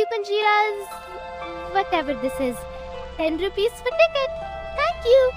you, Panjiras. Whatever this is. 10 rupees for ticket. Thank you.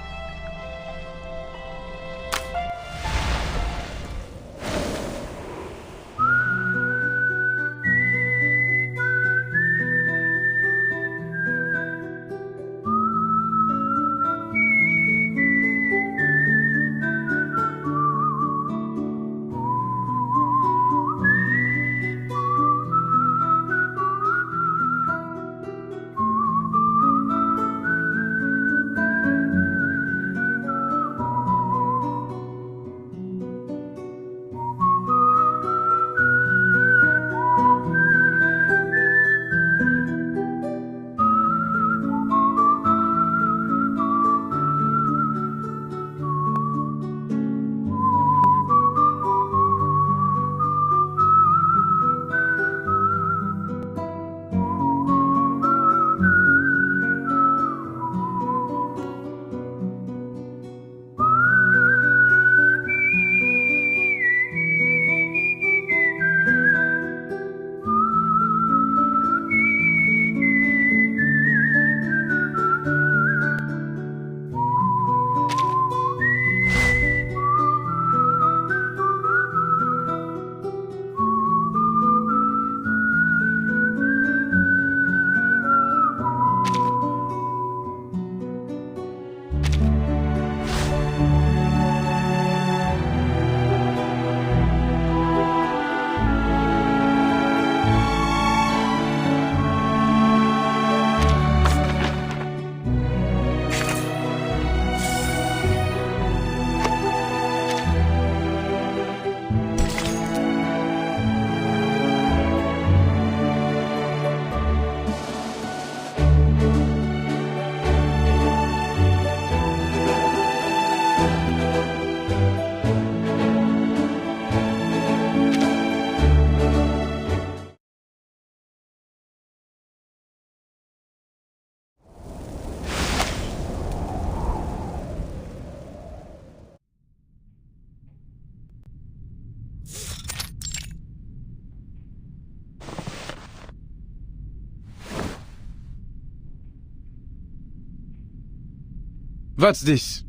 What's this?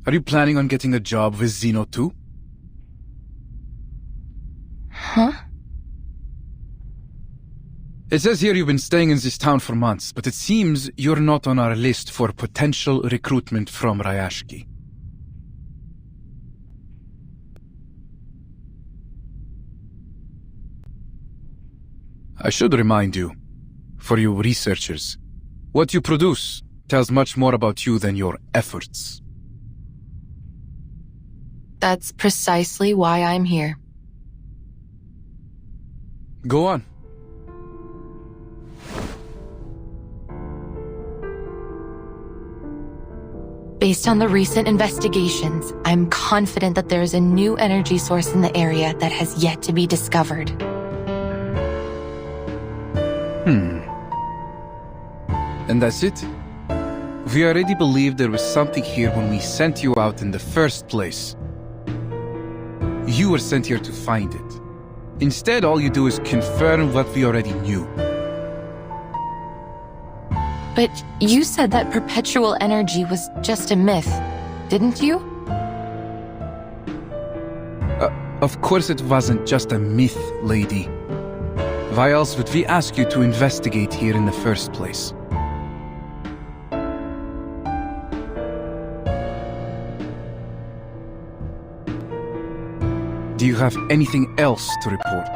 Are you planning on getting a job with Zeno too? Huh? It says here you've been staying in this town for months, but it seems you're not on our list for potential recruitment from Rayashki. I should remind you, for you researchers, what you produce tells much more about you than your efforts. That's precisely why I'm here. Go on. Based on the recent investigations, I'm confident that there is a new energy source in the area that has yet to be discovered. And that's it? We already believed there was something here when we sent you out in the first place. You were sent here to find it. Instead, all you do is confirm what we already knew. But you said that perpetual energy was just a myth, didn't you? Of course it wasn't just a myth, lady. Why else would we ask you to investigate here in the first place? Do you have anything else to report?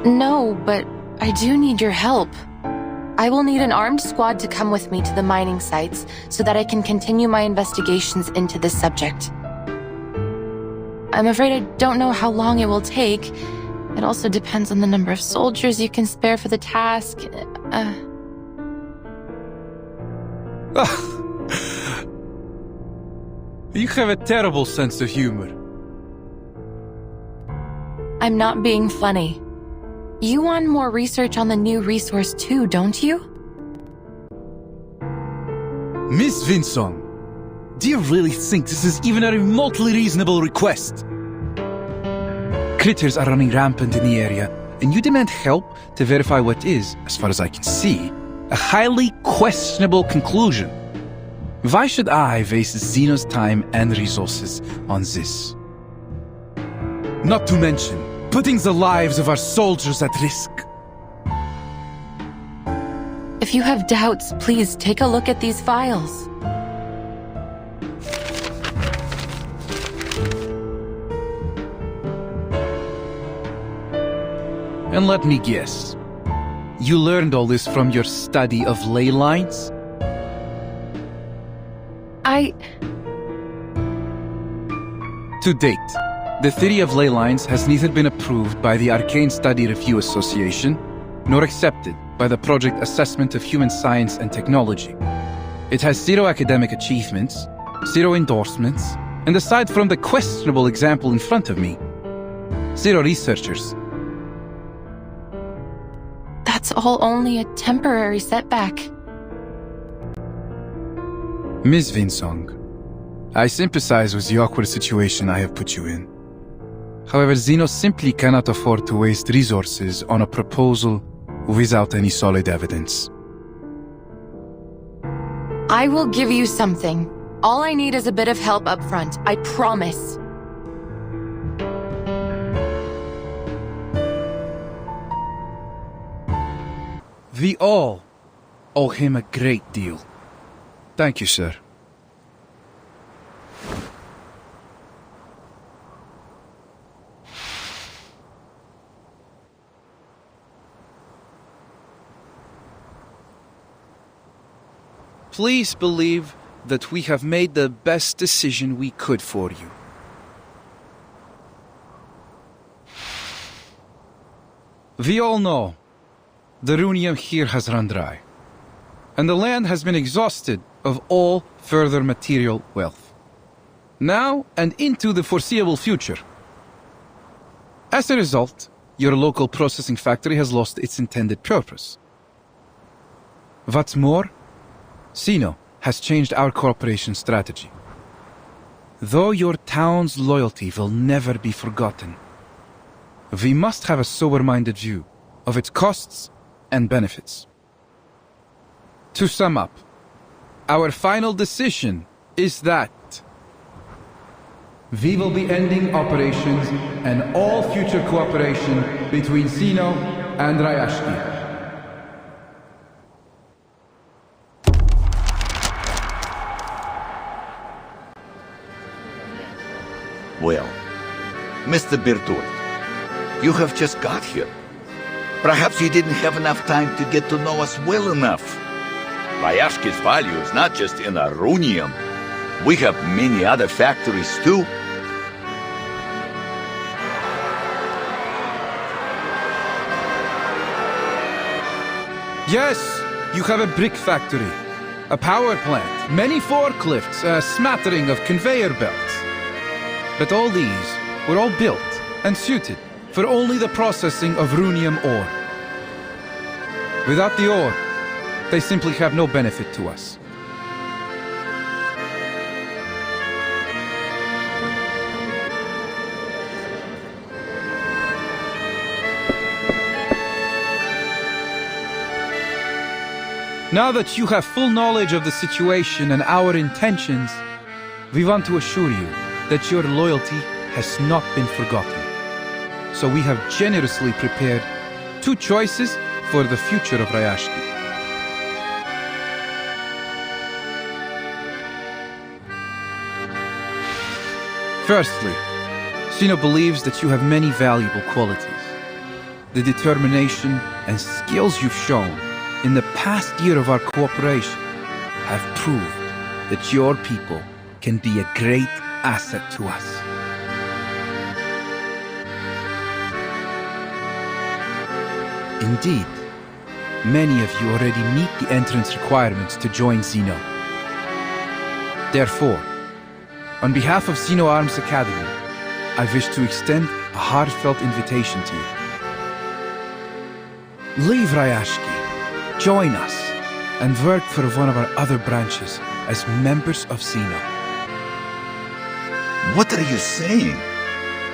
No, but I do need your help. I will need an armed squad to come with me to the mining sites so that I can continue my investigations into this subject. I'm afraid I don't know how long it will take. It also depends on the number of soldiers you can spare for the task. You have a terrible sense of humor. I'm not being funny. You want more research on the new resource too, don't you? Miss Vinsong, do you really think this is even a remotely reasonable request? Critters are running rampant in the area, and you demand help to verify what is, as far as I can see, a highly questionable conclusion. Why should I waste Xeno's time and resources on this? Not to mention, putting the lives of our soldiers at risk. If you have doubts, please take a look at these files. And let me guess, you learned all this from your study of ley lines? To date, the theory of ley lines has neither been approved by the Arcane Study Review Association, nor accepted by the Project Assessment of Human Science and Technology. It has 0 academic achievements, 0 endorsements, and aside from the questionable example in front of me, 0 researchers. That's all only a temporary setback. Ms. Vinsong, I sympathize with the awkward situation I have put you in. However, Xeno simply cannot afford to waste resources on a proposal without any solid evidence. I will give you something. All I need is a bit of help up front, I promise. We all owe him a great deal. Thank you, sir. Please believe that we have made the best decision we could for you. We all know the runium here has run dry, and the land has been exhausted of all further material wealth, now and into the foreseeable future. As a result, your local processing factory has lost its intended purpose. What's more, Xeno has changed our cooperation strategy. Though your town's loyalty will never be forgotten, we must have a sober-minded view of its costs and benefits. To sum up, our final decision is that we will be ending operations and all future cooperation between Xeno and Rayashki. Well, Mr. Bertolt, you have just got here. Perhaps you didn't have enough time to get to know us well enough. Rayashki's value is not just in our runium. We have many other factories too. Yes, you have a brick factory, a power plant, many forklifts, a smattering of conveyor belts. But all these were all built and suited for only the processing of runium ore. Without the ore, they simply have no benefit to us. Now that you have full knowledge of the situation and our intentions, we want to assure you that your loyalty has not been forgotten. So we have generously prepared 2 choices for the future of Rayashki. Firstly, Xeno believes that you have many valuable qualities. The determination and skills you've shown in the past year of our cooperation have proved that your people can be a great asset to us. Indeed, many of you already meet the entrance requirements to join Xeno. Therefore, on behalf of Xeno Arms Academy, I wish to extend a heartfelt invitation to you. Leave Rayashki, join us, and work for one of our other branches as members of Xeno. What are you saying?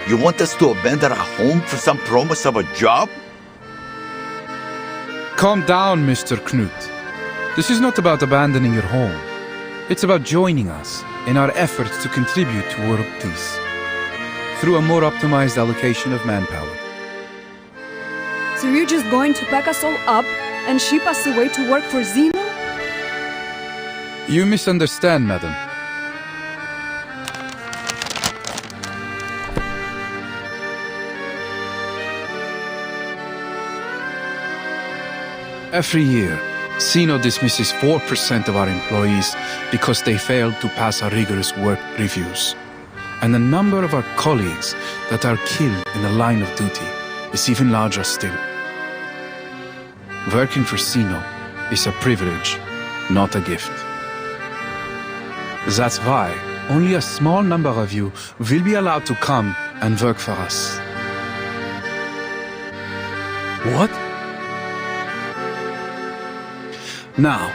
You want us to abandon our home for some promise of a job? Calm down, Mr. Knut. This is not about abandoning your home. It's about joining us in our efforts to contribute to world peace through a more optimized allocation of manpower. So you're just going to pack us all up and ship us away to work for Zeno? You misunderstand, madam. Every year, Zeno dismisses 4% of our employees because they failed to pass our rigorous work reviews. And the number of our colleagues that are killed in the line of duty is even larger still. Working for Zeno is a privilege, not a gift. That's why only a small number of you will be allowed to come and work for us. What? Now,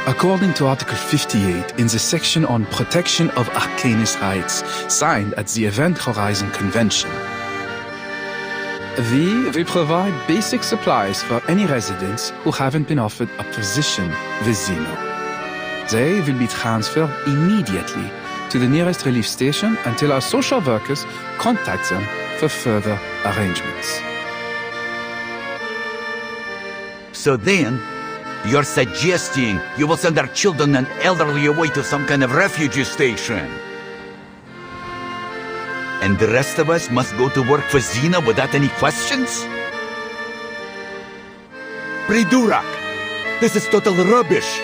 according to Article 58 in the section on protection of Arcanist rights signed at the Event Horizon Convention, we will provide basic supplies for any residents who haven't been offered a position with Zeno. They will be transferred immediately to the nearest relief station until our social workers contact them for further arrangements. So then, you're suggesting you will send our children and elderly away to some kind of refugee station? And the rest of us must go to work for Zeno without any questions? Pridurak! This is total rubbish!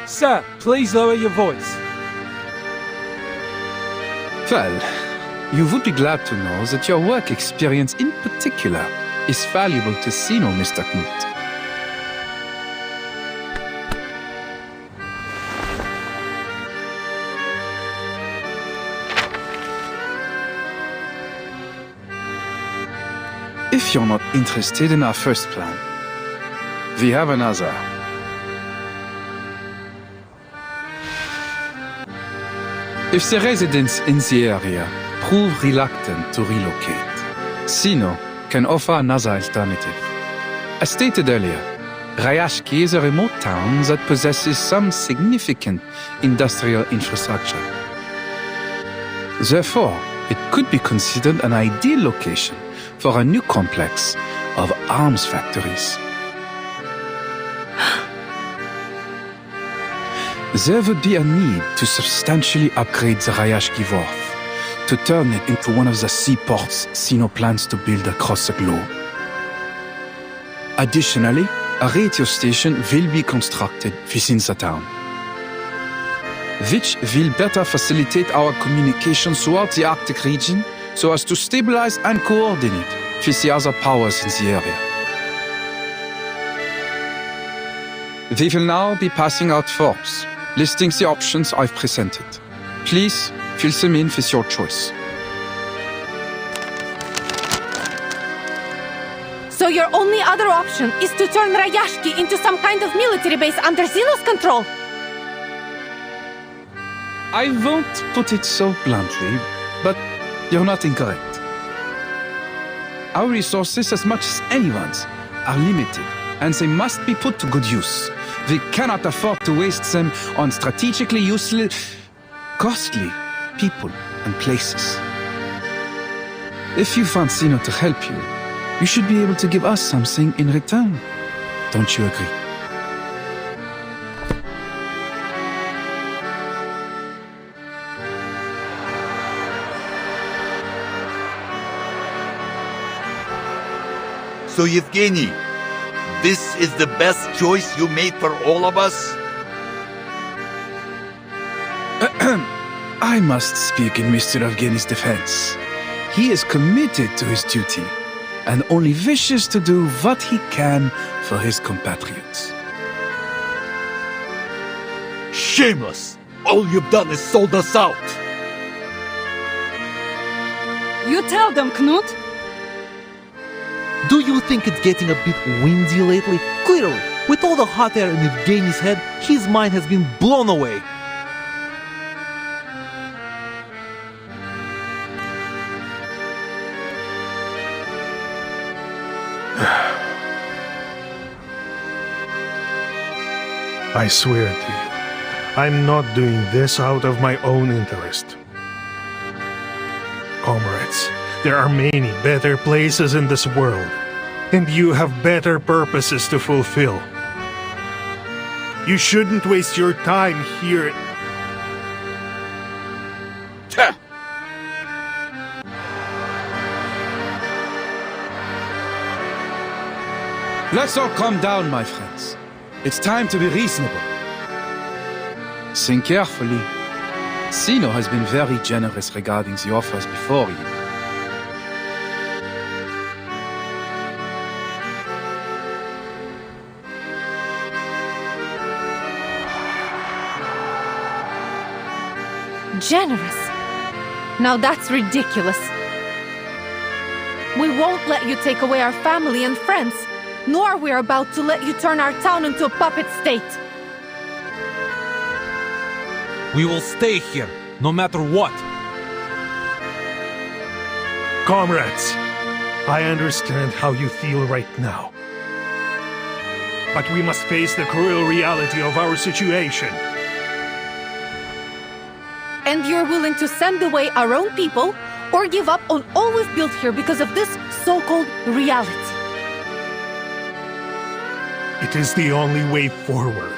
Sir, please lower your voice. Well, you would be glad to know that your work experience in particular is valuable to Zeno, Mr. Knut. If you're not interested in our first plan, we have another. If the residents in the area prove reluctant to relocate, Zeno can offer another alternative. As stated earlier, Rayashki is a remote town that possesses some significant industrial infrastructure. Therefore, it could be considered an ideal location for a new complex of arms factories. There would be a need to substantially upgrade the Rayashki Wharf, to turn it into one of the seaports Zeno plans to build across the globe. Additionally, a radio station will be constructed within the town, which will better facilitate our communication throughout the Arctic region so as to stabilize and coordinate with the other powers in the area. We will now be passing out forms, listing the options I've presented. Please fill them in with your choice. So your only other option is to turn Rayashki into some kind of military base under Zeno's control? I won't put it so bluntly, but you're not incorrect. Our resources, as much as anyone's, are limited, and they must be put to good use. We cannot afford to waste them on strategically useless, costly people and places. If you want Zeno to help you, you should be able to give us something in return. Don't you agree? So, EVGENI, this is the best choice you made for all of us? I must speak in Mr. EVGENI's defense. He is committed to his duty and only wishes to do what he can for his compatriots. Shameless! All you've done is sold us out! You tell them, Knut. Do you think it's getting a bit windy lately? Clearly, With all the hot air in EVGENI's head, his mind has been blown away. I swear to you, I'm not doing this out of my own interest. Comrades, there are many better places in this world, and you have better purposes to fulfill. You shouldn't waste your time here. Let's all calm down, my friends. It's time to be reasonable. Think carefully. Zeno has been very generous regarding the offers before you. Generous? Now that's ridiculous. We won't let you take away our family and friends, nor we're about to let you turn our town into a puppet state. We will stay here, no matter what. Comrades, I understand how you feel right now. But we must face the cruel reality of our situation. And you're willing to send away our own people, or give up on all we've built here because of this so-called reality? It is the only way forward.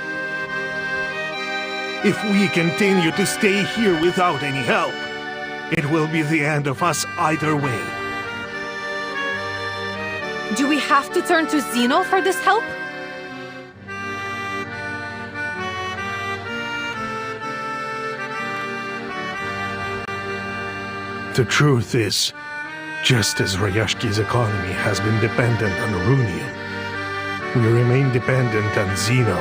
If we continue to stay here without any help, it will be the end of us either way. Do we have to turn to Zeno for this help? The truth is, just as Rayashki's economy has been dependent on runium, we remain dependent on Zeno.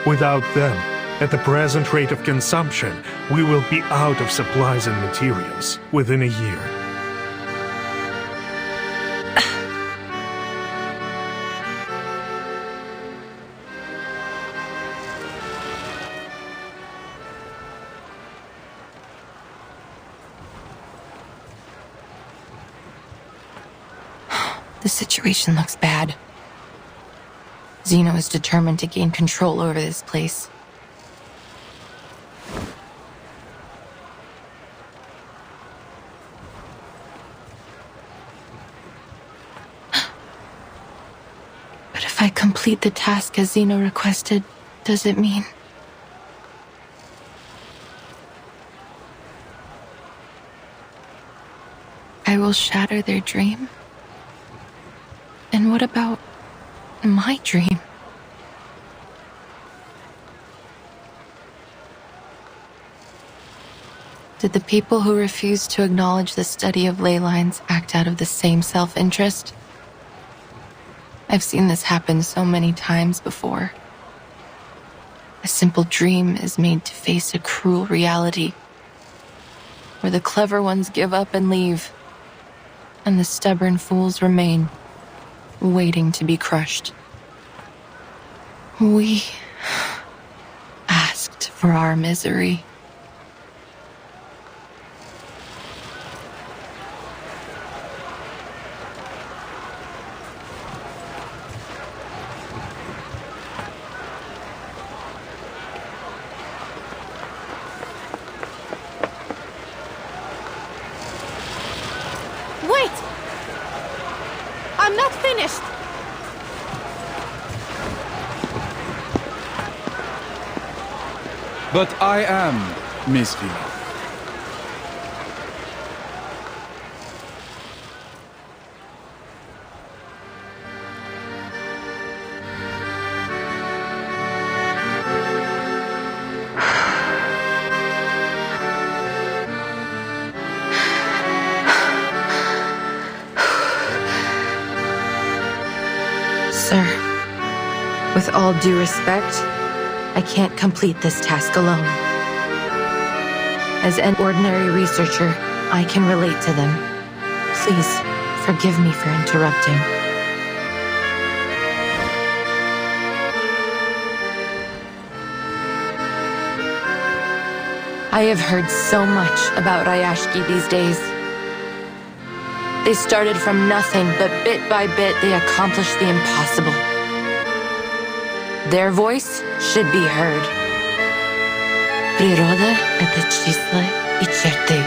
Without them, at the present rate of consumption, we will be out of supplies and materials within a year. The situation looks bad. Zeno is determined to gain control over this place. But if I complete the task as Zeno requested, does it mean... I will shatter their dream? And what about my dream? Did the people who refused to acknowledge the study of ley lines act out of the same self-interest? I've seen this happen so many times before. A simple dream is made to face a cruel reality, where the clever ones give up and leave, and the stubborn fools remain, waiting to be crushed. We asked for our misery. Wait! I'm not finished! But I am, Miss V. Sir, with all due respect, I can't complete this task alone. As an ordinary researcher, I can relate to them. Please, forgive me for interrupting. I have heard so much about Rayashki these days. They started from nothing, but bit by bit they accomplished the impossible. Their voice should be heard. Природа — это числа и черты.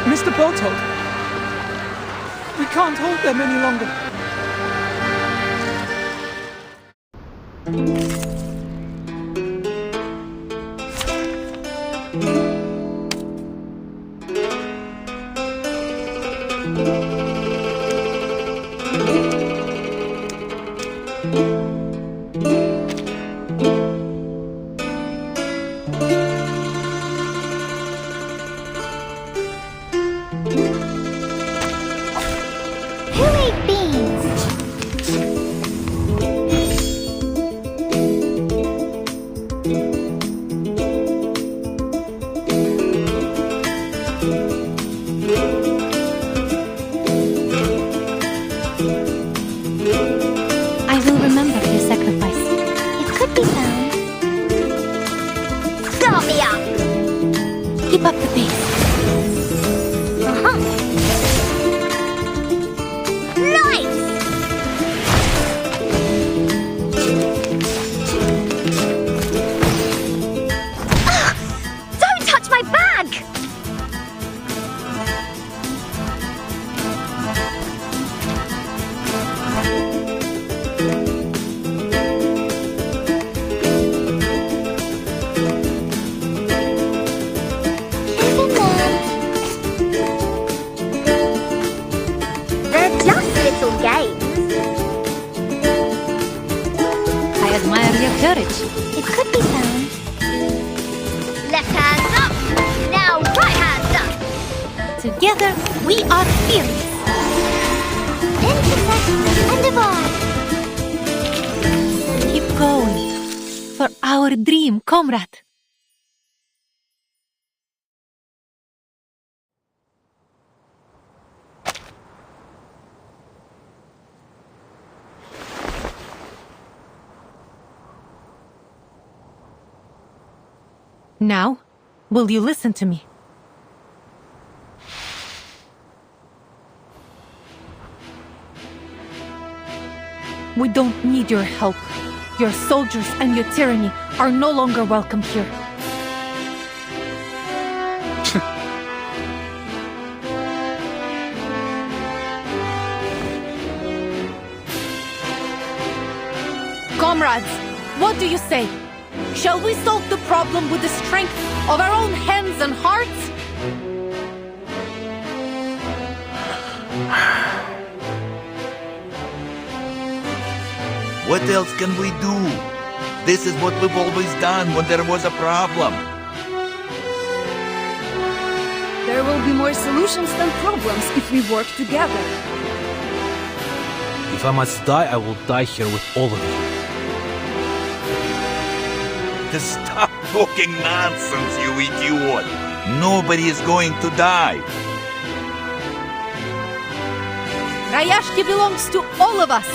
Mr. Boathold, we can't hold them any longer. Keep up the pace. Nice! Don't touch my bag! Courage. It could be found. Left hands up. Now right hands up. Together, we are fearless. Intersect and divide. Keep going. For our dream, comrade. Now, will you listen to me? We don't need your help. Your soldiers and your tyranny are no longer welcome here. Comrades, what do you say? Shall we solve the problem with the strength of our own hands and hearts? What else can we do? This is what we've always done when there was a problem. There will be more solutions than problems if we work together. If I must die, I will die here with all of you. Stop talking nonsense, you idiot! Nobody is going to die. Rayashki belongs to all of us.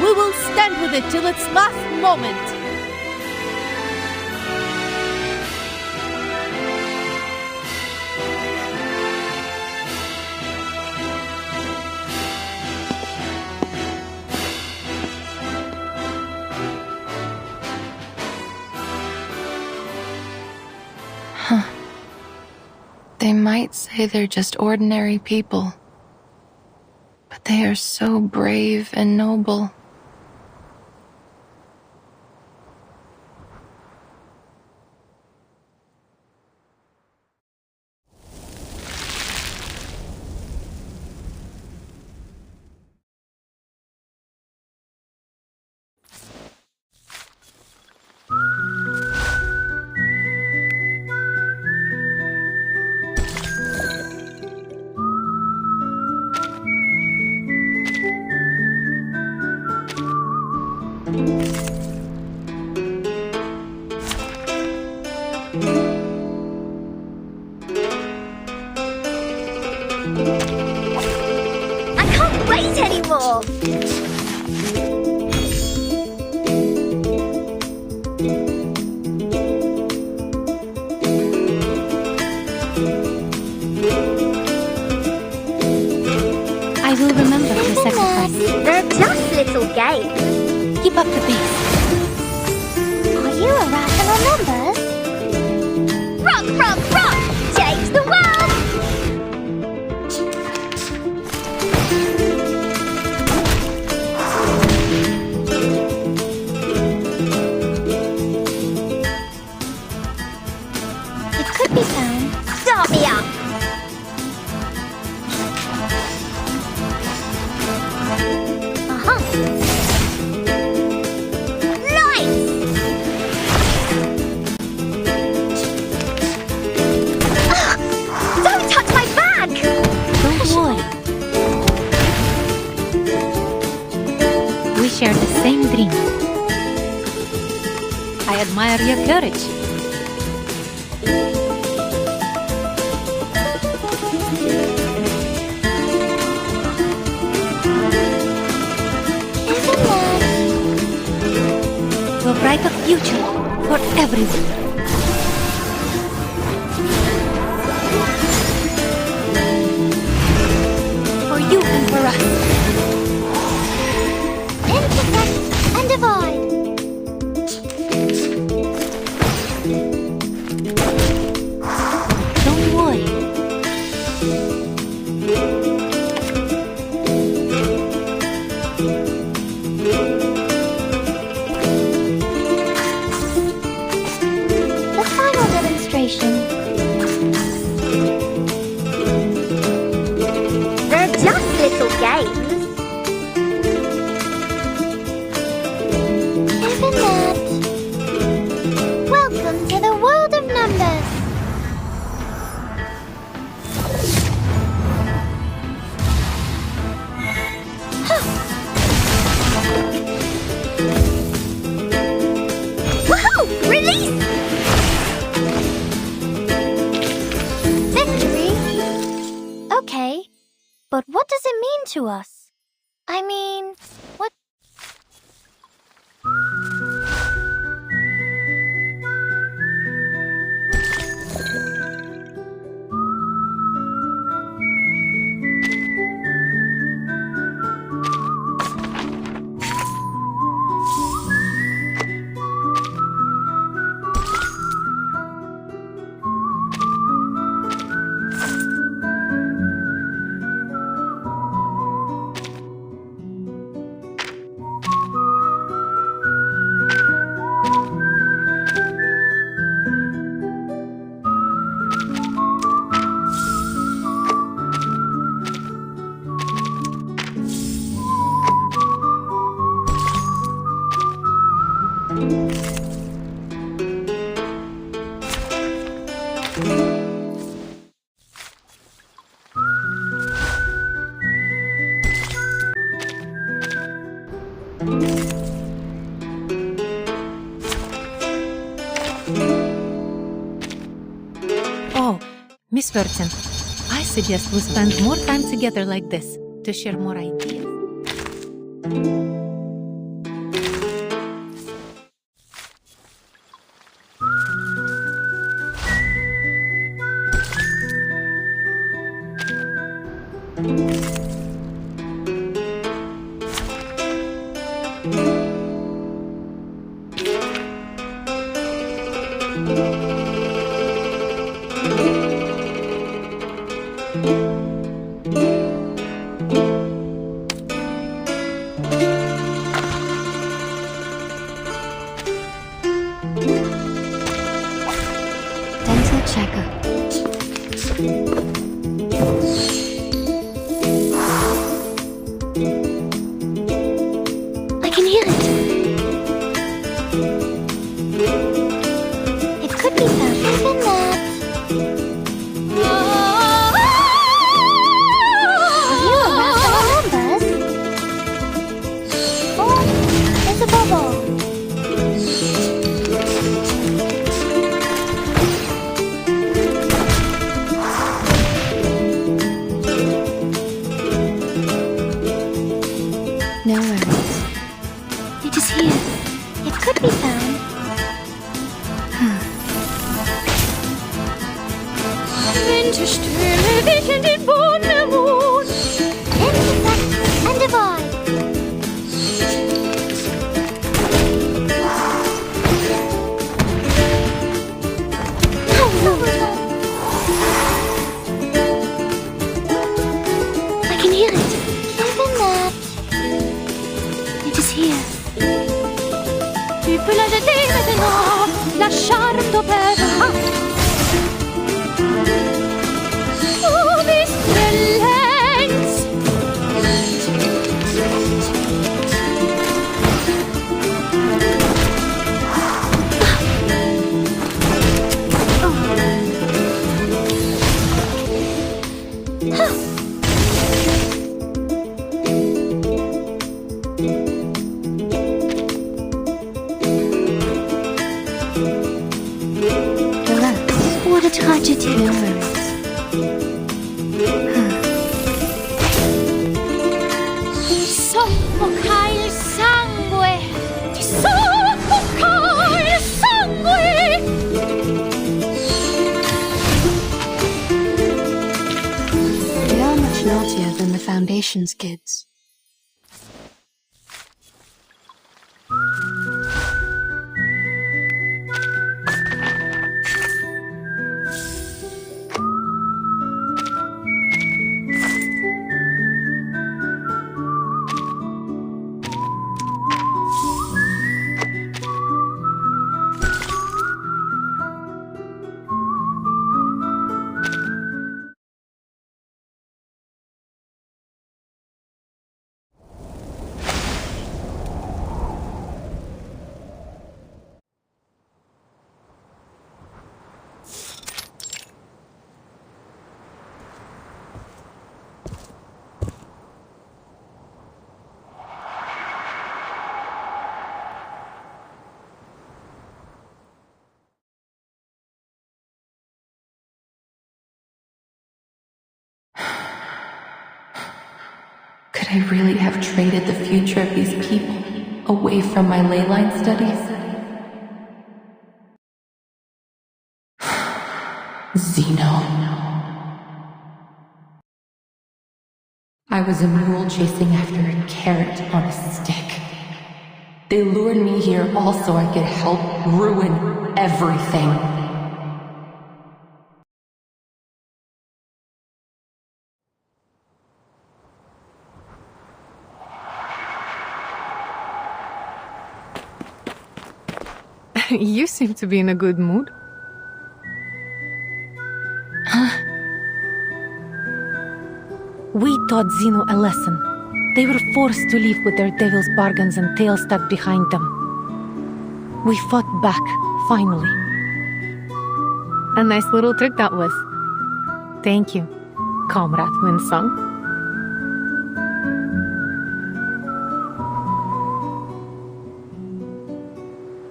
We will stand with it till its last moment. They might say they're just ordinary people, but they are so brave and noble. bubble. I will remember the sacrifice. They're just little games. Keep up the pace. Are you a rational numbers? Rock, rock, rock! Change the world! It could be found. Start me up! Share the same dream. I admire your courage. A brighter future for everyone. For you and for us. Intersect and divide. Don't worry. The final demonstration. They're just little games. Welcome to the world of numbers. Woohoo! Release! Victory? Okay, but what does it mean to us? I mean, what? Oh, Miss Virgin, I suggest we spend more time together like this to share more ideas. Dental checker. I can hear it. It could be something in that. Are you a rational numbers? Oh, there's a bubble. Rimete no, lasciarto per... What a tragedy. No worries. Soffoca il sangue! Ti soffoca il sangue! They are much naughtier than the Foundation's kids. Could I really have traded the future of these people away from my ley line studies? Zeno. I was a mule chasing after a carrot on a stick. They lured me here all so I could help ruin everything. You seem to be in a good mood. We taught Zeno a lesson. They were forced to live with their devil's bargains and tails stuck behind them. We fought back, finally. A nice little trick that was. Thank you, Comrade Winsong.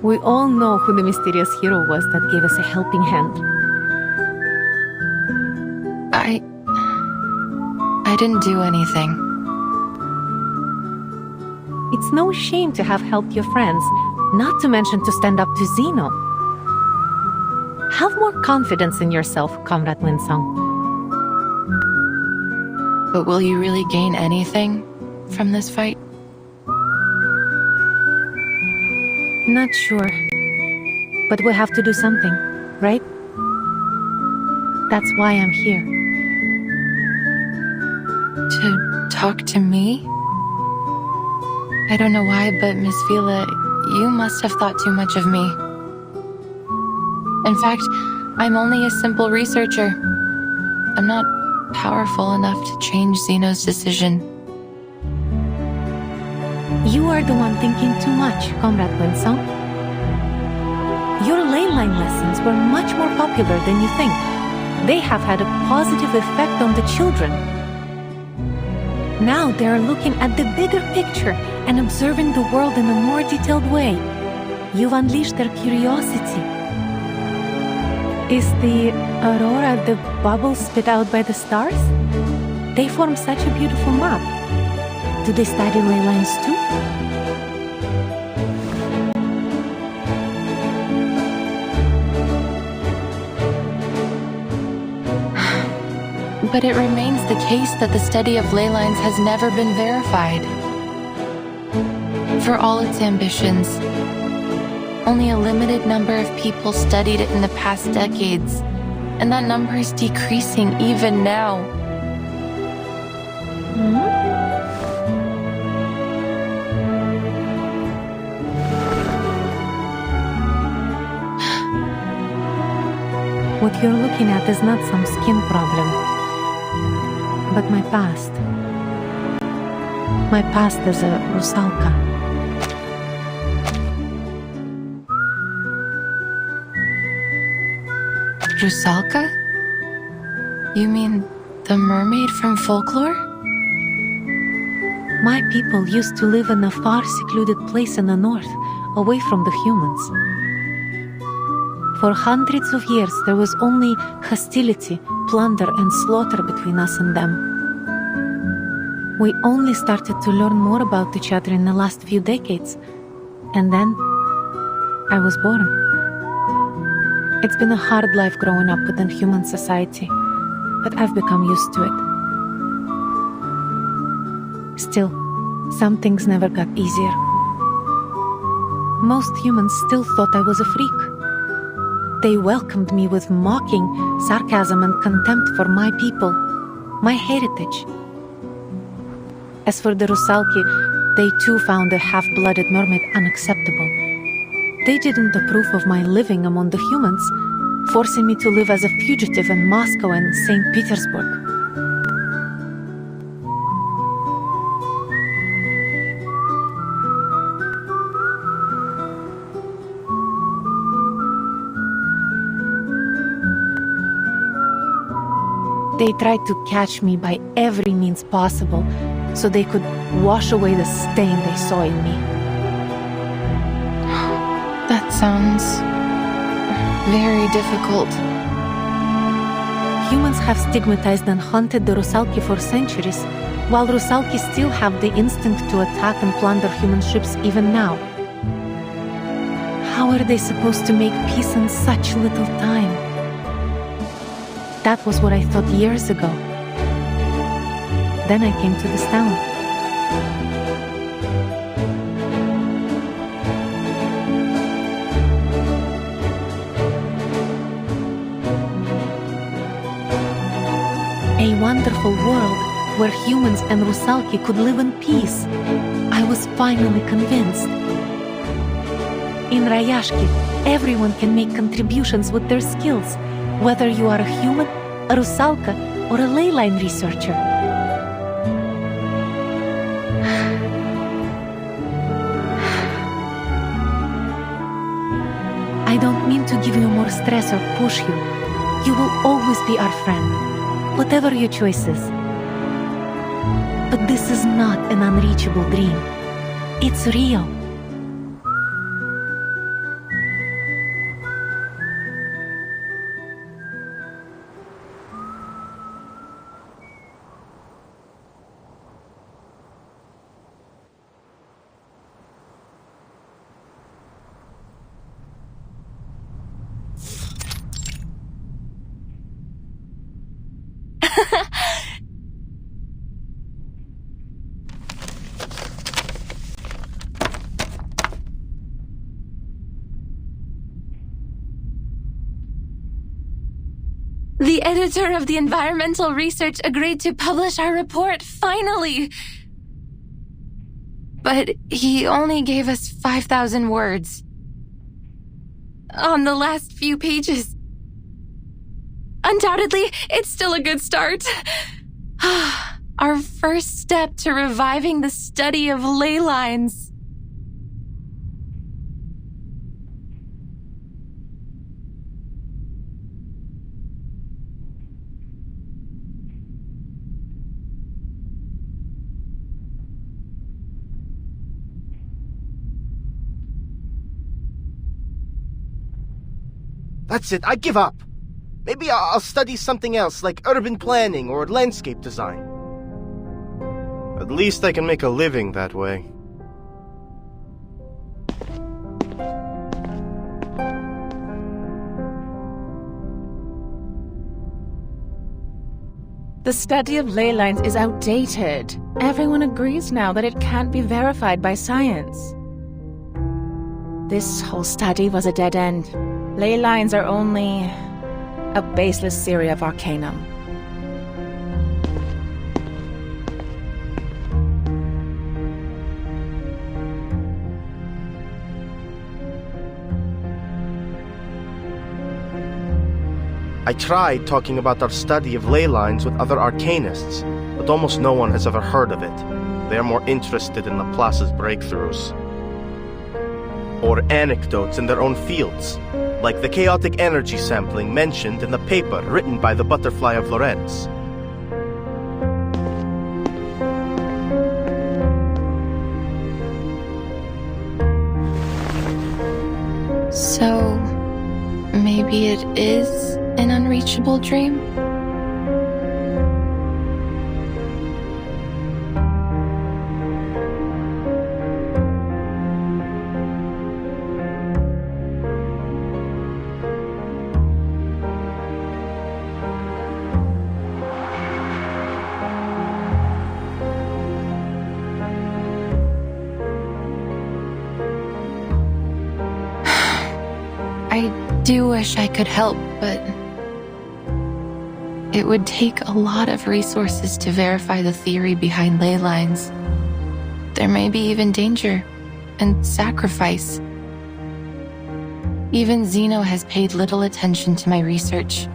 We all know who the mysterious hero was that gave us a helping hand. I didn't do anything. It's no shame to have helped your friends, not to mention to stand up to Zeno. Have more confidence in yourself, Comrade Winsong. But will you really gain anything from this fight? Not sure. But we have to do something, right? That's why I'm here. To talk to me? I don't know why, but Miss Vila, you must have thought too much of me. In fact, I'm only a simple researcher. I'm not powerful enough to change Zeno's decision. You are the one thinking too much, Comrade Winsong. Your ley line lessons were much more popular than you think. They have had a positive effect on the children. Now they are looking at the bigger picture and observing the world in a more detailed way. You've unleashed their curiosity. Is the aurora the bubbles spit out by the stars? They form such a beautiful map. Do they study ley lines too? But it remains the case that the study of ley lines has never been verified. For all its ambitions, only a limited number of people studied it in the past decades, and that number is decreasing even now. What you're looking at is not some skin problem, but my past. My past as a rusalka. Rusalka? You mean the mermaid from folklore? My people used to live in a far secluded place in the north, away from the humans. For hundreds of years, there was only hostility, plunder, and slaughter between us and them. We only started to learn more about each other in the last few decades, and then I was born. It's been a hard life growing up within human society, but I've become used to it. Still, some things never got easier. Most humans still thought I was a freak. They welcomed me with mocking, sarcasm, and contempt for my people, my heritage. As for the Rusalki, they too found a half-blooded mermaid unacceptable. They didn't approve of my living among the humans, forcing me to live as a fugitive in Moscow and St. Petersburg. They tried to catch me by every means possible, so they could wash away the stain they saw in me. That sounds very difficult. Humans have stigmatized and hunted the Rusalki for centuries, while Rusalki still have the instinct to attack and plunder human ships even now. How are they supposed to make peace in such little time? That was what I thought years ago. Then I came to this town. A wonderful world where humans and Rusalki could live in peace. I was finally convinced. In Rayashki, everyone can make contributions with their skills, whether you are a human, a Rusalka, or a ley line researcher. I don't mean to give you more stress or push you. You will always be our friend, whatever your choices. But this is not an unreachable dream. It's real. The editor of the environmental research agreed to publish our report, finally! But he only gave us 5,000 words. On the last few pages. Undoubtedly, it's still a good start. Our first step to reviving the study of ley lines. That's it, I give up. Maybe I'll study something else, like urban planning or landscape design. At least I can make a living that way. The study of ley lines is outdated. Everyone agrees now that it can't be verified by science. This whole study was a dead end. Ley lines are only a baseless theory of arcanum. I tried talking about our study of ley lines with other arcanists, but almost no one has ever heard of it. They are more interested in Laplace's breakthroughs. Or anecdotes in their own fields, like the chaotic energy sampling mentioned in the paper written by the Butterfly of Lorentz. So, maybe it is an unreachable dream? I do wish I could help, but it would take a lot of resources to verify the theory behind ley lines. There may be even danger and sacrifice. Even Zeno has paid little attention to my research.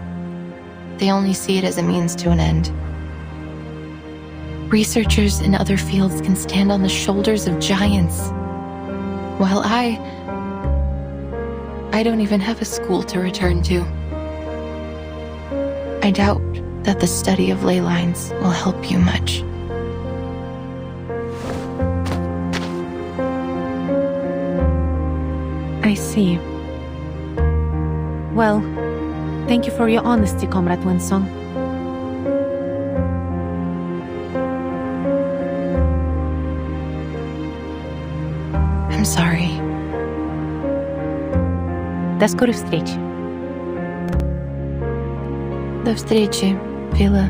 They only see it as a means to an end. Researchers in other fields can stand on the shoulders of giants, while I don't even have a school to return to. I doubt that the study of ley lines will help you much. I see. Well, thank you for your honesty, Comrade Winsong. I'm sorry. До скорой встречи. До встречи, Вилла.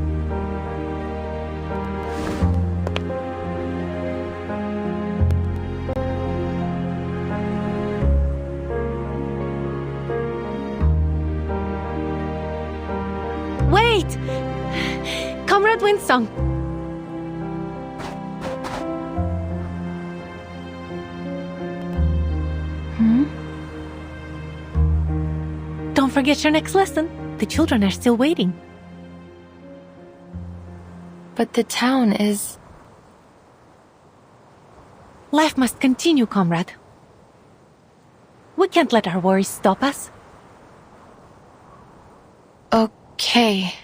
Wait! Comrade Winsong! Don't forget your next lesson. The children are still waiting. But the town is... Life must continue, comrade. We can't let our worries stop us. Okay.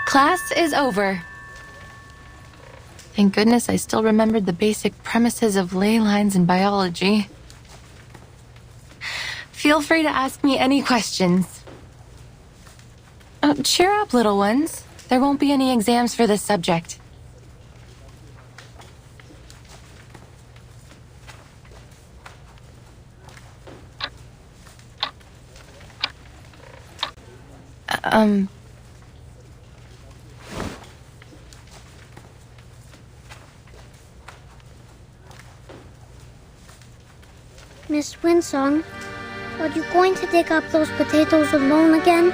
Class is over. Thank goodness I still remembered the basic premises of ley lines in biology. Feel free to ask me any questions. Oh, cheer up, little ones. There won't be any exams for this subject. Miss Winsong, are you going to dig up those potatoes alone again?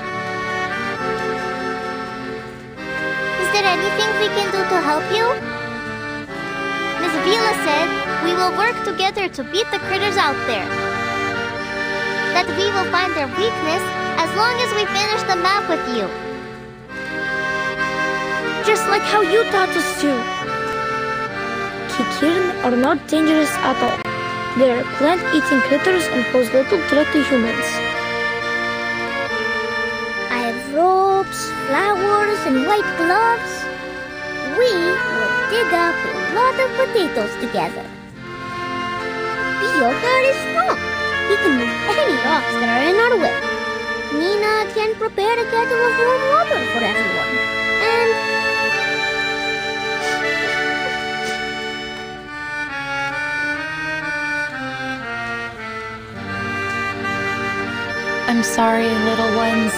Is there anything we can do to help you? Miss Vila said we will work together to beat the critters out there. That we will find their weakness as long as we finish the map with you. Just like how you taught us to. Kikirin are not dangerous at all. They are plant-eating critters and pose little threat to humans. I have ropes, flowers, and white gloves. We will dig up a lot of potatoes together. Bjorkar is strong. He can move any rocks that are in our way. prepare a kettle of warm water for everyone. And... I'm sorry, little ones.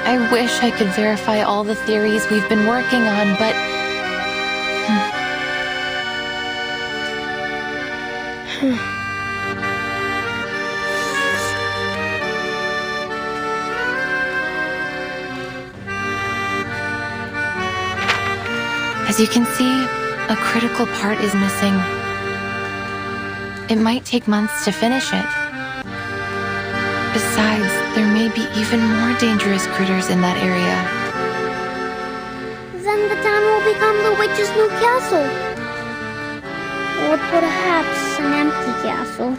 I wish I could verify all the theories we've been working on, but... As you can see, a critical part is missing. It might take months to finish it. Besides, there may be even more dangerous critters in that area. Then the town will become the witch's new castle. Or perhaps an empty castle.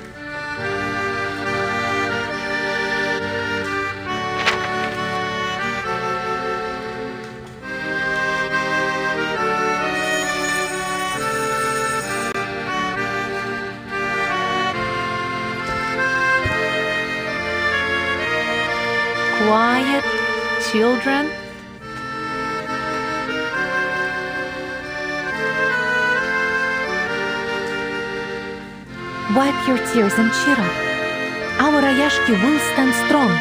Quiet, children. Wipe your tears and cheer up. Our Rayashki will stand strong.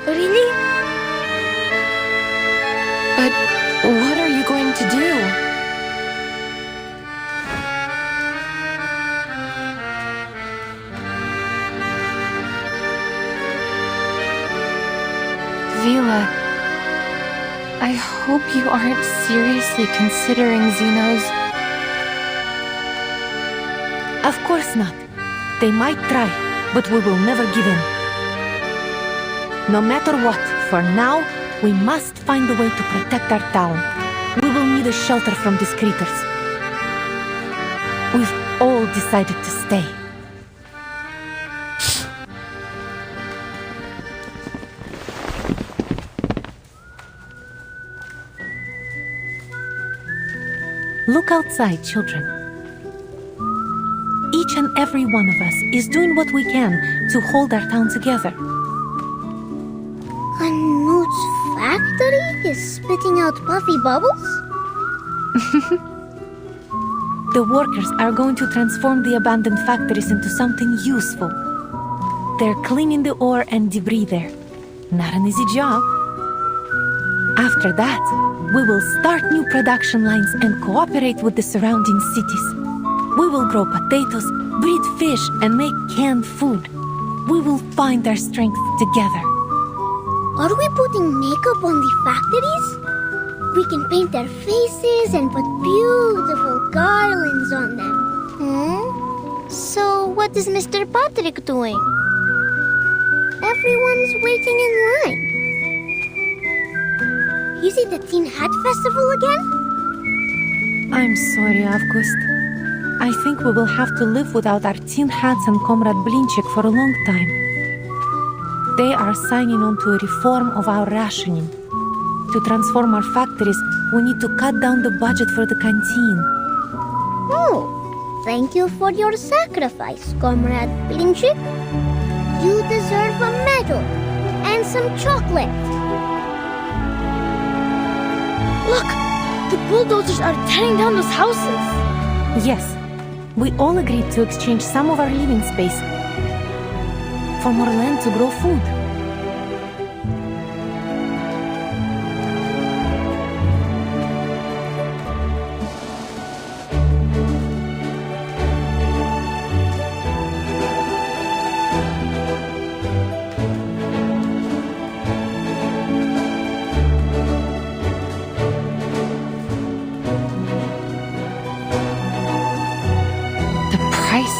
Really? But what are you going to do? Vila, I hope you aren't seriously considering Xenos. Of course not. They might try, but we will never give in. No matter what, for now, we must find a way to protect our town. We will need a shelter from these critters. We've all decided to stay. Look outside, children. Each and every one of us is doing what we can to hold our town together. Knut's factory is spitting out puffy bubbles? The workers are going to transform the abandoned factories into something useful. They're cleaning the ore and debris there. Not an easy job. After that, we will start new production lines and cooperate with the surrounding cities. We will grow potatoes, breed fish, and make canned food. We will find our strength together. Are we putting makeup on the factories? We can paint their faces and put beautiful garlands on them. So what is Mr. Patrick doing? Everyone's waiting in line. Is it the Teen Hat Festival again? I'm sorry, August. I think we will have to live without our tin hats and Comrade Blinchik for a long time. They are signing on to a reform of our rationing. To transform our factories, we need to cut down the budget for the canteen. Oh, thank you for your sacrifice, Comrade Blinchik. You deserve a medal and some chocolate. Look! The bulldozers are tearing down those houses! Yes, we all agreed to exchange some of our living space for more land to grow food.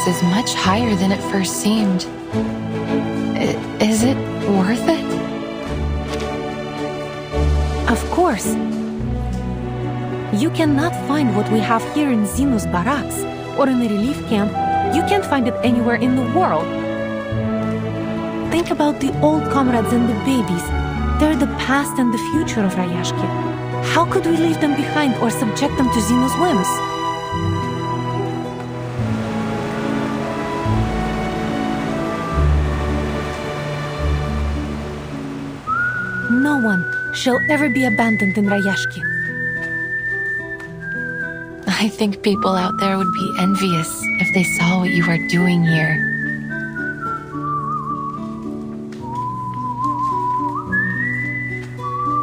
Is much higher than it first seemed. Is it worth it? Of course. You cannot find what we have here in Xenos barracks or in a relief camp. You can't find it anywhere in the world. Think about the old comrades and the babies. They're the past and the future of Rayashki. How could we leave them behind or subject them to Xenos whims? one shall ever be abandoned in Rayashki. I think people out there would be envious if they saw what you are doing here.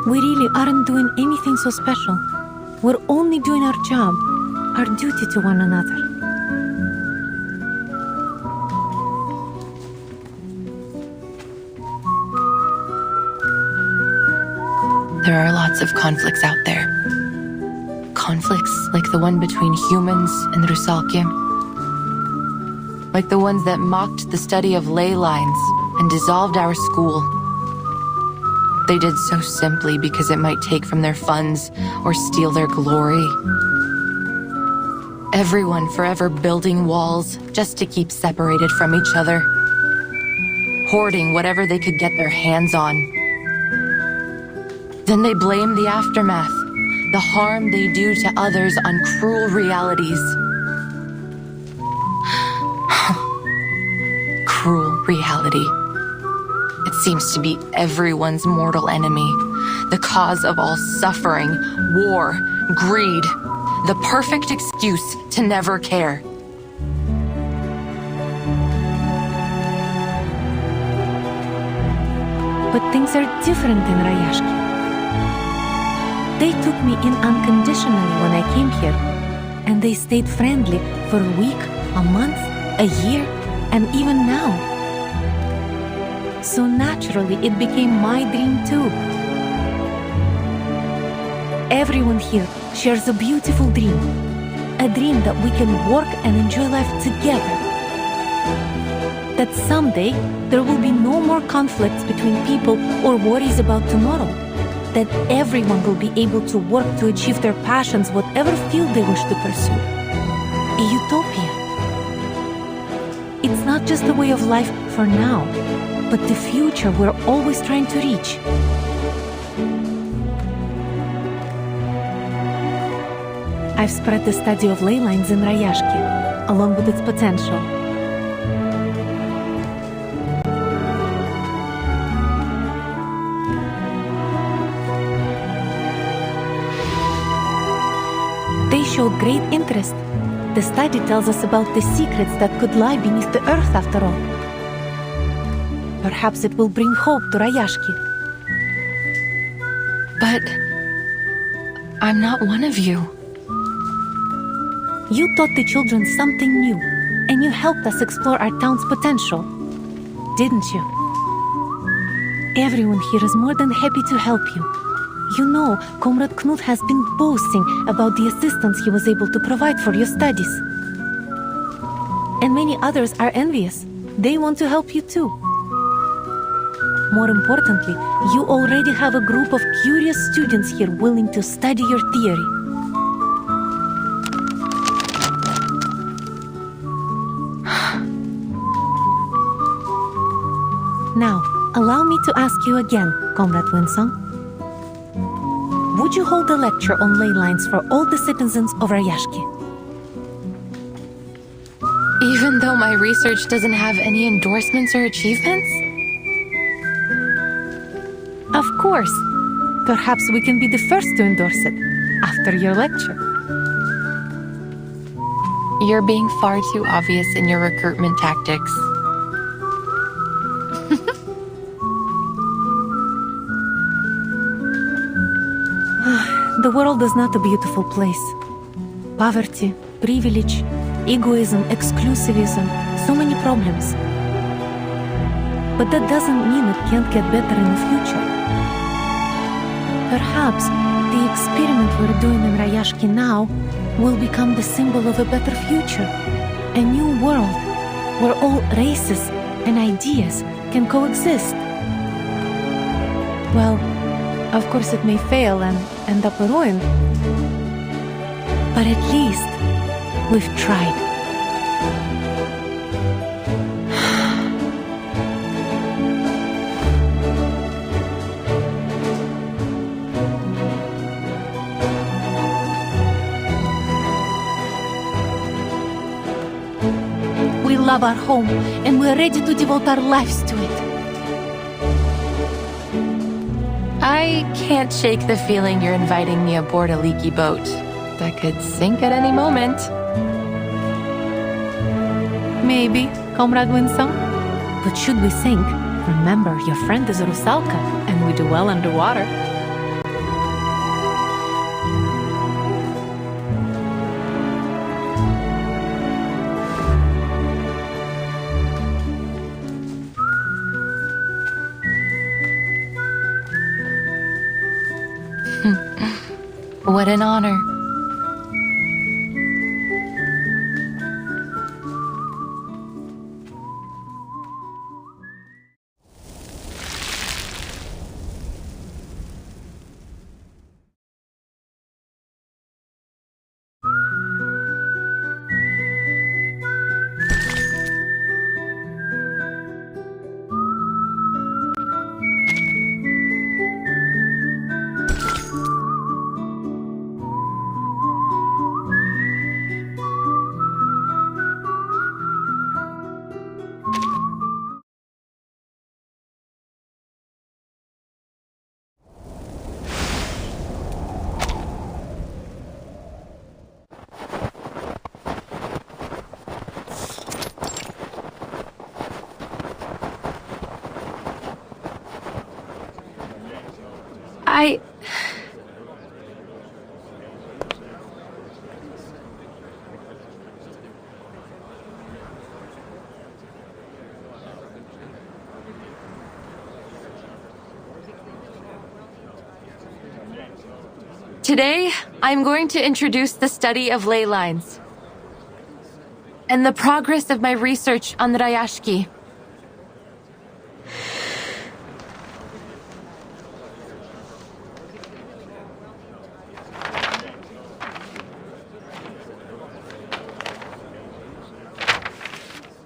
We really aren't doing anything so special. We're only doing our job, our duty to one another. There are lots of conflicts out there. Conflicts like the one between humans and Rusalki. Like the ones that mocked the study of ley lines and dissolved our school. They did so simply because it might take from their funds or steal their glory. Everyone forever building walls just to keep separated from each other. Hoarding whatever they could get their hands on. Then they blame the aftermath, the harm they do to others on cruel realities. Cruel reality. It seems to be everyone's mortal enemy, the cause of all suffering, war, greed, the perfect excuse to never care. But things are different in Rayashki. They took me in unconditionally when I came here, and they stayed friendly for a week, a month, a year, and even now. So naturally, it became my dream too. Everyone here shares a beautiful dream. A dream that we can work and enjoy life together. That someday, there will be no more conflicts between people or worries about tomorrow. That everyone will be able to work to achieve their passions, whatever field they wish to pursue. A utopia. It's not just a way of life for now, but the future we're always trying to reach. I've spread the study of ley lines in Rayashki, along with its potential. They showed great interest. The study tells us about the secrets that could lie beneath the earth after all. Perhaps it will bring hope to Rayashki. But I'm not one of you. You taught the children something new, and you helped us explore our town's potential, didn't you? Everyone here is more than happy to help you. You know, Comrade Knut has been boasting about the assistance he was able to provide for your studies. And many others are envious. They want to help you too. More importantly, you already have a group of curious students here willing to study your theory. Now, allow me to ask you again, Comrade Winsong. Would you hold a lecture on ley lines for all the citizens of Rayashki? Even though my research doesn't have any endorsements or achievements? Of course. Perhaps we can be the first to endorse it, after your lecture. You're being far too obvious in your recruitment tactics. The world is not a beautiful place. Poverty, privilege, egoism, exclusivism, so many problems. But that doesn't mean it can't get better in the future. Perhaps the experiment we're doing in Rayashki now will become the symbol of a better future. A new world where all races and ideas can coexist. Well, of course it may fail and end up a ruin. But at least we've tried. We love our home and we're ready to devote our lives to it. I can't shake the feeling you're inviting me aboard a leaky boat that could sink at any moment. Maybe, Comrade Winsong. But should we sink, remember your friend is Rusalka, and we do well underwater. What an honor. Today, I'm going to introduce the study of ley lines and the progress of my research on the Rayashki.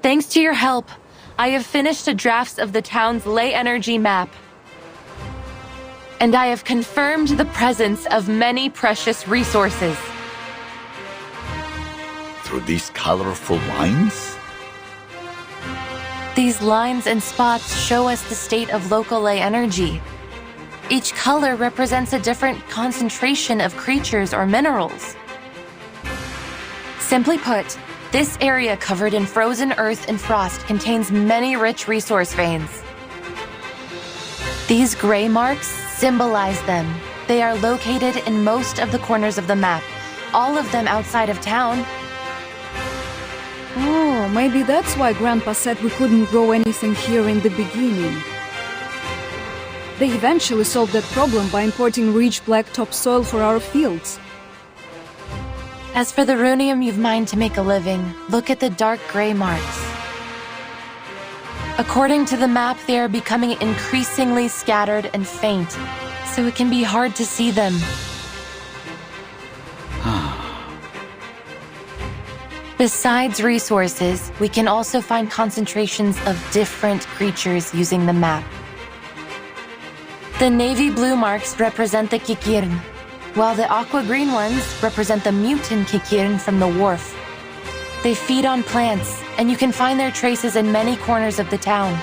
Thanks to your help, I have finished a draft of the town's ley energy map. And I have confirmed the presence of many precious resources. Through these colorful lines? These lines and spots show us the state of local ley energy. Each color represents a different concentration of creatures or minerals. Simply put, this area covered in frozen earth and frost contains many rich resource veins. These gray marks symbolize them. They are located in most of the corners of the map, all of them outside of town. Oh, maybe that's why Grandpa said we couldn't grow anything here in the beginning. They eventually solved that problem by importing rich black topsoil for our fields. As for the runium you've mined to make a living, look at the dark gray marks. According to the map, they are becoming increasingly scattered and faint, so it can be hard to see them. Besides resources, we can also find concentrations of different creatures using the map. The navy blue marks represent the kikirn, while the aqua green ones represent the mutant kikirn from the wharf. They feed on plants, and you can find their traces in many corners of the town.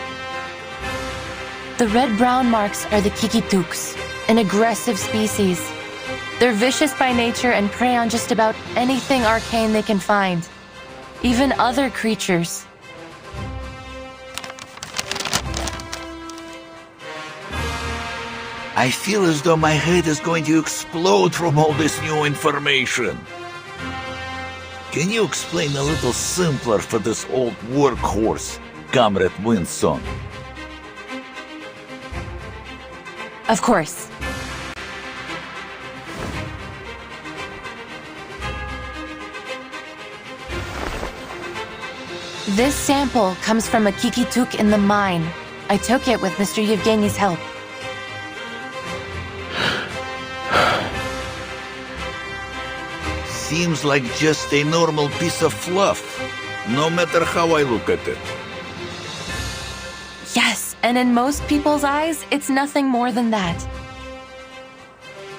The red-brown marks are the kikituks, an aggressive species. They're vicious by nature and prey on just about anything arcane they can find, even other creatures. I feel as though my head is going to explode from all this new information. Can you explain a little simpler for this old workhorse, Comrade Winsong? Of course. This sample comes from a kikituk in the mine. I took it with Mr. EVGENI's help. Seems like just a normal piece of fluff, no matter how I look at it. Yes, and in most people's eyes, it's nothing more than that.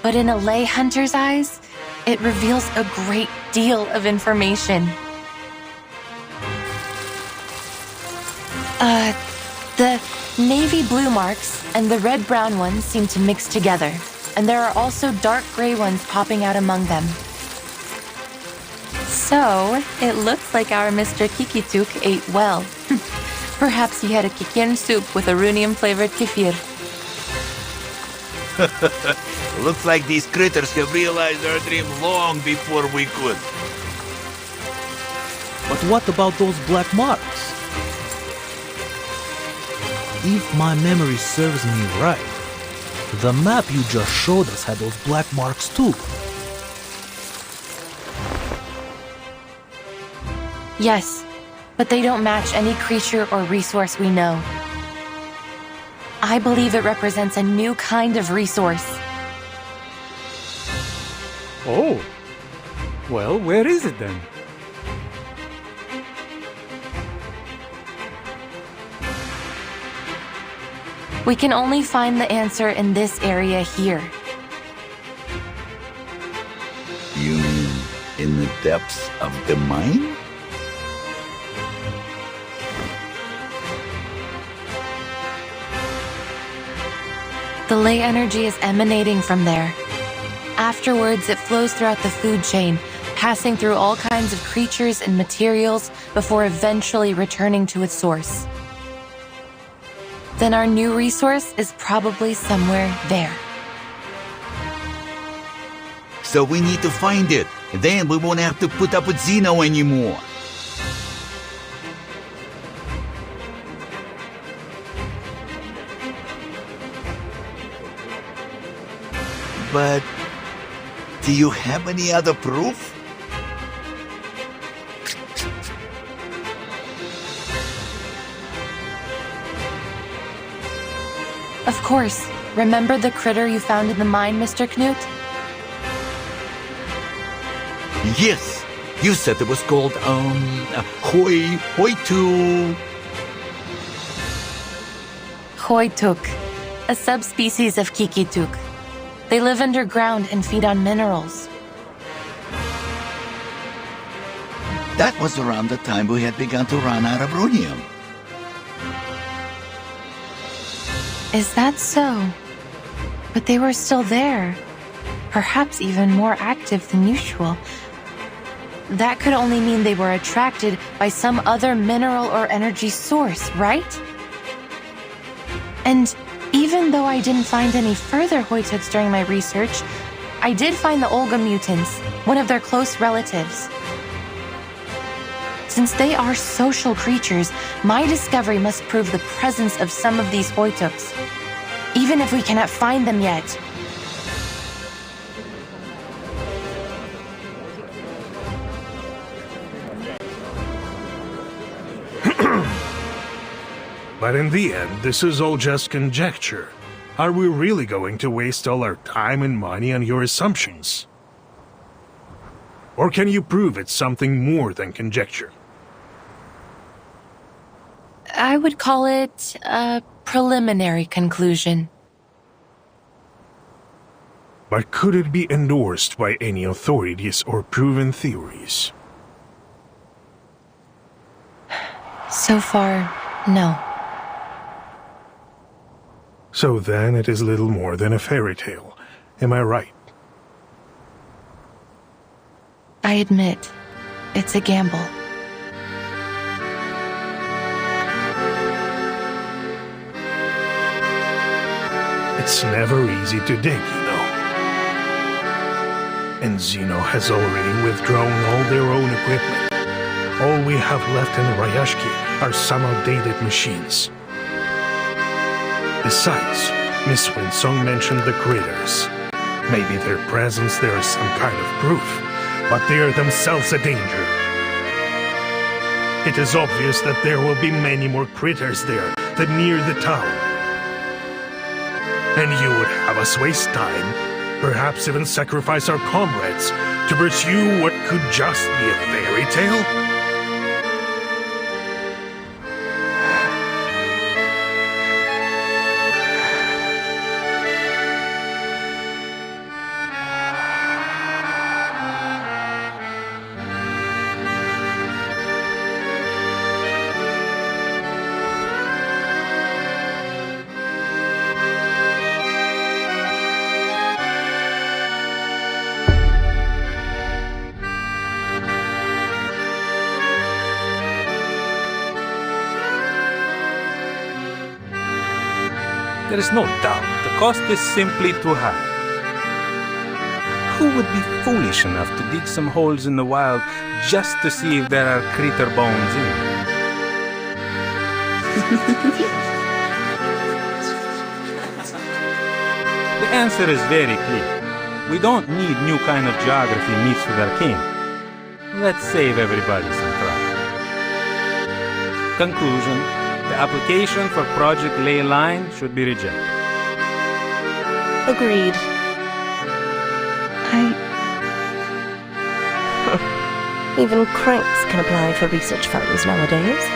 But in a ley hunter's eyes, it reveals a great deal of information. Navy blue marks and the red-brown ones seem to mix together, and there are also dark gray ones popping out among them. So, it looks like our Mr. Kikituk ate well. Perhaps he had a kikin soup with Arunium-flavored kefir. Looks like these critters have realized our dream long before we could. But what about those black marks? If my memory serves me right, the map you just showed us had those black marks too. Yes, but they don't match any creature or resource we know. I believe it represents a new kind of resource. Oh. Well, where is it then? We can only find the answer in this area here. You mean in the depths of the mine? The ley energy is emanating from there. Afterwards, it flows throughout the food chain, passing through all kinds of creatures and materials before eventually returning to its source. Then our new resource is probably somewhere there. So we need to find it. Then we won't have to put up with Zeno anymore. But do you have any other proof? Of course. Remember the critter you found in the mine, Mr. Knut? Yes. You said it was called, Hoituk, a subspecies of Kikituk. They live underground and feed on minerals. That was around the time we had begun to run out of runium. Is that so? But they were still there. Perhaps even more active than usual. That could only mean they were attracted by some other mineral or energy source, right? And even though I didn't find any further Hoituks during my research, I did find the Olga mutants, one of their close relatives. Since they are social creatures, my discovery must prove the presence of some of these Hoituks, even if we cannot find them yet. But in the end, this is all just conjecture. Are we really going to waste all our time and money on your assumptions? Or can you prove it's something more than conjecture? I would call it a preliminary conclusion. But could it be endorsed by any authorities or proven theories? So far, no. So then it is little more than a fairy tale. Am I right? I admit, it's a gamble. It's never easy to dig, you know. And Zeno has already withdrawn all their own equipment. All we have left in Rayashki are some outdated machines. Besides, Miss Winsong mentioned the critters. Maybe their presence there is some kind of proof, but they are themselves a danger. It is obvious that there will be many more critters there than near the town. And you would have us waste time, perhaps even sacrifice our comrades, to pursue what could just be a fairy tale? There is no doubt the cost is simply too high. Who would be foolish enough to dig some holes in the wild just to see if there are critter bones in them? The answer is very clear. We don't need new kind of geography meets with arcane. Let's save everybody some trouble. Conclusion. The application for Project Ley Line should be rejected. Agreed. Even cranks can apply for research funds nowadays.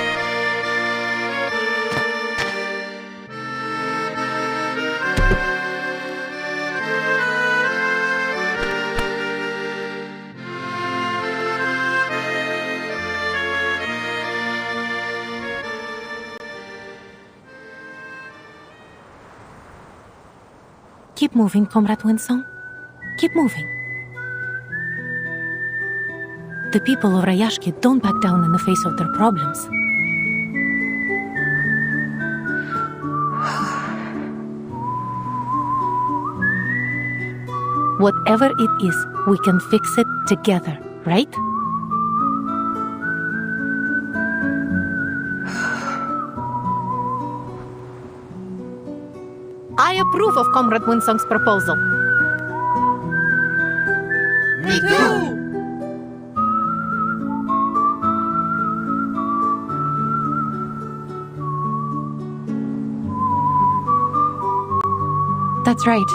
Keep moving, Comrade Winsong. Keep moving. The people of Rayashki don't back down in the face of their problems. Whatever it is, we can fix it together, right? I approve of Comrade Winsong's proposal. Me too! That's right.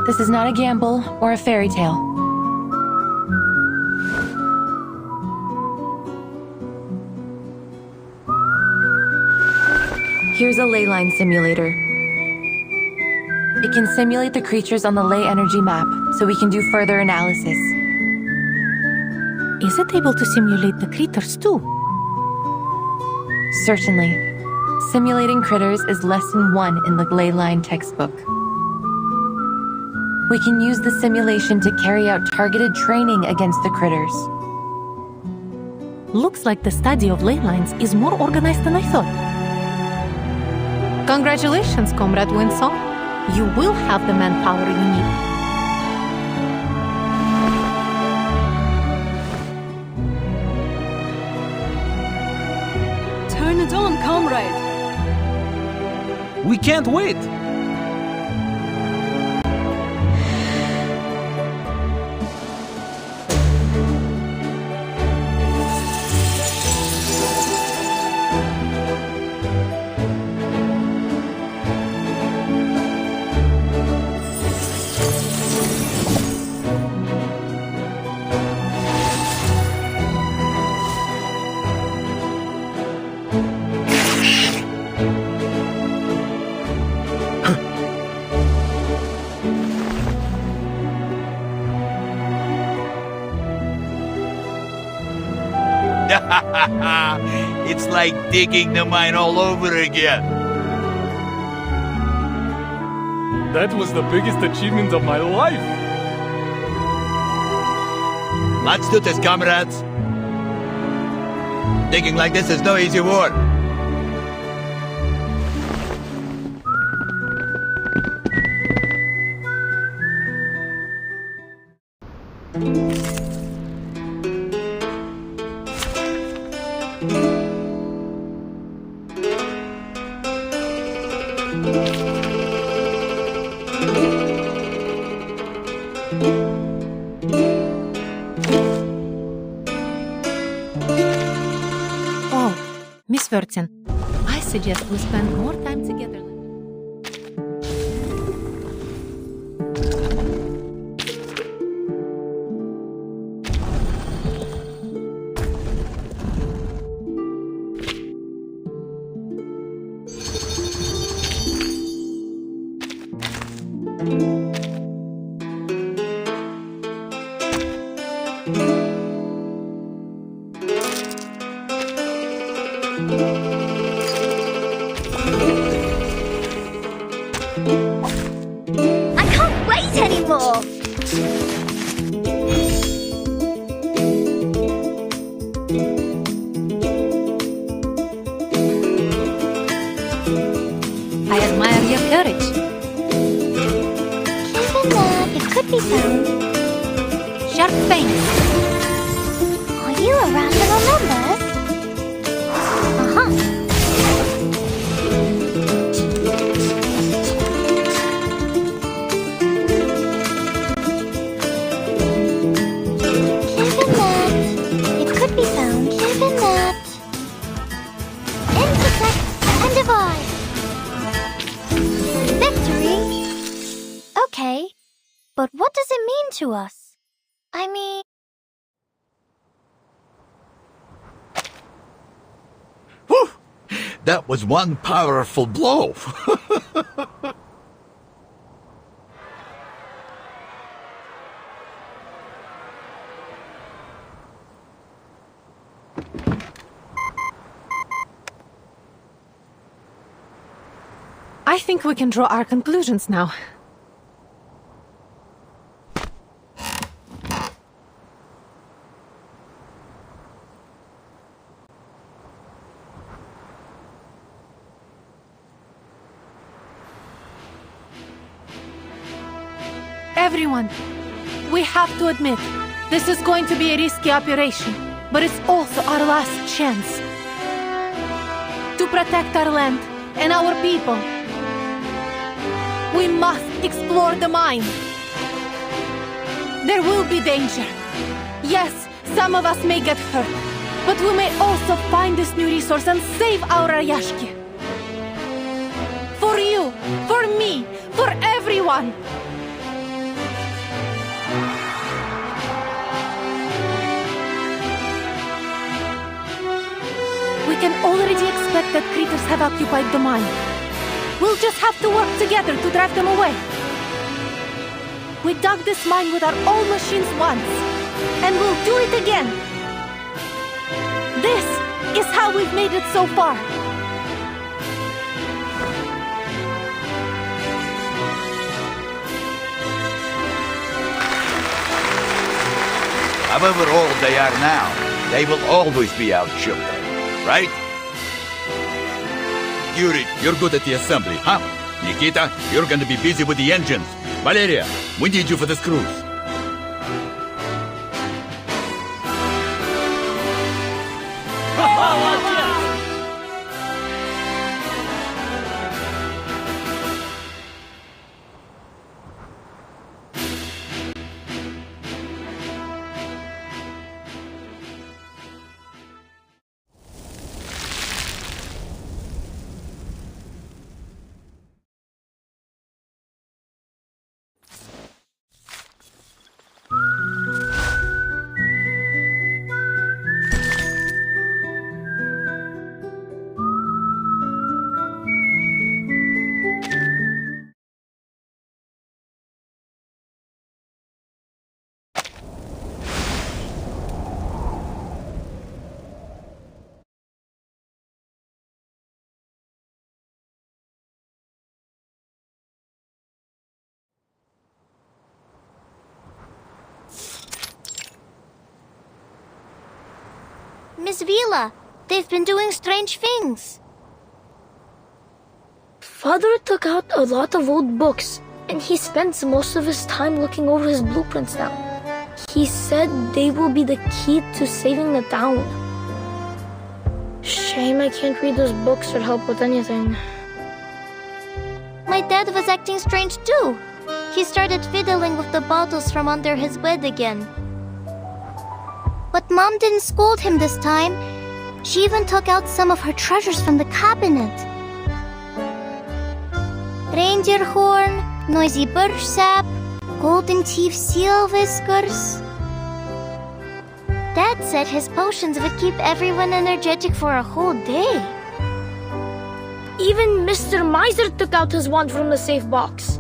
This is not a gamble or a fairy tale. Here's a ley line simulator. It can simulate the creatures on the ley energy map, so we can do further analysis. Is it able to simulate the critters too? Certainly. Simulating critters is lesson 1 in the ley line textbook. We can use the simulation to carry out targeted training against the critters. Looks like the study of ley lines is more organized than I thought. Congratulations, Comrade Winsong. You will have the manpower you need. Turn it on, comrade! We can't wait! It's like digging the mine all over again. That was the biggest achievement of my life! Let's do this, comrades. Digging like this is no easy work. Miss Vertin, I suggest we spend more time together. I can't wait anymore! courage. Given that it could be found. Sharp fangs. Are you a rational members? Uh-huh. Given that it could be found. Given that. Intersect and divide. Victory? Okay, but what does it mean to us? I mean... Whew! That was one powerful blow. I think we can draw our conclusions now. Everyone, we have to admit, this is going to be a risky operation, but it's also our last chance to protect our land and our people. We must explore the mine. There will be danger. Yes, some of us may get hurt, but we may also find this new resource and save our Rayashki. For you, for me, for everyone. We can already expect that critters have occupied the mine. We'll just have to work together to drive them away. We dug this mine with our own machines once, and we'll do it again. This is how we've made it so far. However old they are now, they will always be our children, right? Yuri, you're good at the assembly, huh? Nikita, you're going to be busy with the engines. Valeria, we need you for the screws. Miss Vila, they've been doing strange things. Father took out a lot of old books, and he spends most of his time looking over his blueprints now. He said they will be the key to saving the town. Shame I can't read those books or help with anything. My dad was acting strange too. He started fiddling with the bottles from under his bed again. But Mom didn't scold him this time. She even took out some of her treasures from the cabinet. Reindeer horn, noisy birch sap, golden teeth seal whiskers. Dad said his potions would keep everyone energetic for a whole day. Even Mr. Miser took out his wand from the safe box.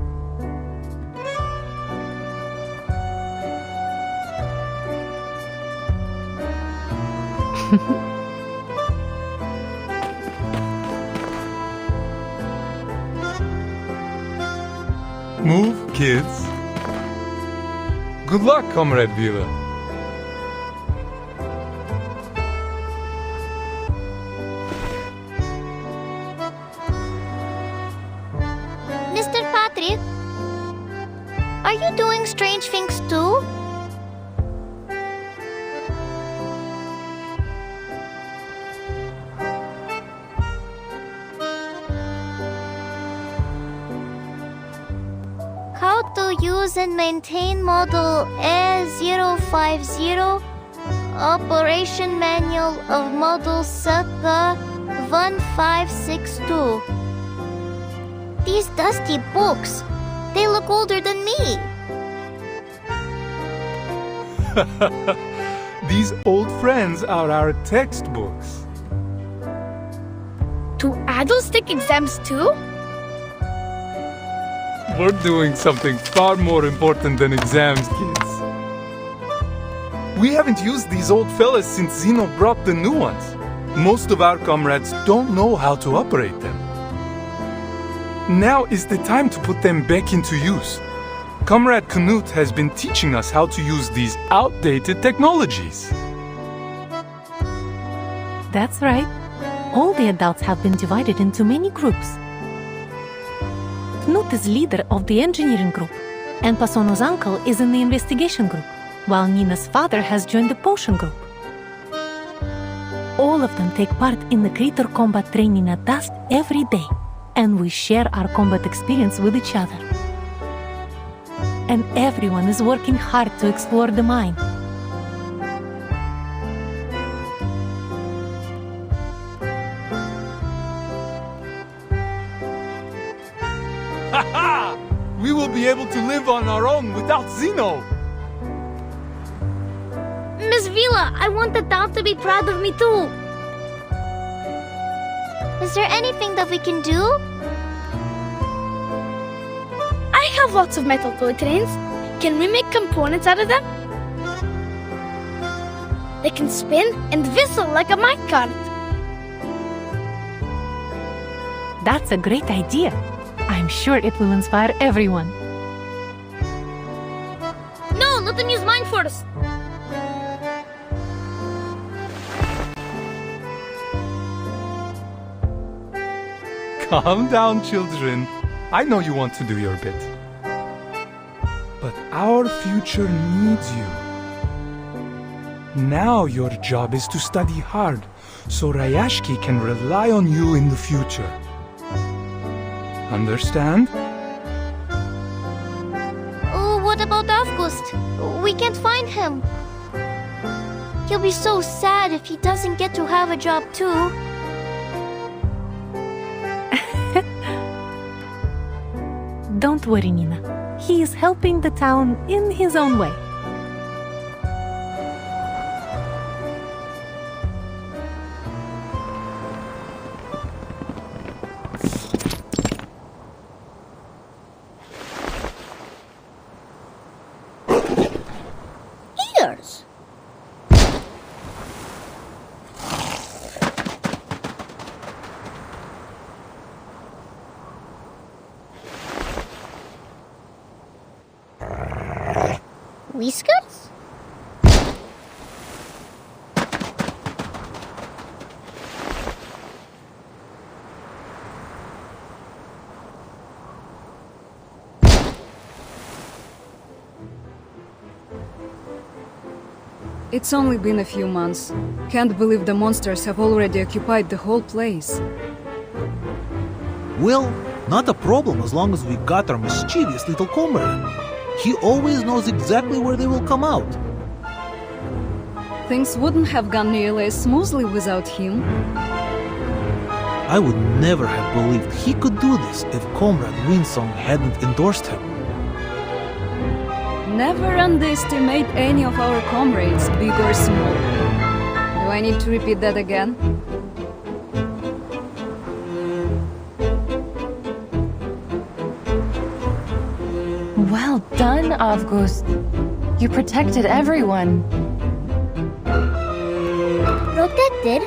Move, kids. Good luck, Comrade Vila. Are you doing strange things too? How to use and maintain model A050, operation manual of model Sutka 1562. These dusty books, they look older than me. These old friends are our textbooks. Do adults take exams too? We're doing something far more important than exams, kids. We haven't used these old fellas since Zeno brought the new ones. Most of our comrades don't know how to operate them. Now is the time to put them back into use. Comrade Knut has been teaching us how to use these outdated technologies. That's right. All the adults have been divided into many groups. Knut is leader of the engineering group, and Pasono's uncle is in the investigation group, while Nina's father has joined the potion group. All of them take part in the creator combat training at dusk every day, and we share our combat experience with each other. And everyone is working hard to explore the mine. Ha-ha! We will be able to live on our own without Zeno! Miss Vila, I want the town to be proud of me too. Is there anything that we can do? I have lots of metal toy trains. Can we make components out of them? They can spin and whistle like a minecart. That's a great idea. I'm sure it will inspire everyone. No, let them use mine first. Calm down, children. I know you want to do your bit. But our future needs you. Now your job is to study hard, so Rayashki can rely on you in the future. Understand? Oh, what about August? We can't find him. He'll be so sad if he doesn't get to have a job too. Don't worry, Nina. He is helping the town in his own way. Ears. Whiskers? It's only been a few months. Can't believe the monsters have already occupied the whole place. Well, not a problem as long as we got our mischievous little comrade. He always knows exactly where they will come out. Things wouldn't have gone nearly as smoothly without him. I would never have believed he could do this if Comrade Winsong hadn't endorsed him. Never underestimate any of our comrades, big or small. Do I need to repeat that again? Well done, August. You protected everyone. Protected?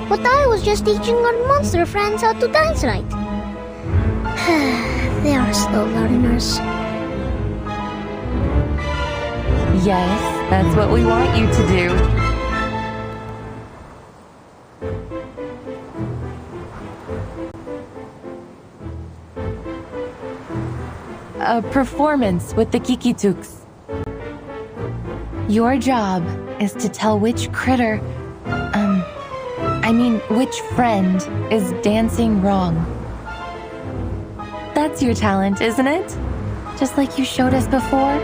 But I was just teaching our monster friends how to dance right. They are slow learners. Yes, that's what we want you to do. a performance with the Kikituks. Your job is to tell which critter, which friend is dancing wrong. That's your talent, isn't it? Just like you showed us before?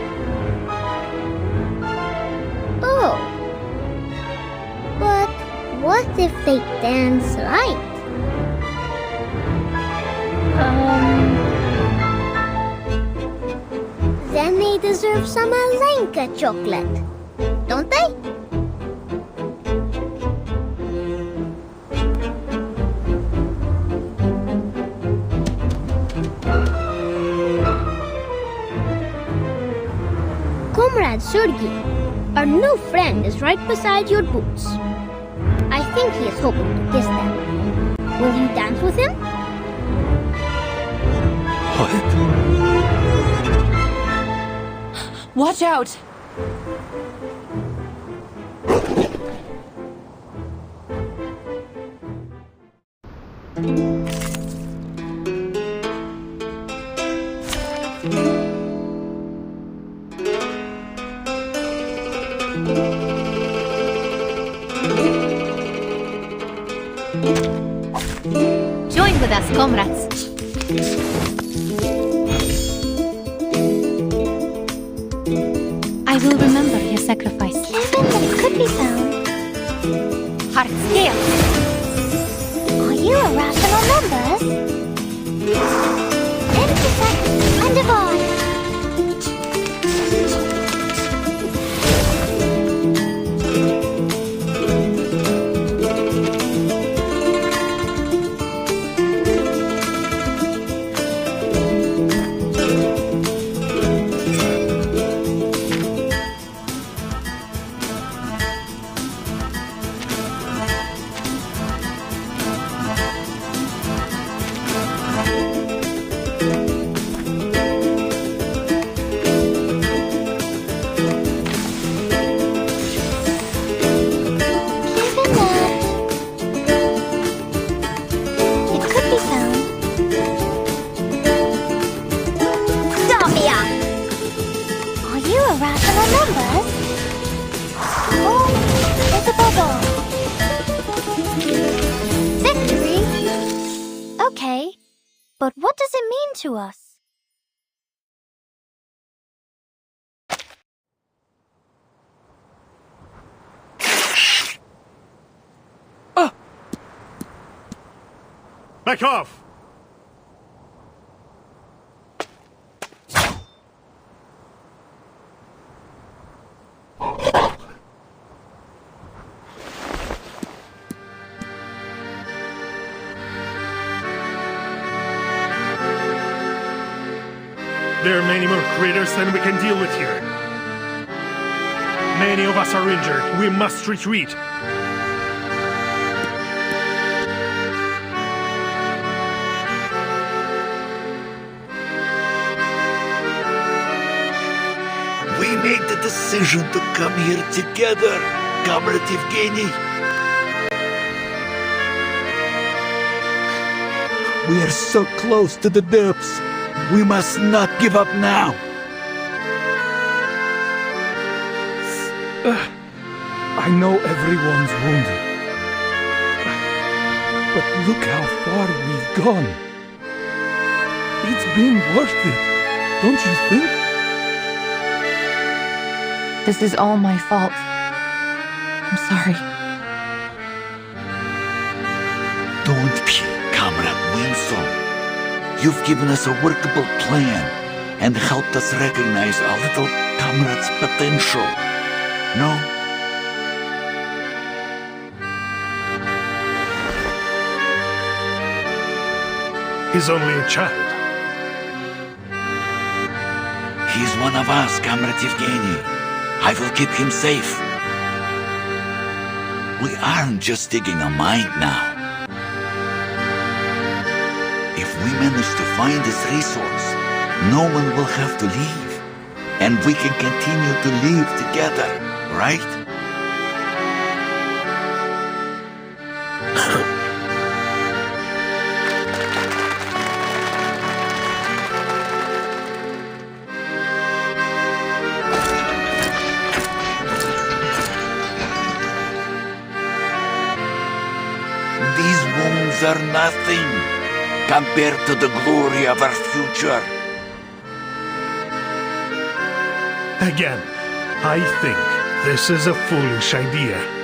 Oh. But what if they dance right? Then they deserve some Alenka chocolate, don't they? Comrade Sergei, our new friend is right beside your boots. I think he is hoping to kiss them. Will you dance with him? Watch out! Join with us, comrades. I will remember your sacrifice. Kevin, that could be found. Heart scale. Are you irrational numbers? 10 seconds and divide. Okay, but what does it mean to us? Back off! There are many more critters than we can deal with here. Many of us are injured. We must retreat. We made the decision to come here together, Comrade EVGENI. We are so close to the depths. We must not give up now. I know everyone's wounded. But look how far we've gone. It's been worth it, don't you think? This is all my fault. I'm sorry. Don't be, Comrade Winsome. You've given us a workable plan and helped us recognize our little comrade's potential. No? He's only a child. He's one of us, Comrade EVGENI. I will keep him safe. We aren't just digging a mine now. If we manage to find this resource, no one will have to leave. And we can continue to live together, right? things are nothing compared to the glory of our future. Again, I think this is a foolish idea.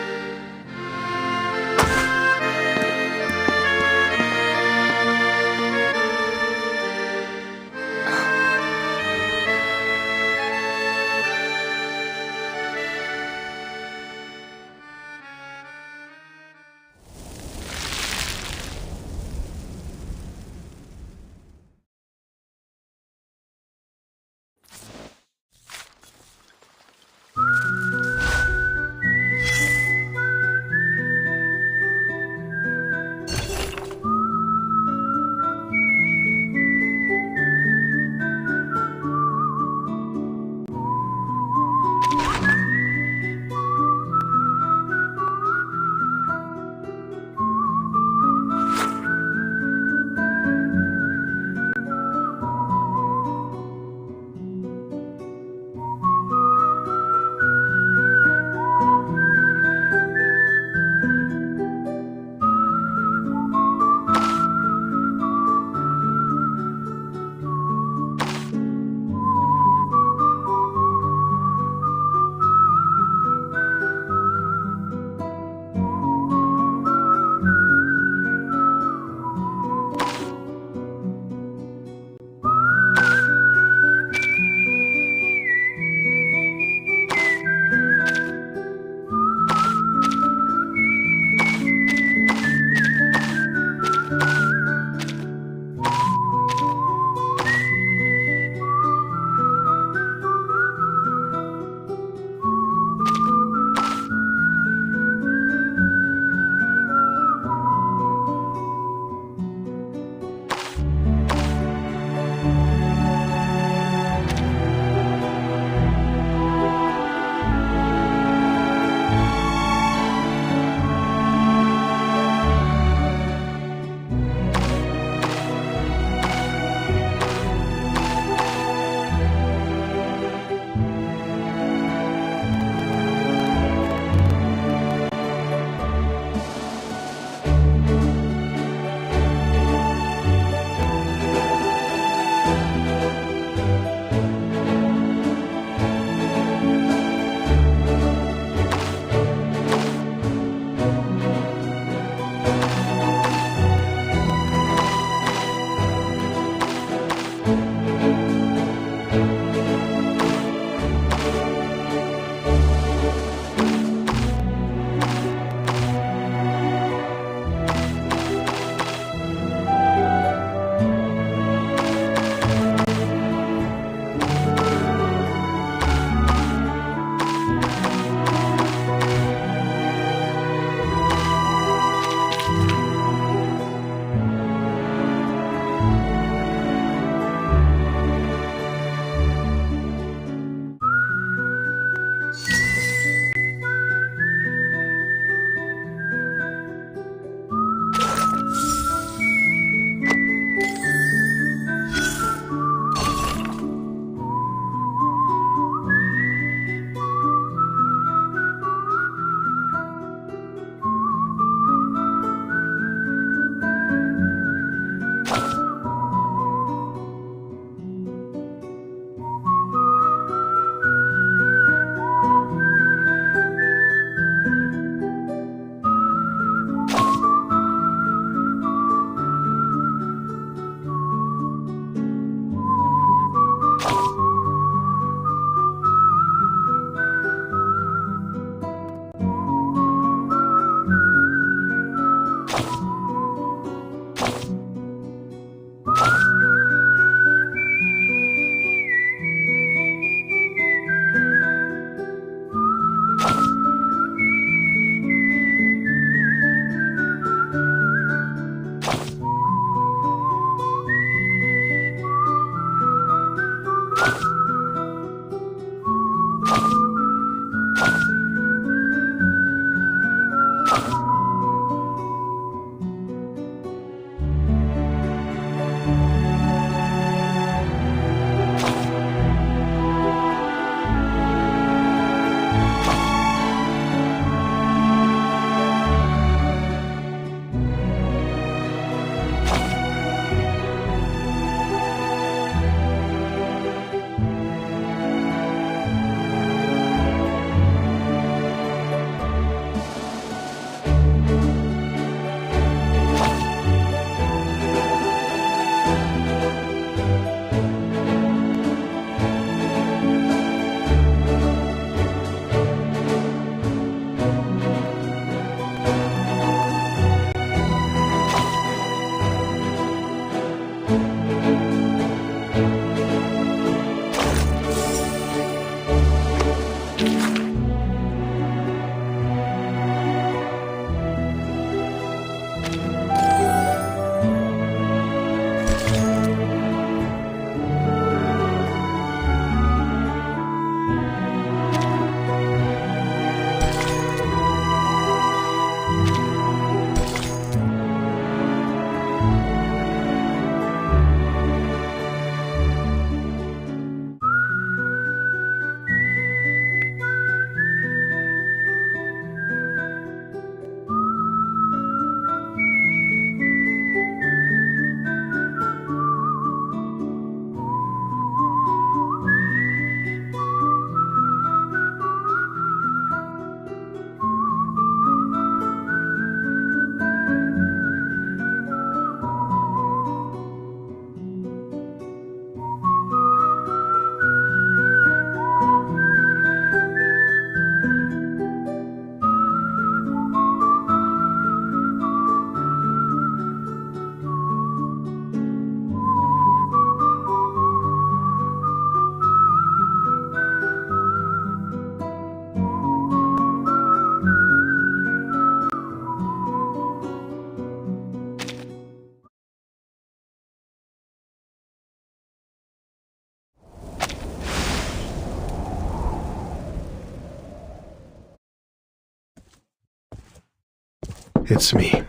It's me.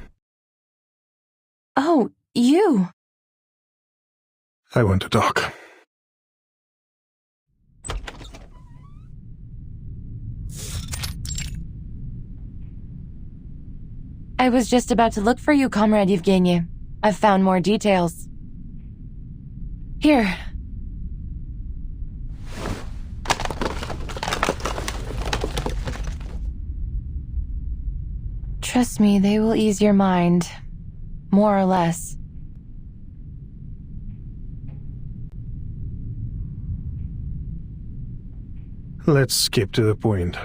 Oh, you. I want to talk. I was just about to look for you, Comrade EVGENI. I've found more details. Here. Trust me, they will ease your mind. More or less. Let's skip to the point.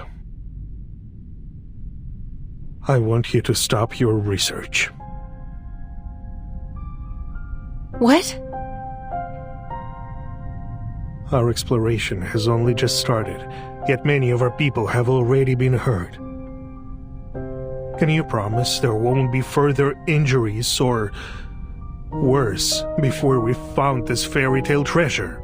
I want you to stop your research. What? Our exploration has only just started, yet many of our people have already been hurt. Can you promise there won't be further injuries or worse before we've found this fairy tale treasure?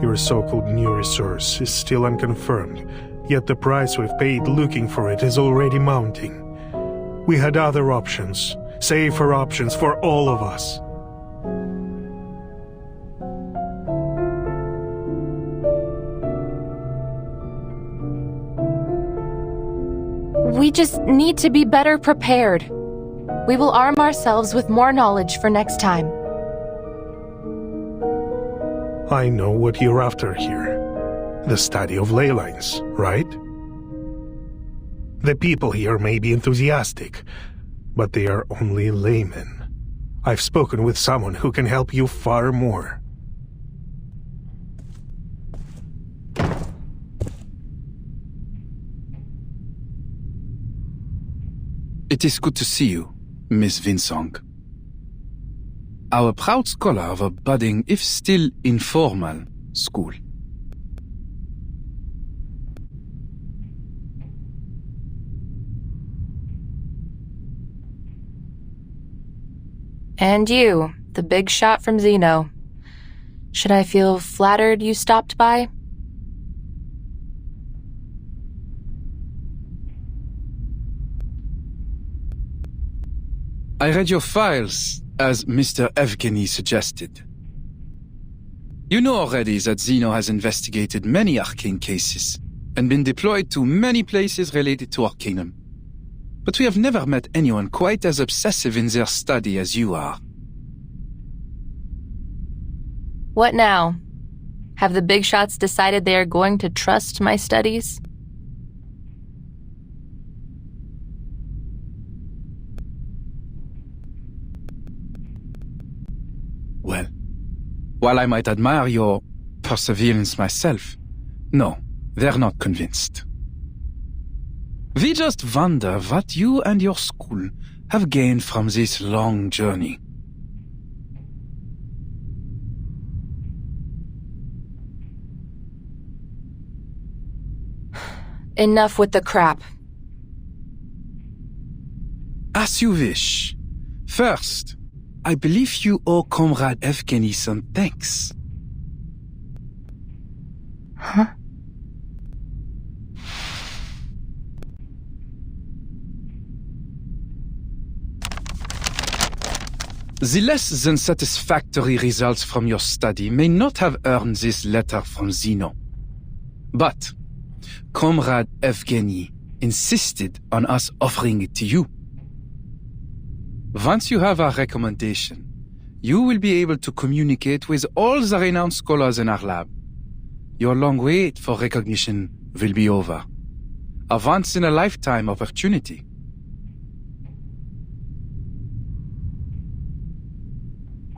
Your so-called new resource is still unconfirmed, yet the price we've paid looking for it is already mounting. We had other options, safer options for all of us. We just need to be better prepared. We will arm ourselves with more knowledge for next time. I know what you're after here. The study of ley lines, right? The people here may be enthusiastic, but they are only laymen. I've spoken with someone who can help you far more. It is good to see you, Miss Vinsong. Our proud scholar of a budding, if still informal, school. And you, the big shot from Zeno. Should I feel flattered you stopped by? I read your files, as Mr. EVGENI suggested. You know already that Zeno has investigated many arcane cases, and been deployed to many places related to Arcanum. But we have never met anyone quite as obsessive in their study as you are. What now? Have the big shots decided they are going to trust my studies? Well, while I might admire your perseverance myself, no, they're not convinced. We just wonder what you and your school have gained from this long journey. Enough with the crap. As you wish. First, I believe you owe Comrade EVGENI some thanks. Huh? The less than satisfactory results from your study may not have earned this letter from Zeno. But Comrade EVGENI insisted on us offering it to you. Once you have our recommendation, you will be able to communicate with all the renowned scholars in our lab. Your long wait for recognition will be over. A once-in-a-lifetime opportunity.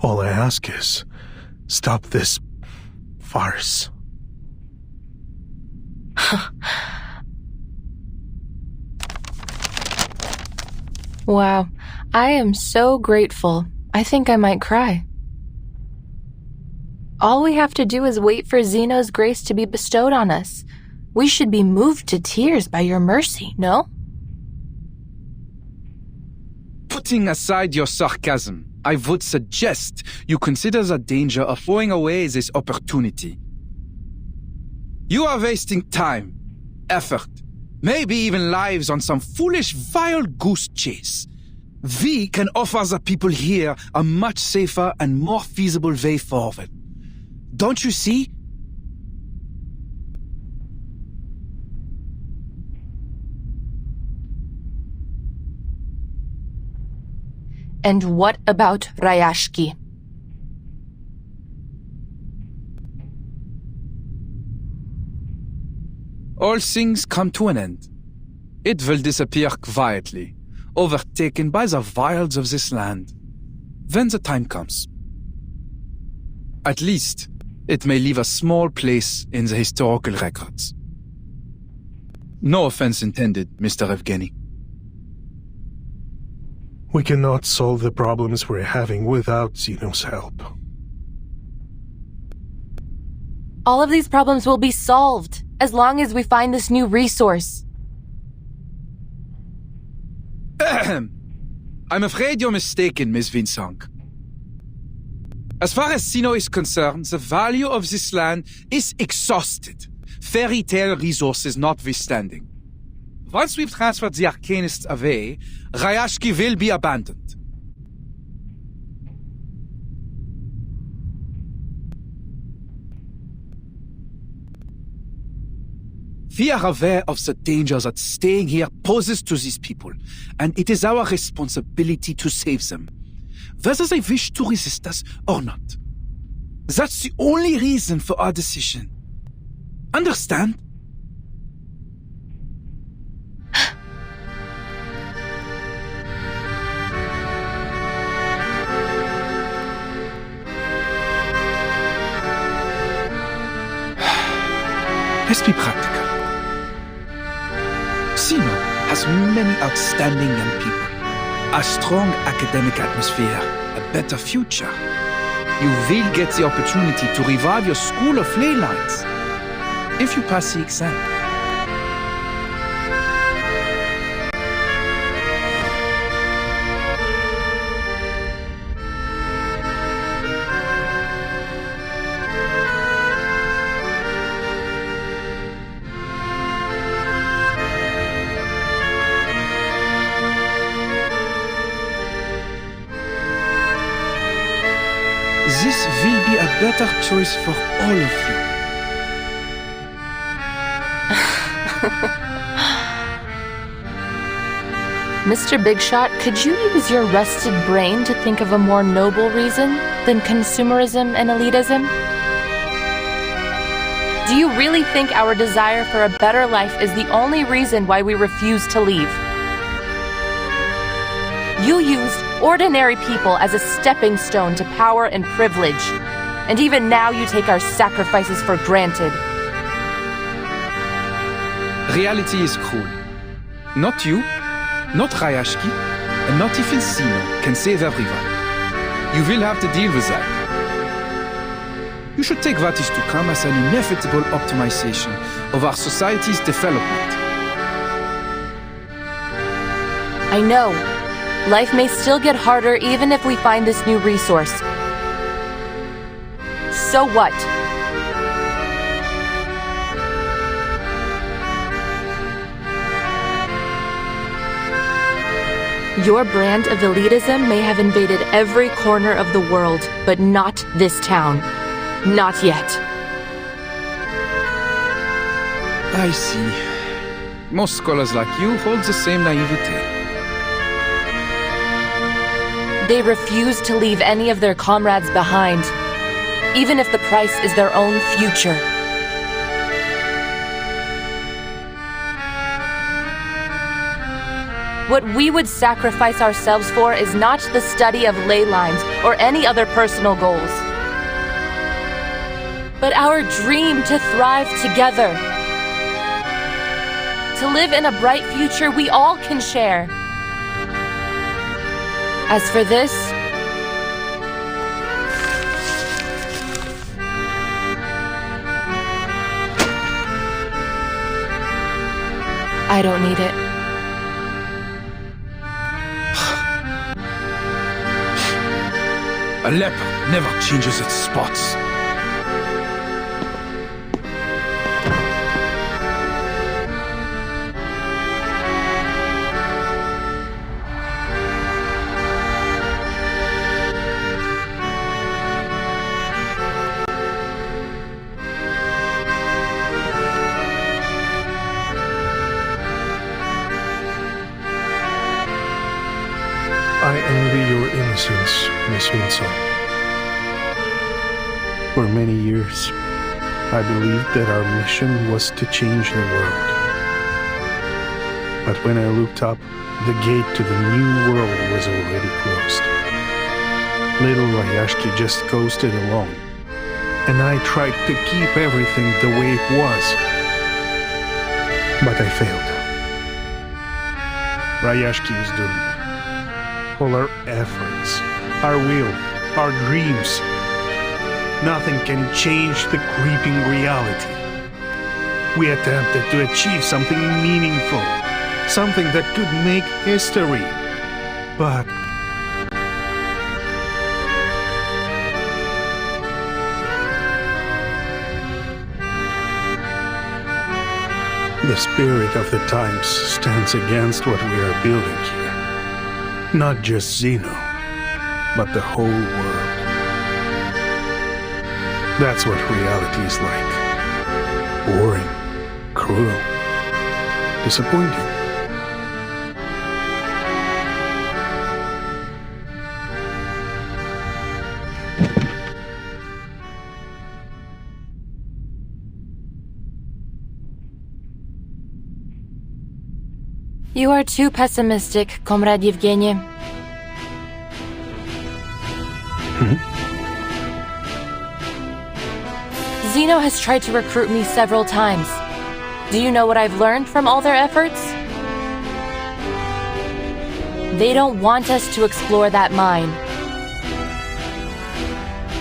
All I ask is, stop this farce. Wow, I am so grateful. I think I might cry. All we have to do is wait for Zeno's grace to be bestowed on us. We should be moved to tears by your mercy, no? Putting aside your sarcasm, I would suggest you consider the danger of throwing away this opportunity. You are wasting time, effort, Maybe even lives on some foolish wild goose chase. We can offer the people here a much safer and more feasible way forward. Don't you see? And what about Rayashki? All things come to an end. It will disappear quietly, overtaken by the wilds of this land, when the time comes. At least, it may leave a small place in the historical records. No offense intended, Mr. EVGENI. We cannot solve the problems we're having without Zeno's help. All of these problems will be solved as long as we find this new resource. I'm afraid you're mistaken, Miss Vinsong. As far as Zeno is concerned, the value of this land is exhausted, fairy tale resources notwithstanding. Once we've transferred the Arcanists away, Rayashki will be abandoned. We are aware of the danger that staying here poses to these people, and it is our responsibility to save them, whether they wish to resist us or not. That's the only reason for our decision. Understand? Let's be practical. Zeno has many outstanding young people, a strong academic atmosphere, a better future. You will get the opportunity to revive your school of ley lines if you pass the exam. This will be a better choice for all of you. Mr. Bigshot, could you use your rested brain to think of a more noble reason than consumerism and elitism? Do you really think our desire for a better life is the only reason why we refuse to leave? You used ordinary people as a stepping stone to power and privilege, and even now you take our sacrifices for granted. Reality is cruel. Not you, not Rayashki, and not even Zeno can save everyone. You will have to deal with that. You should take what is to come as an inevitable optimization of our society's development. I know. Life may still get harder even if we find this new resource. So what? Your brand of elitism may have invaded every corner of the world, but not this town. Not yet. I see. Most scholars like you hold the same naivete. They refuse to leave any of their comrades behind, even if the price is their own future. What we would sacrifice ourselves for is not the study of ley lines or any other personal goals, but our dream to thrive together, to live in a bright future we all can share. As for this, I don't need it. A leopard never changes its spots. I envy your innocence, Miss Winslow. For many years, I believed that our mission was to change the world. But when I looked up, the gate to the new world was already closed. Little Rayashki just coasted along, and I tried to keep everything the way it was. But I failed. Rayashki is doomed. All our efforts, our will, our dreams, nothing can change the creeping reality. We attempted to achieve something meaningful, something that could make history, but the spirit of the times stands against what we are building here. Not just Zeno, but the whole world. That's what reality is like. Boring, cruel, disappointing. You are too pessimistic, Comrade EVGENI. Zeno has tried to recruit me several times. Do you know what I've learned from all their efforts? They don't want us to explore that mine.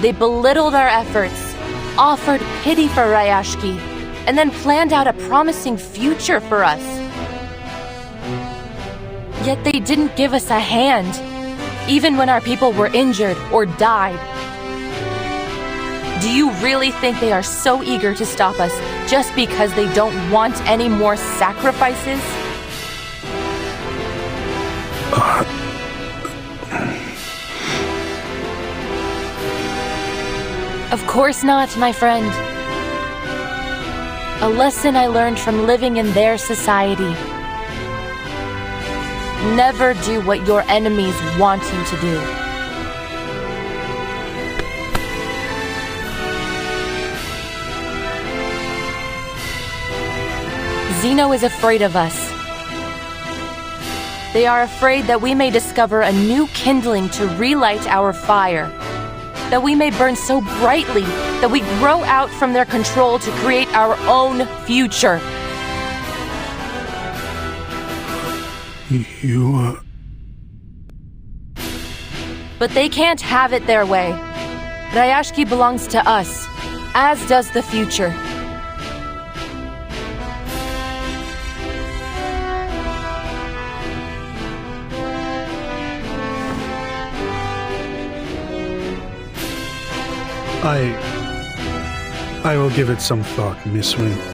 They belittled our efforts, offered pity for Rayashki, and then planned out a promising future for us. Yet they didn't give us a hand, even when our people were injured or died. Do you really think they are so eager to stop us just because they don't want any more sacrifices? Of course not, my friend. A lesson I learned from living in their society. Never do what your enemies want you to do. Zeno is afraid of us. They are afraid that we may discover a new kindling to relight our fire, that we may burn so brightly that we grow out from their control to create our own future. But they can't have it their way. Rayashki belongs to us, as does the future. I will give it some thought, Miss Winslow.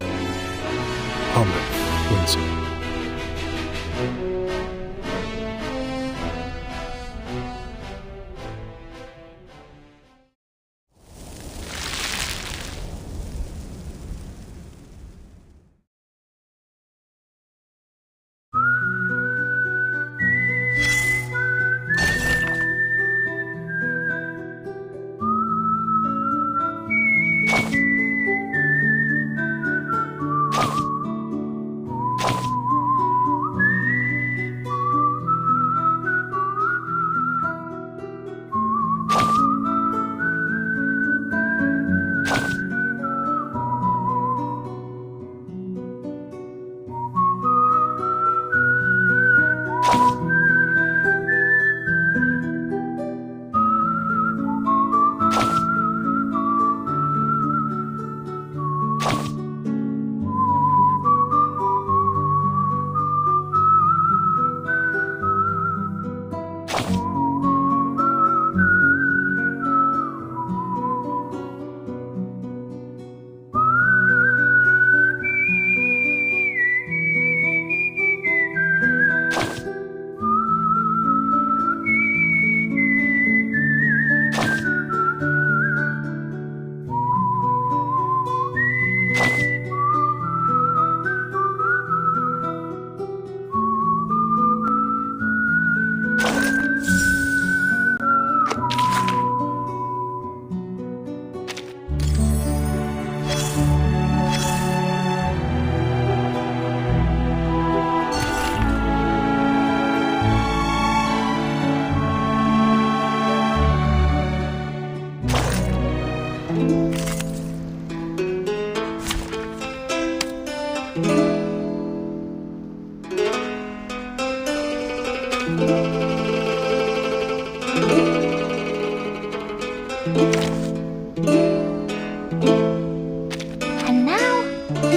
And now,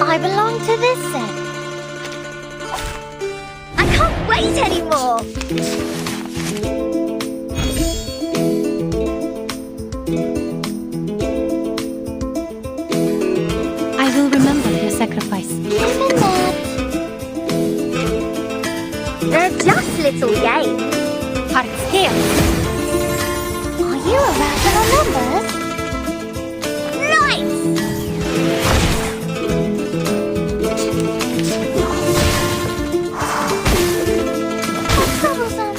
I belong to this set. I can't wait anymore! I will remember your sacrifice. Isn't that? They're just little games. Heart's tail. Are you a rational numbers? Nice! How troublesome.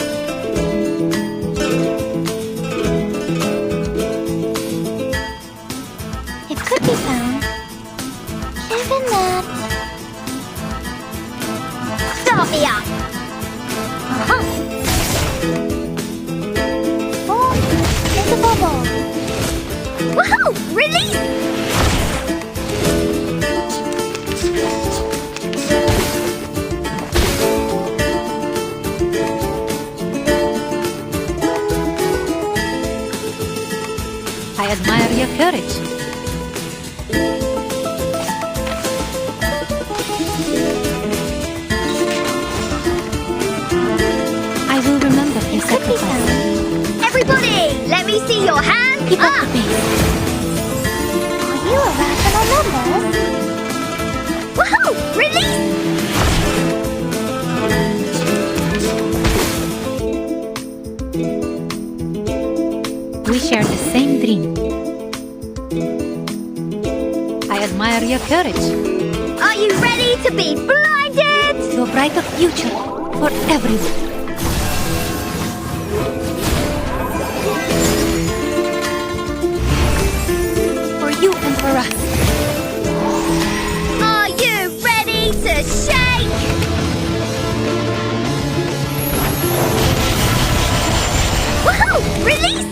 It could be found. Isn't that? Start me up! Uh-huh. Oh, it's a bubble. Woohoo! Release! I admire your courage. I will remember your sacrifice. Everybody, let me see your hands Keep up! up the pace. Are you a rational numbers? Woohoo! Release! We share the same dream. I admire your courage. Are you ready to be blinded? To a brighter future for everyone. For you and for us. Are you ready to shake? Woohoo! Release!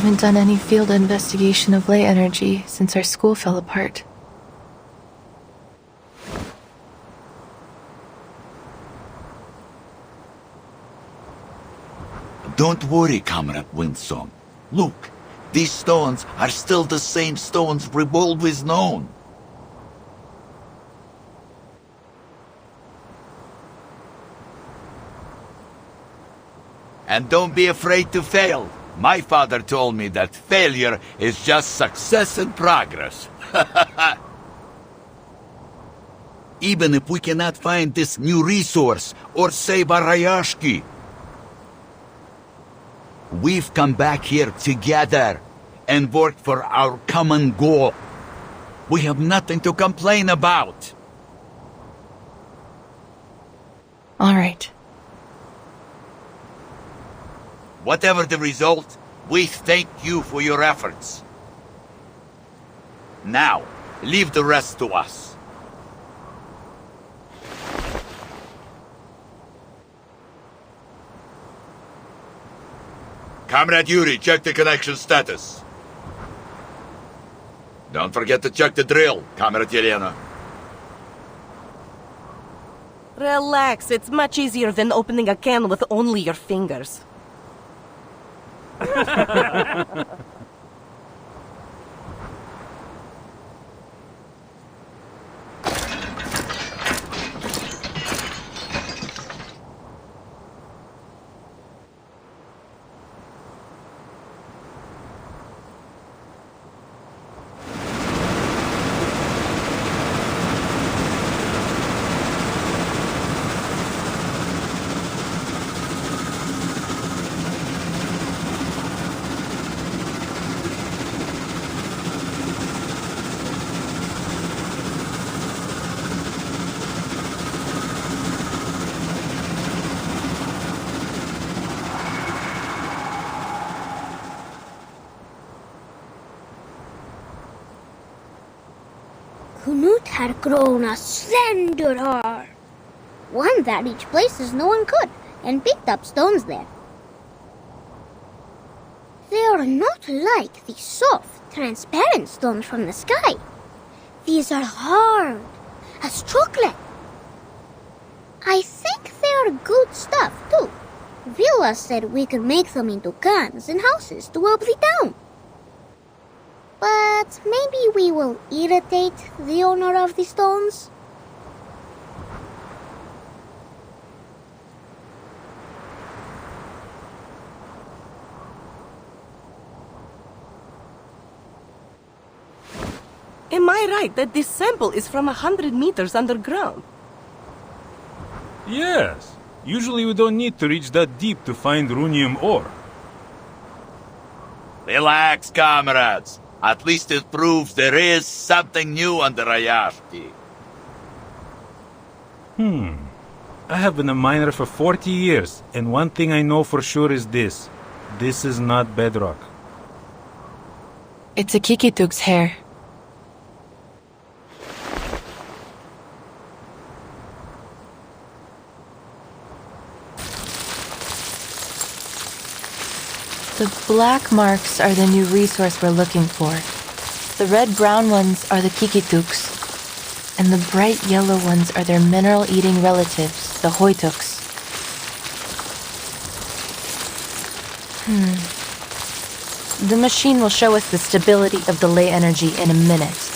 haven't done any field investigation of ley energy since our school fell apart. Don't worry, Comrade Winsome. Look, these stones are still the same stones we've always known. And don't be afraid to fail. My father told me that failure is just success and progress. Even if we cannot find this new resource or save our Rayashki, we've come back here together and worked for our common goal. We have nothing to complain about. All right. Whatever the result, we thank you for your efforts. Now, leave the rest to us. Comrade Yuri, check the connection status. Don't forget to check the drill, Comrade Yelena. Relax, it's much easier than opening a can with only your fingers. Knut had grown a slender arm. One that reached places no one could, and picked up stones there. They are not like the soft, transparent stones from the sky. These are hard, as chocolate. I think they are good stuff, too. Villa said we could make them into cans and houses to help the town. But maybe we will irritate the owner of the stones? Am I right that this sample is from 100 meters underground? Yes. Usually we don't need to reach that deep to find runium ore. Relax, comrades. At least it proves there is something new on the Rayashki. I have been a miner for 40 years, and one thing I know for sure is this. This is not bedrock. It's a Kikituk's hair. The black marks are the new resource we're looking for. The red-brown ones are the Kikituks, and the bright yellow ones are their mineral-eating relatives, the Hoituks. The machine will show us the stability of the ley energy in a minute.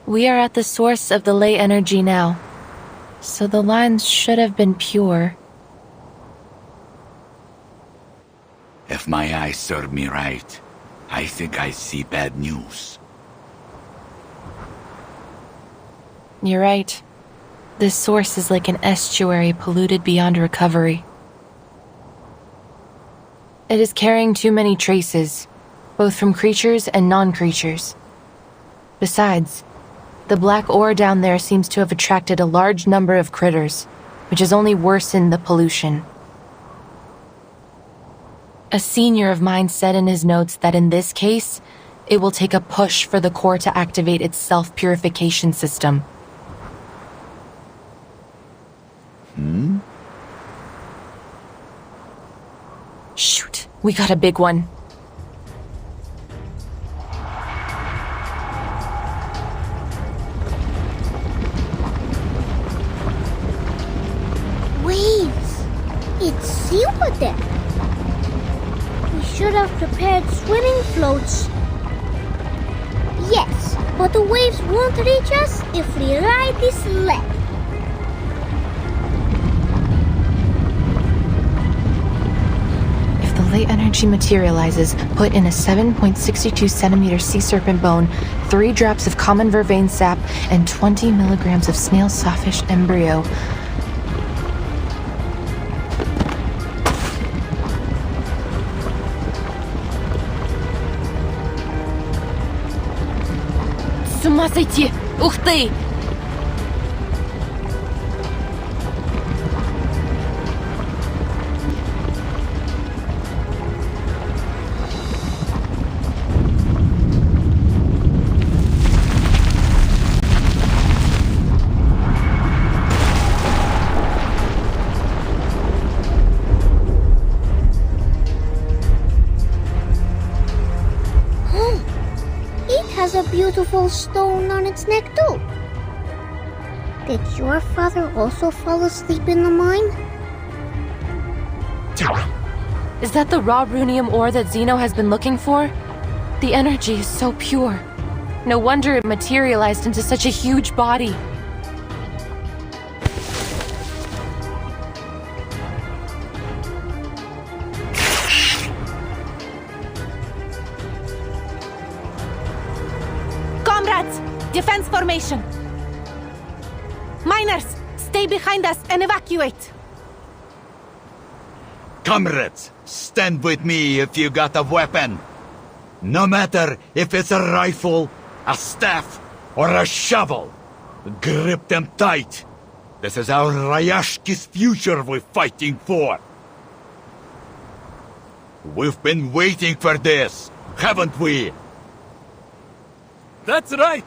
We are at the source of the ley energy now, so the lines should have been pure. If my eyes serve me right, I think I see bad news. You're right. This source is like an estuary polluted beyond recovery. It is carrying too many traces, both from creatures and non-creatures. Besides, the black ore down there seems to have attracted a large number of critters, which has only worsened the pollution. A senior of mine said in his notes that in this case, it will take a push for the core to activate its self-purification system. Shoot, we got a big one. Waves! It's seawater! We should have prepared swimming floats. Yes, but the waves won't reach us if we ride this sled. If the late energy materializes, put in a 7.62 centimeter sea serpent bone, 3 drops of common vervain sap, and 20 milligrams of snail sawfish embryo. С ума сойти! Ух ты! Has a beautiful stone on its neck too. Did your father also fall asleep in the mine? Is that the raw runium ore that Zeno has been looking for? The energy is so pure. No wonder it materialized into such a huge body. Defense formation! Miners, stay behind us and evacuate! Comrades, stand with me if you got a weapon. No matter if it's a rifle, a staff, or a shovel. Grip them tight. This is our Rayashki's future we're fighting for. We've been waiting for this, haven't we? That's right!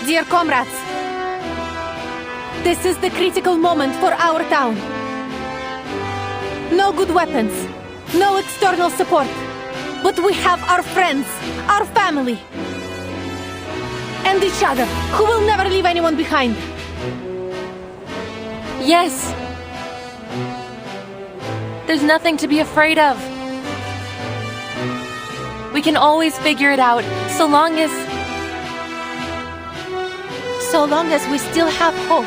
Dear comrades, this is the critical moment for our town. No good weapons, no external support, but we have our friends, our family, and each other, who will never leave anyone behind. Yes. There's nothing to be afraid of. We can always figure it out, so long as we still have hope.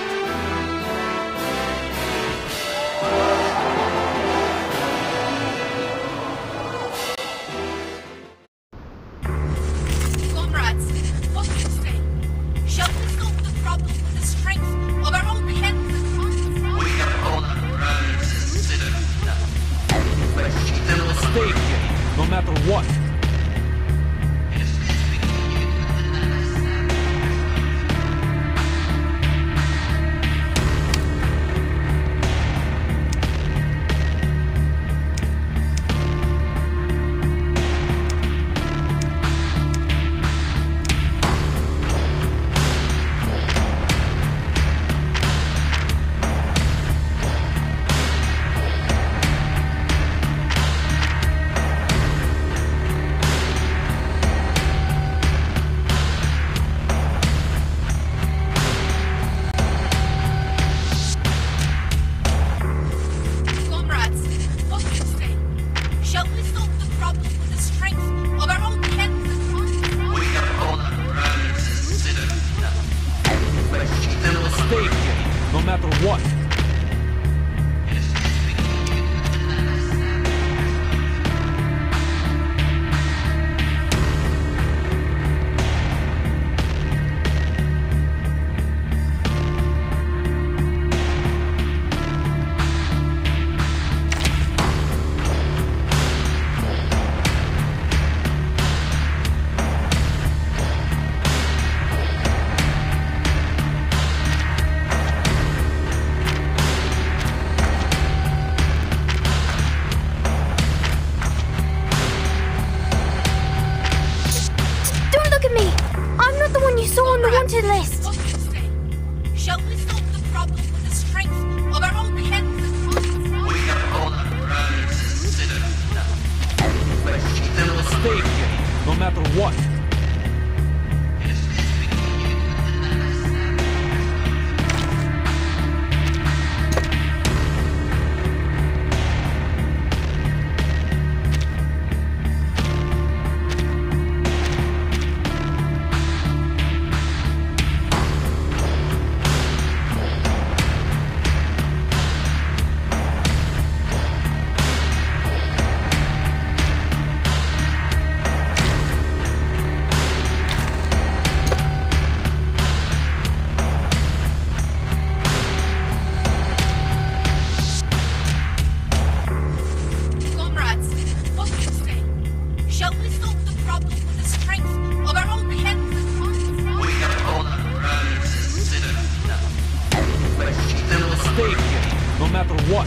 Comrades, what do you say? Shall we solve the problem with the strength of our own hands and arms? We are all brothers and sisters. Stay here, no matter what. to the list. What do you say? Shall we solve the problem with the strength of our own hands and hearts? We have all our brothers and sisters now. But still Stay here, no matter what. Comrades, what do you say? Shall we solve the problem with the strength of our own hands and hearts? we have all our brothers and sisters now. But still Stay here, no matter what.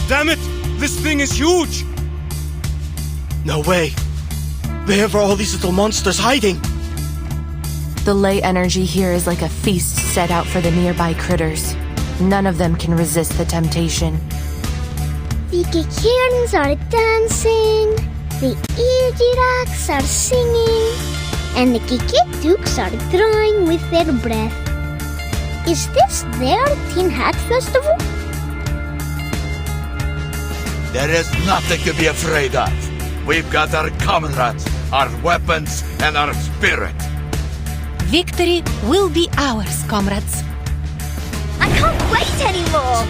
Damn it! This thing is huge! No way! Where are all these little monsters hiding? The ley energy here is like a feast set out for the nearby critters. None of them can resist the temptation. The Kikirns are dancing, the Igiraks are singing, and the Kikituks are drawing with their breath. Is this their Tin Hat Festival? There is nothing to be afraid of. We've got our comrades, our weapons, and our spirit. Victory will be ours, comrades. I can't wait anymore!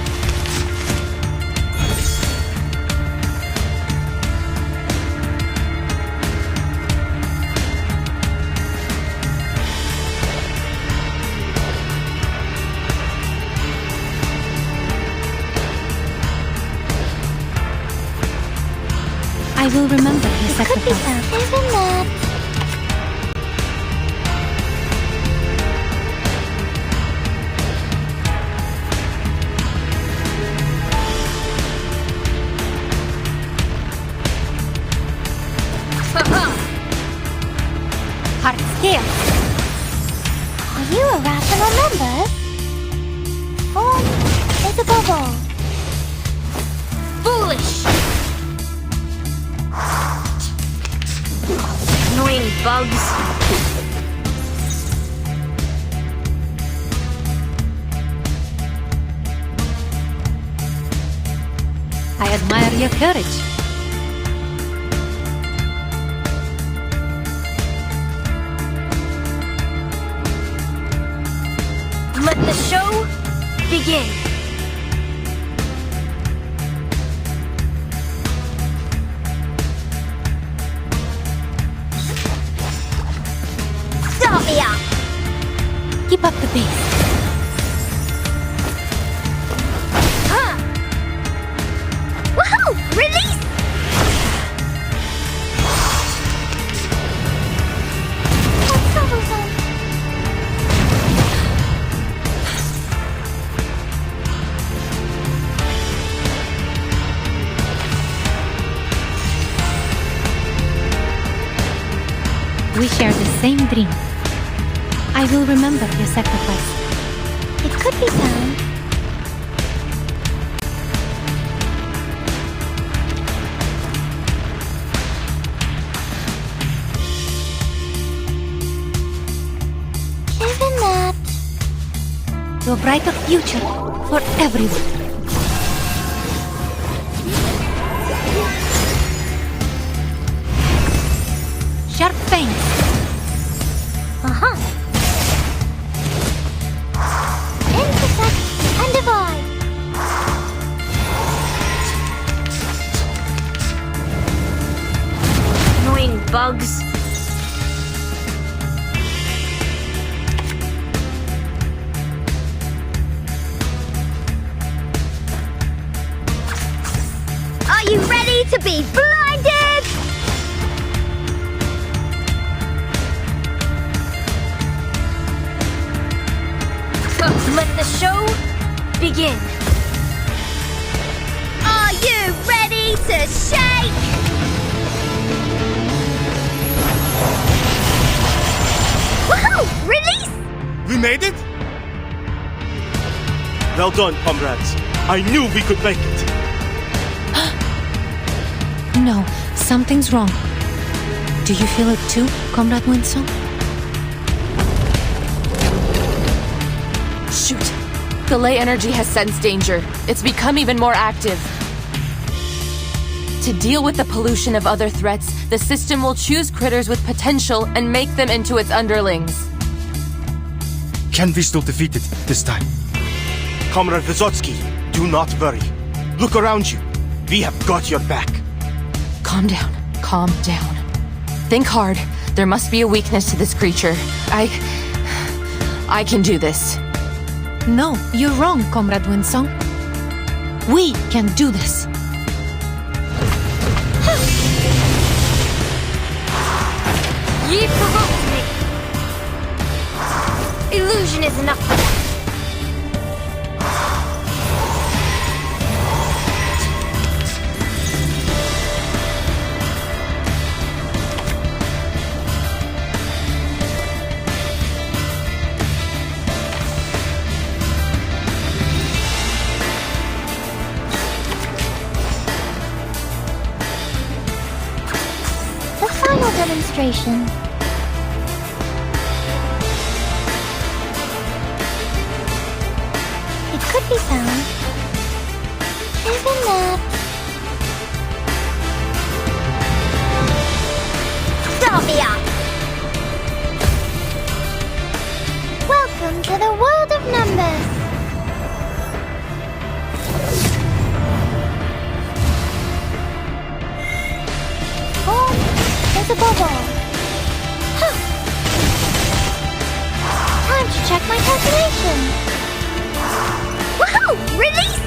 I will remember your sacrifice. Isn't that? Heart scale. Are you a rational member? Form is a bubble. Foolish! Annoying bugs. I admire your courage. Let the show begin. Start me up. Keep up the pace. Huh. Woohoo! Release! Oh, troublesome. We share the same dream. I will remember your sacrifice. It could be found. Isn't that? To a brighter future for everyone. Sharp fangs. Uh-huh. Intersect and divide. Annoying bugs. Let the show begin. Are you ready to shake? Woohoo! Release! We made it? Well done, comrades. I knew we could make it. No, something's wrong. Do you feel it too, Comrade Winsong? Shoot! The ley energy has sensed danger. It's become even more active. To deal with the pollution of other threats, the system will choose critters with potential and make them into its underlings. Can we still defeat it this time? Comrade Zoelski, do not worry. Look around you. We have got your back. Calm down. Calm down. Think hard. There must be a weakness to this creature. I can do this. No, you're wrong, Comrade Winsong. We can do this. Ye provoked me. Illusion is enough for that. The final demonstration. It could be found in the map. Sylvia! Welcome to the world of numbers. Is above all. Huh. Time to check my calculation. Woohoo! Release!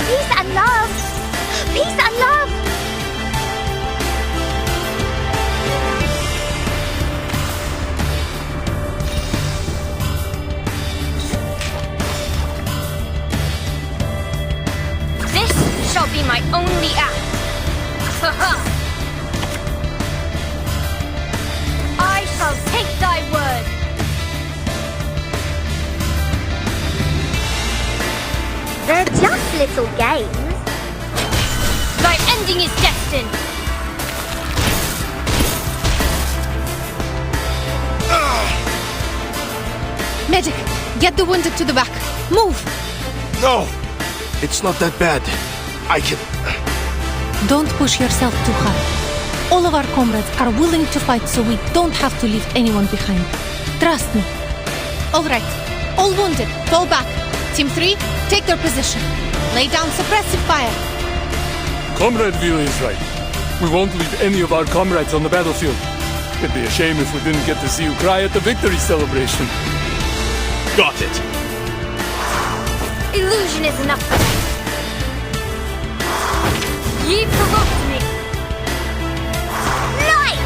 Peace and love! Peace and love! Shall be my only act. I shall take thy word. They're just little games. Thy ending is destined. Medic, get the wounded to the back. Move! No! It's not that bad. I can... Don't push yourself too hard. All of our comrades are willing to fight, so we don't have to leave anyone behind. Trust me. All right. All wounded, fall back. Team 3, take their position. Lay down suppressive fire. Comrade Vila is right. We won't leave any of our comrades on the battlefield. It'd be a shame if we didn't get to see you cry at the victory celebration. Got it. Illusion is enough for that. Ye provoked me. Nice!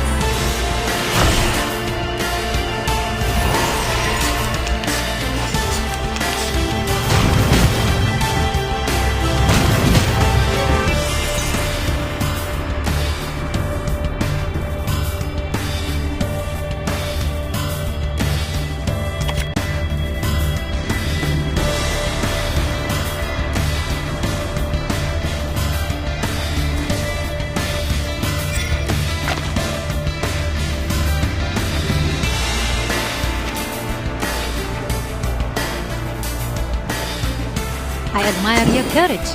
I admire your courage.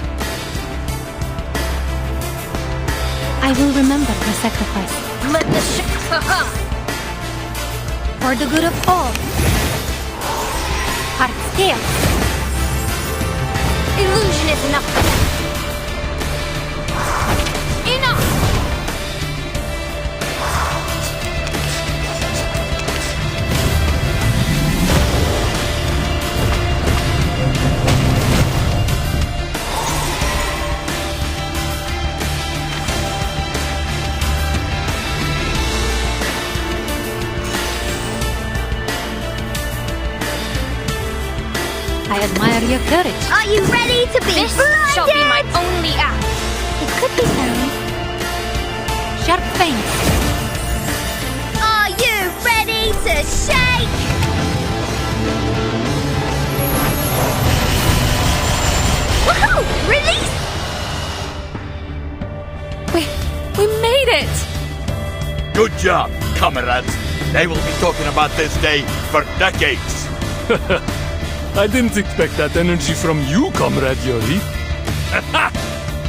I will remember your sacrifice. Let the For the good of all. Heart's tail. Illusion is enough for that. Enough! I admire your courage. Are you ready to be This blinded? shall be my only act. It could be found. Sharp fangs. Are you ready to shake? Woohoo! Release! We made it! Good job, comrades. They will be talking about this day for decades. I didn't expect that energy from you, Comrade Yuri.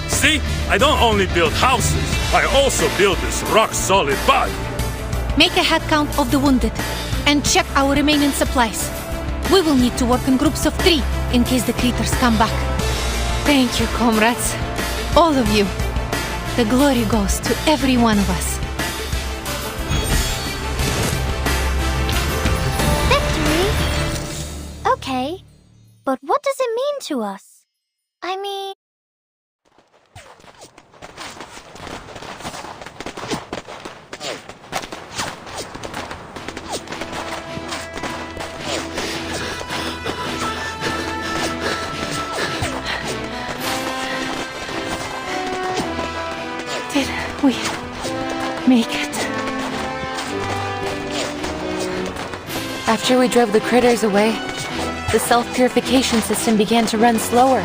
See? I don't only build houses, I also build this rock-solid body. Make a head count of the wounded and check our remaining supplies. We will need to work in groups of 3 in case the critters come back. Thank you, comrades. All of you. The glory goes to every one of us. Victory? Okay, but what does it mean to us? I mean... Did we make it? After we drove the critters away, the self-purification system began to run slower.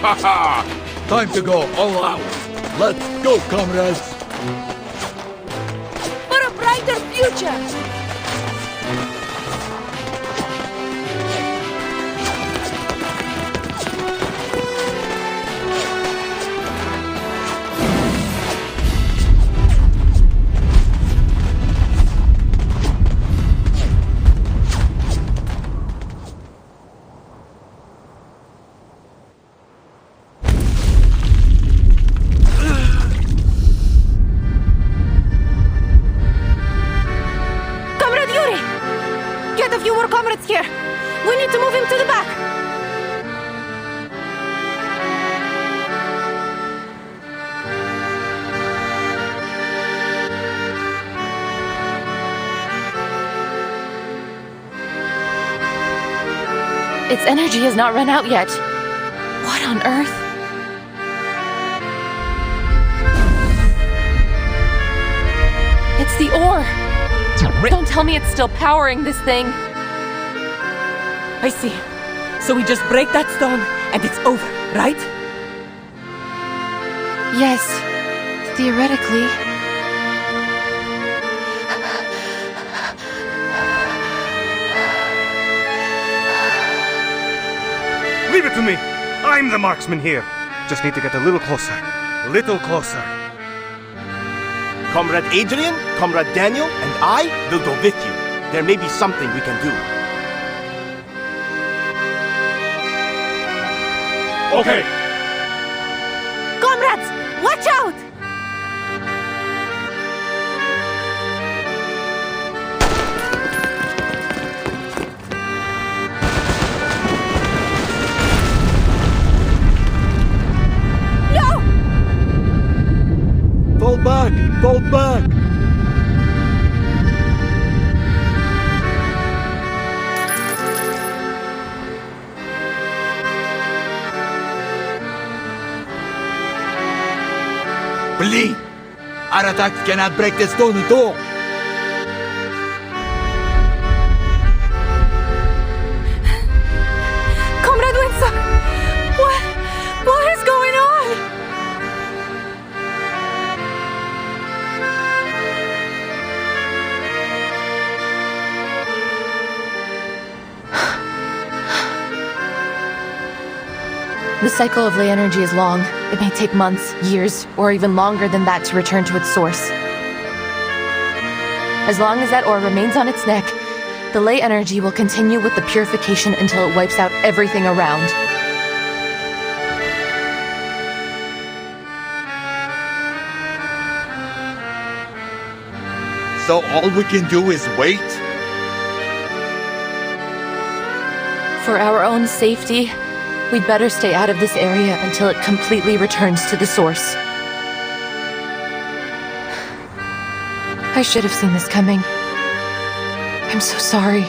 Haha! Time to go all out. Let's go, comrades. For a brighter future! Here! We need to move him to the back! Its energy has not run out yet. What on earth? It's the ore! Don't tell me it's still powering this thing. I see. So we just break that stone and it's over, right? Yes, theoretically. Leave it to me! I'm the marksman here. Just need to get a little closer. A little closer. Comrade Adrian, Comrade Daniel, and I will go with you. There may be something we can do. Okay. Comrades, watch out! No! Fall back! Fall back! Flee! Our attacks cannot break the stone at all! Comrade Winsor! What is going on? The cycle of ley energy is long. It may take months, years, or even longer than that to return to its source. As long as that ore remains on its neck, the ley energy will continue with the purification until it wipes out everything around. So all we can do is wait? For our own safety, we'd better stay out of this area until it completely returns to the source. I should have seen this coming. I'm so sorry.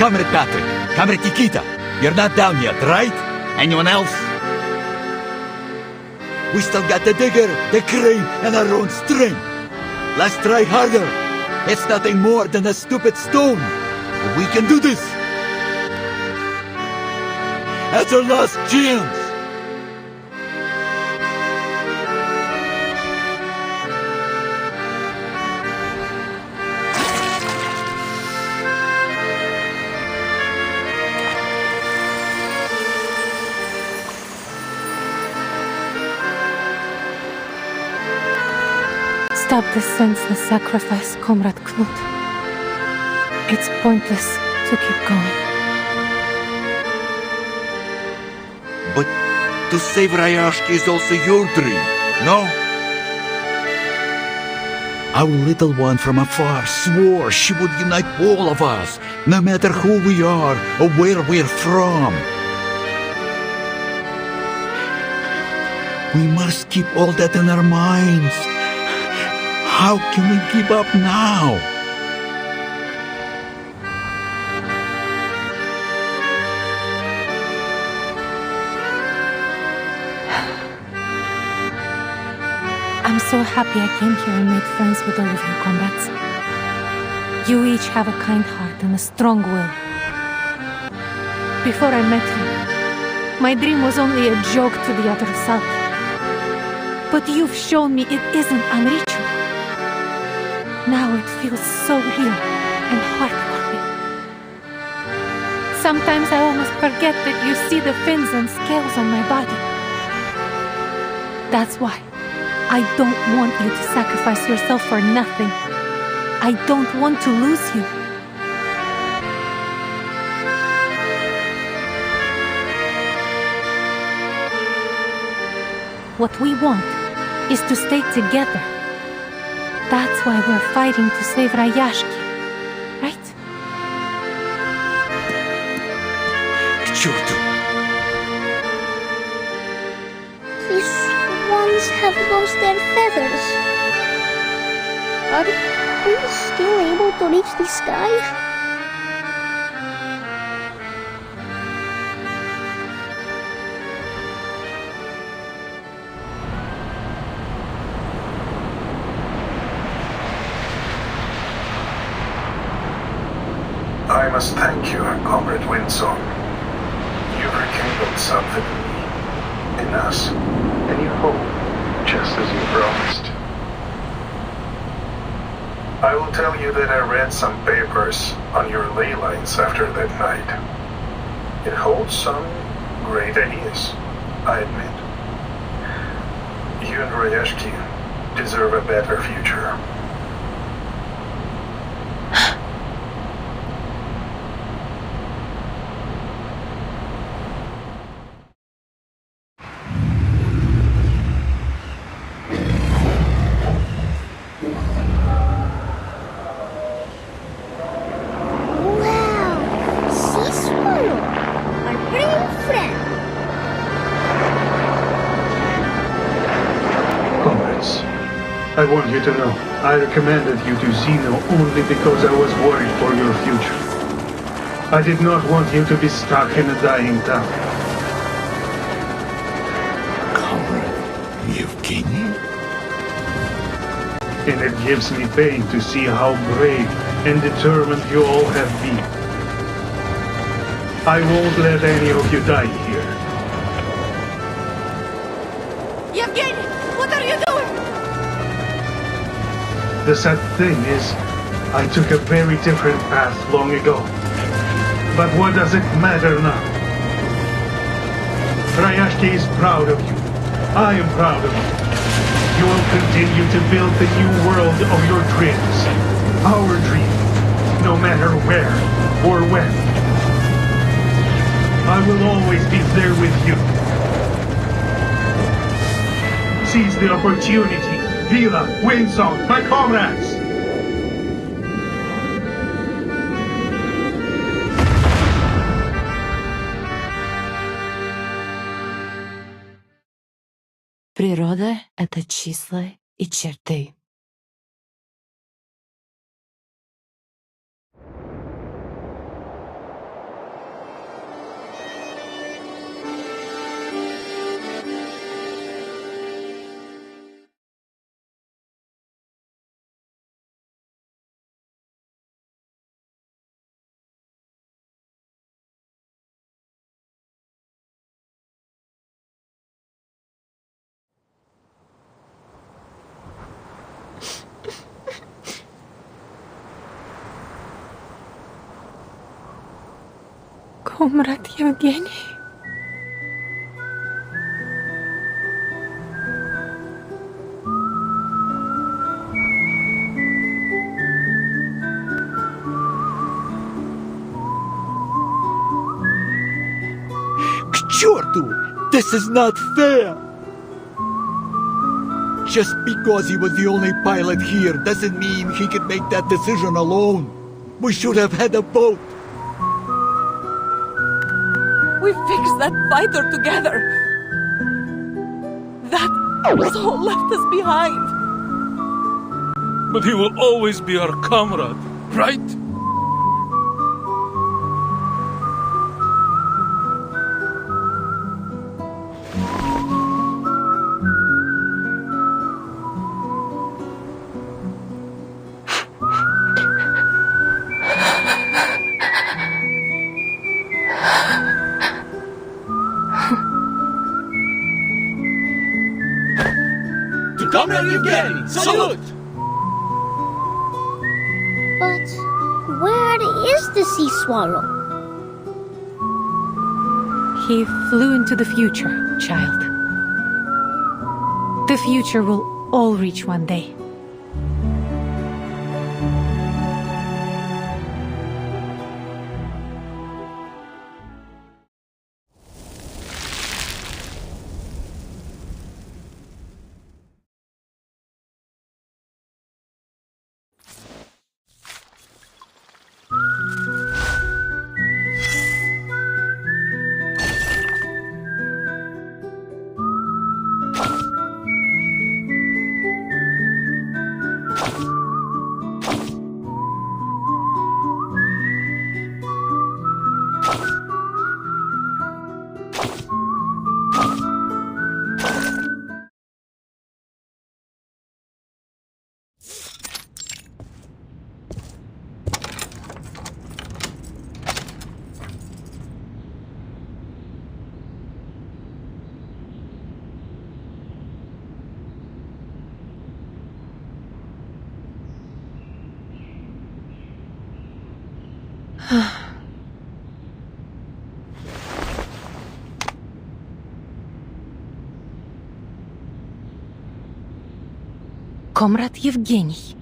Comrade Patrick, Comrade Nikita, you're not down yet, right? Anyone else? We still got the digger, the crane, and our own string. Let's try harder. It's nothing more than a stupid stone. We can do this. That's our last chance. Stop this senseless sacrifice, Comrade Knut. It's pointless to keep going. But to save Rayashki is also your dream, no? Our little one from Afar swore she would unite all of us, no matter who we are or where we're from. We must keep all that in our minds. How can we give up now? I'm so happy I came here and made friends with all of you, comrades. You each have a kind heart and a strong will. Before I met you, my dream was only a joke to the other side. But you've shown me it isn't unreachable. Now it feels so real and heartwarming. Sometimes I almost forget that you see the fins and scales on my body. That's why I don't want you to sacrifice yourself for nothing. I don't want to lose you. What we want is to stay together. That's why we're fighting to save Rayashki, right? These swans have lost their feathers. Are we still able to reach the sky? I must thank you, Comrade Windsong. You rekindled something in me, in us, in your home, just as you promised. I will tell you that I read some papers on your ley lines after that night. It holds some great ideas, I admit. You and Rayashki deserve a better future. I want you to know, I recommended you to Zeno only because I was worried for your future. I did not want you to be stuck in a dying town. Comrade EVGENI? And it gives me pain to see how brave and determined you all have been. I won't let any of you die here. EVGENI, what are you doing? The sad thing is, I took a very different path long ago. But what does it matter now? Rayashki is proud of you. I am proud of you. You will continue to build the new world of your dreams. Our dream, no matter where or when. I will always be there with you. Seize the opportunity. Vila, Windsong, my comrades! Природа — это числа и черты. Comrade Evgeny. К черту! This is not fair! Just because he was the only pilot here doesn't mean he could make that decision alone. We should have had a boat. We fixed that fighter together. That soul left us behind. But he will always be our comrade, right? Comrade EVGENI, salute! But where is the sea swallow? He flew into the future, child. The future will all reach one day. Comrade Evgeny.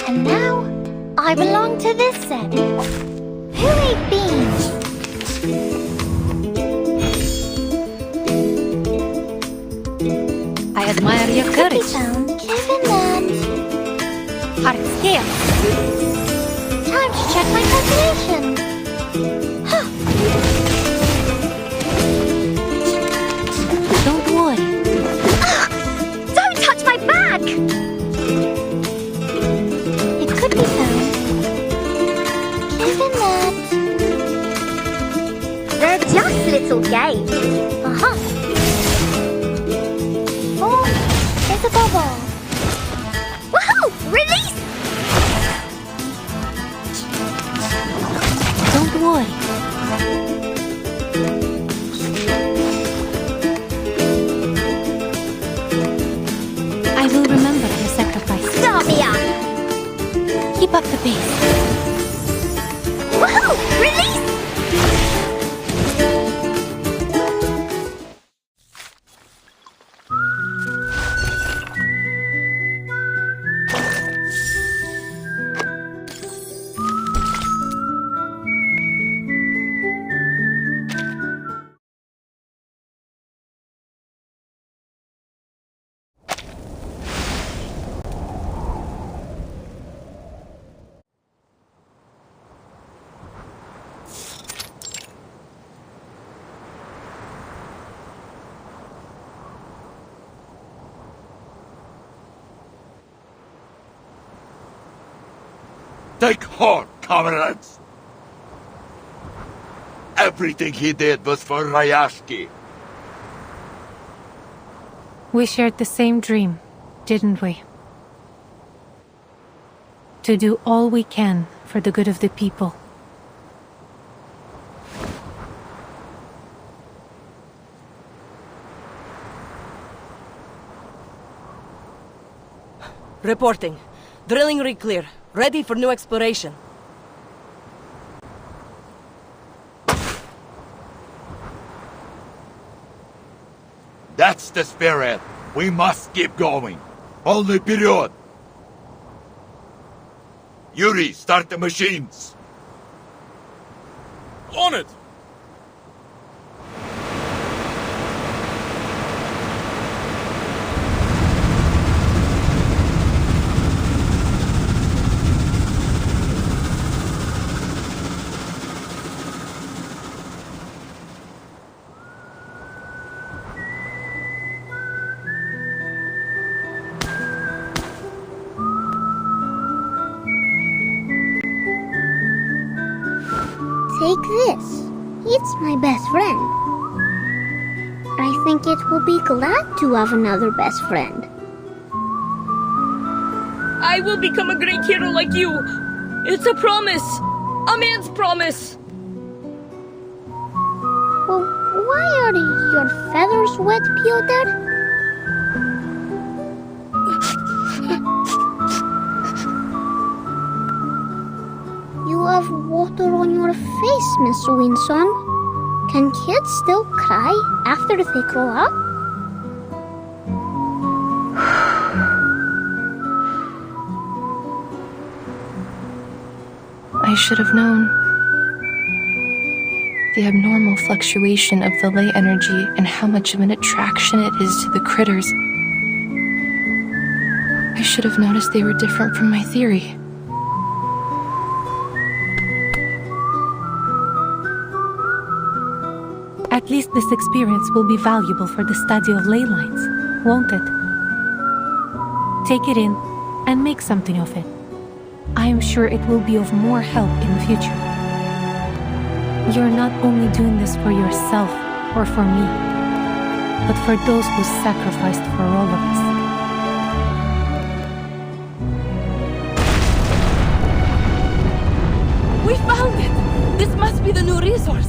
And now, I belong to this set. Who ate beans? I admire your courage. Given that. Hard scale. Time to check my calculation. Huh. Don't worry. Don't touch my bag! It could be found. Given that. They're just little games. Uh-huh. the bubble! Woohoo! Release! Don't worry. I will remember your sacrifice. Davia! Keep up the pace. Woohoo! Release! Take heart, comrades! Everything he did was for Rayashki. We shared the same dream, didn't we? To do all we can for the good of the people. Reporting. Drilling rig clear. Ready for new exploration. That's the spirit. We must keep going. Only period. Yuri, start the machines. On it! Take this. It's my best friend. I think it will be glad to have another best friend. I will become a great hero like you. It's a promise. A man's promise. Well, why are your feathers wet, Piotr? You have water on your face, Miss Winson. Can kids still cry after they grow up? I should have known. The abnormal fluctuation of the ley energy and how much of an attraction it is to the critters. I should have noticed they were different from my theory. At least this experience will be valuable for the study of ley lines, won't it? Take it in and make something of it. I am sure it will be of more help in the future. You're not only doing this for yourself or for me, but for those who sacrificed for all of us. We found it! This must be the new resource!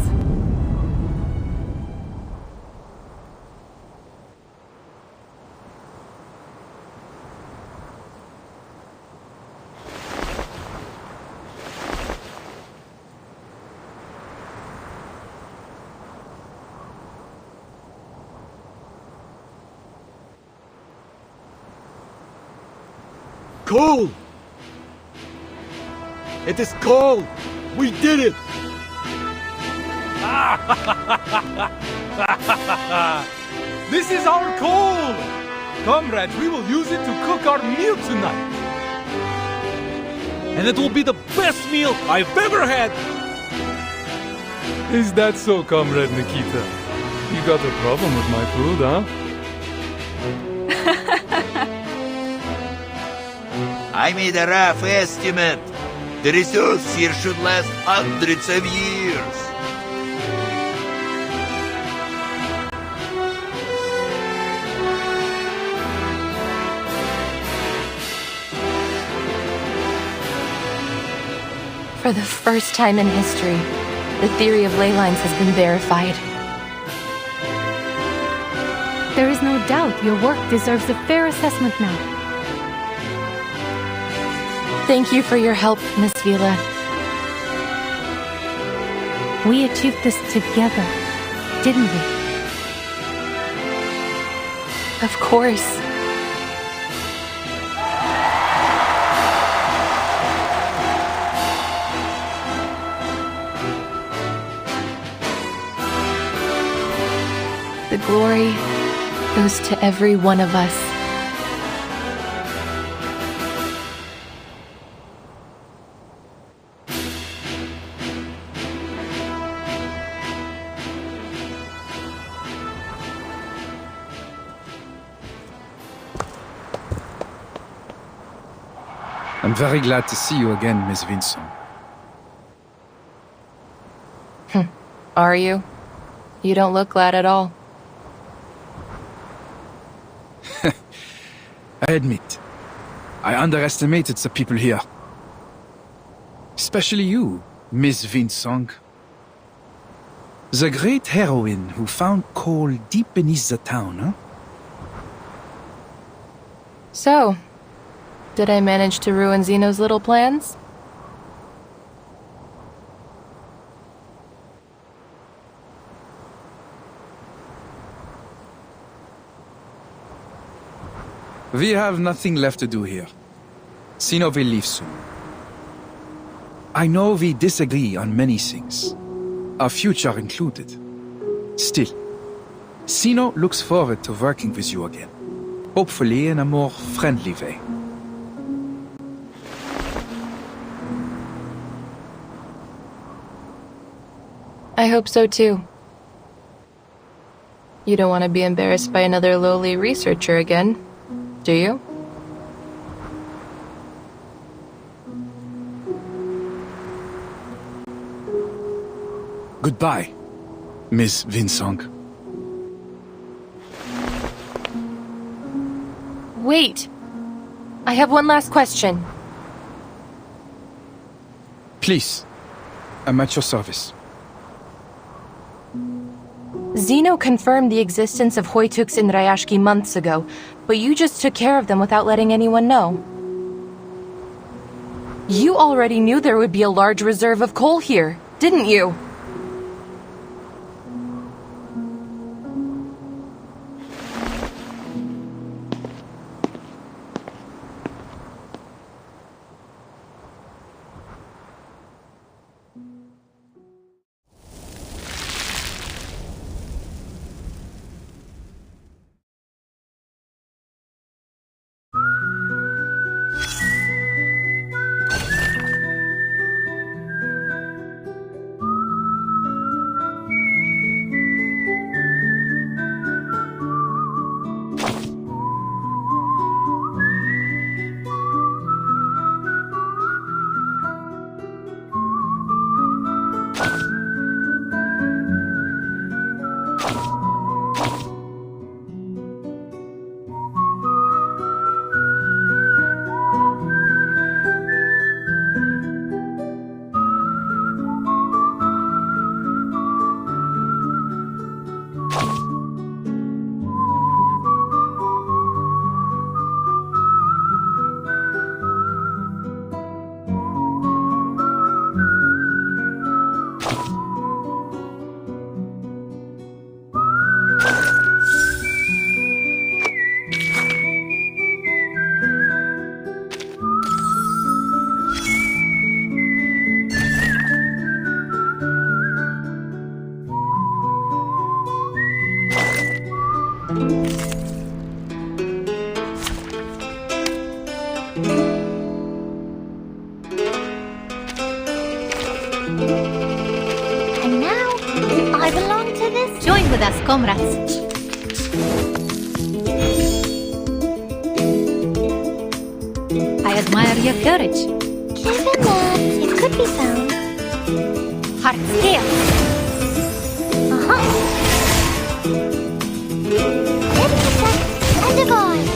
Coal! It is coal! We did it! This is our coal! Comrades, we will use it to cook our meal tonight. And it will be the best meal I've ever had! Is that so, Comrade Nikita? You got a problem with my food, huh? I made a rough estimate. The resource here should last hundreds of years. For the first time in history, the theory of ley lines has been verified. There is no doubt your work deserves a fair assessment now. Thank you for your help, Miss Vila. We achieved this together, didn't we? Of course. The glory goes to every one of us. I'm very glad to see you again, Miss Vincent. Are you? You don't look glad at all. I admit, I underestimated the people here. Especially you, Miss Vincent. The great heroine who found coal deep beneath the town, huh? So, did I manage to ruin Zeno's little plans? We have nothing left to do here. Zeno will leave soon. I know we disagree on many things, our future included. Still, Zeno looks forward to working with you again, hopefully in a more friendly way. I hope so too. You don't want to be embarrassed by another lowly researcher again, do you? Goodbye, Miss Vincent. Wait! I have one last question. Please, I'm at your service. Zeno confirmed the existence of Hoytuks in Rayashki months ago, but you just took care of them without letting anyone know. You already knew there would be a large reserve of coal here, didn't you? And now, I belong to this. Join with us, comrades. I admire your courage. Given that it could be found. Heart's here. Ready to attack and divide.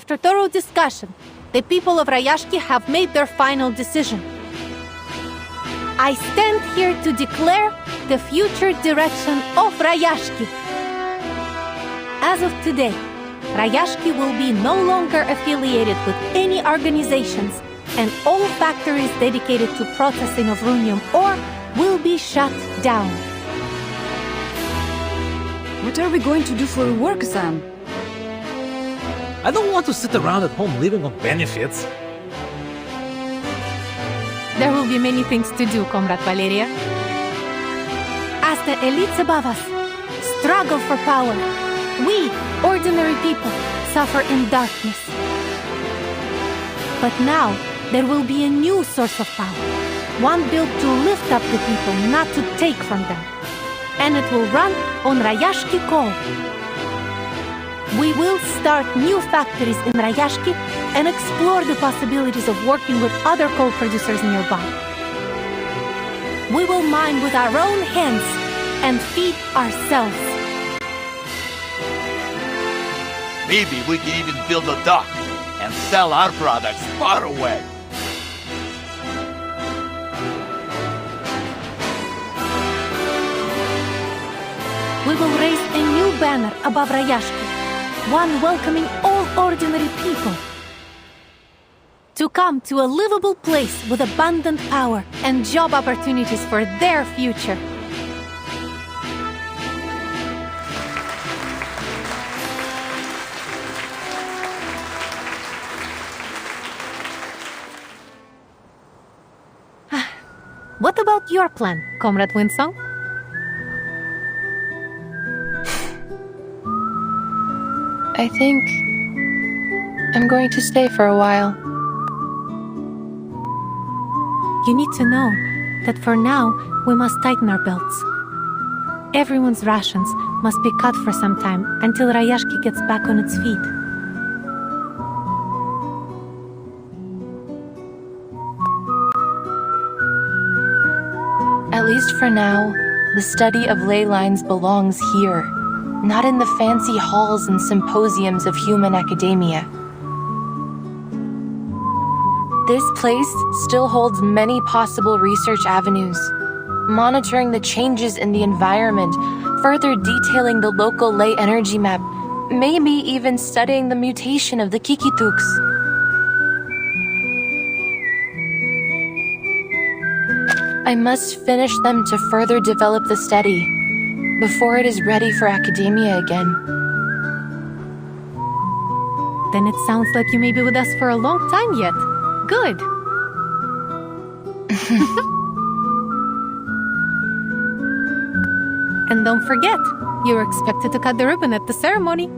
After thorough discussion, the people of Rayashki have made their final decision. I stand here to declare the future direction of Rayashki. As of today, Rayashki will be no longer affiliated with any organizations, and all factories dedicated to processing of runium ore will be shut down. What are we going to do for work, Sam? I don't want to sit around at home living on benefits. There will be many things to do, Comrade Valeria. As the elites above us struggle for power, we, ordinary people, suffer in darkness. But now, there will be a new source of power, one built to lift up the people, not to take from them. And it will run on Rayashki coal. We will start new factories in Rayashki and explore the possibilities of working with other coal producers nearby. We will mine with our own hands and feed ourselves. Maybe we can even build a dock and sell our products far away. We will raise a new banner above Rayashki, one welcoming all ordinary people to come to a livable place with abundant power and job opportunities for their future. What about your plan, Comrade Winsong? I think I'm going to stay for a while. You need to know that for now, we must tighten our belts. Everyone's rations must be cut for some time until Rayashki gets back on its feet. At least for now, the study of ley lines belongs here, not in the fancy halls and symposiums of human academia. This place still holds many possible research avenues, monitoring the changes in the environment, further detailing the local ley energy map, maybe even studying the mutation of the Kikituks. I must finish them to further develop the study before it is ready for academia again. Then it sounds like you may be with us for a long time yet. Good. And don't forget, you're expected to cut the ribbon at the ceremony.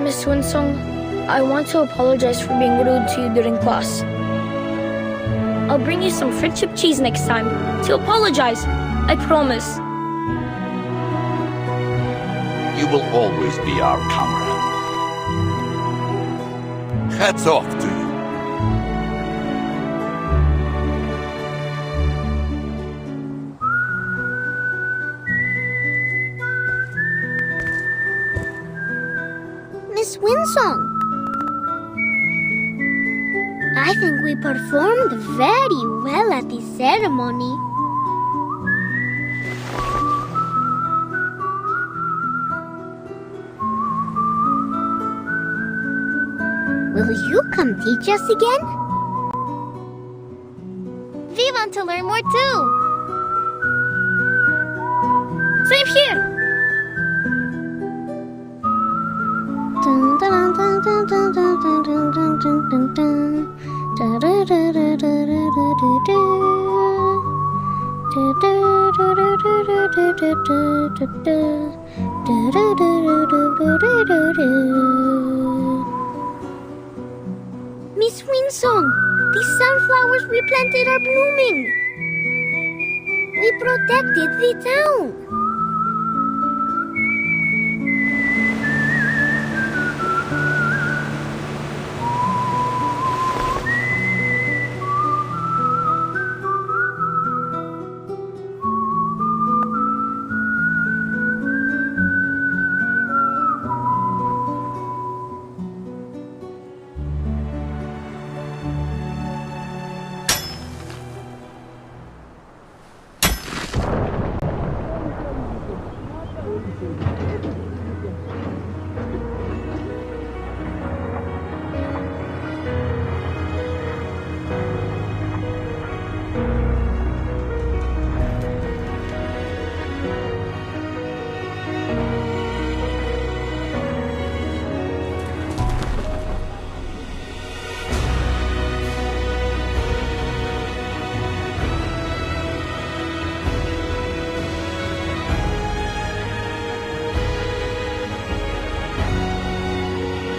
Miss Winsong, I want to apologize for being rude to you during class. I'll bring you some friendship cheese next time to apologize. I promise. You will always be our comrade. Hats off to you. Miss Winsong, I think we performed very well at the ceremony. Will you come teach us again? want to learn more too. Same here. Miss Winsong, these sunflowers we planted are blooming. We protected the town.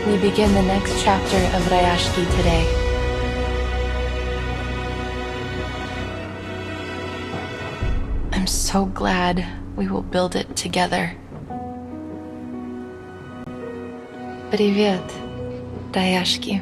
We begin the next chapter of Rayashki today. I'm so glad we will build it together. Привет, Rayashki.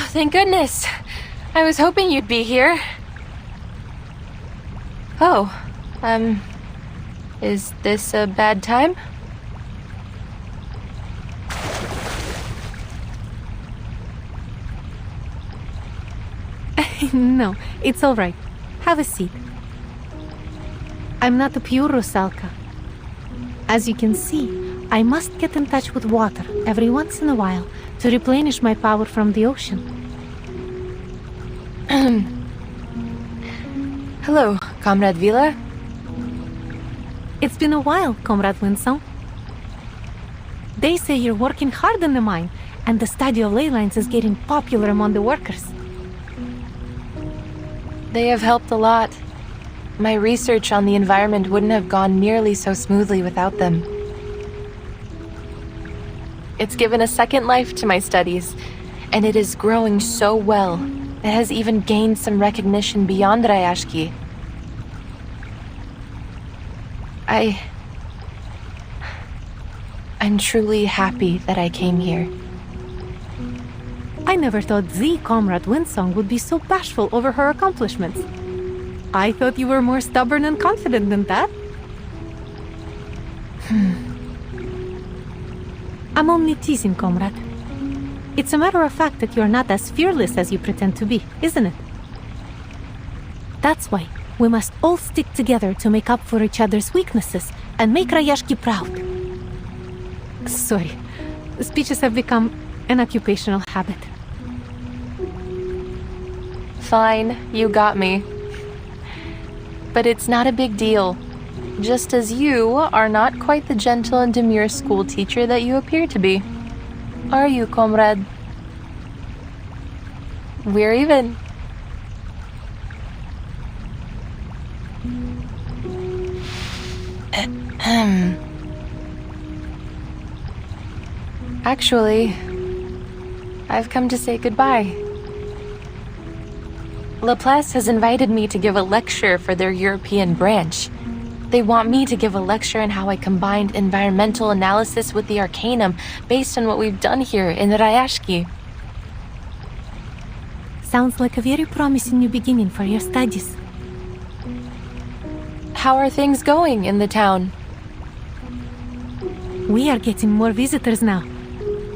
Oh, thank goodness. I was hoping you'd be here. Oh, is this a bad time? No, it's all right. Have a seat. I'm not a pure Rusalka. As you can see, I must get in touch with water every once in a while to replenish my power from the ocean. Hello, Comrade Vila. It's been a while, Comrade Winsong. They say you're working hard in the mine, and the study of ley lines is getting popular among the workers. They have helped a lot. My research on the environment wouldn't have gone nearly so smoothly without them. It's given a second life to my studies, and it is growing so well. It has even gained some recognition beyond Rayashki. I'm truly happy that I came here. I never thought the Comrade Winsong would be so bashful over her accomplishments. I thought you were more stubborn and confident than that. I'm only teasing, Comrade. It's a matter of fact that you're not as fearless as you pretend to be, isn't it? That's why we must all stick together to make up for each other's weaknesses and make Rayashki proud. Sorry, speeches have become an occupational habit. Fine, you got me. But it's not a big deal. Just as you are not quite the gentle and demure school teacher that you appear to be. Are you, comrade? We're even. Actually, I've come to say goodbye. Laplace has invited me to give a lecture for their European branch. They want me to give a lecture on how I combined environmental analysis with the Arcanum based on what we've done here in Rayashki. Sounds like a very promising new beginning for your studies. How are things going in the town? We are getting more visitors now.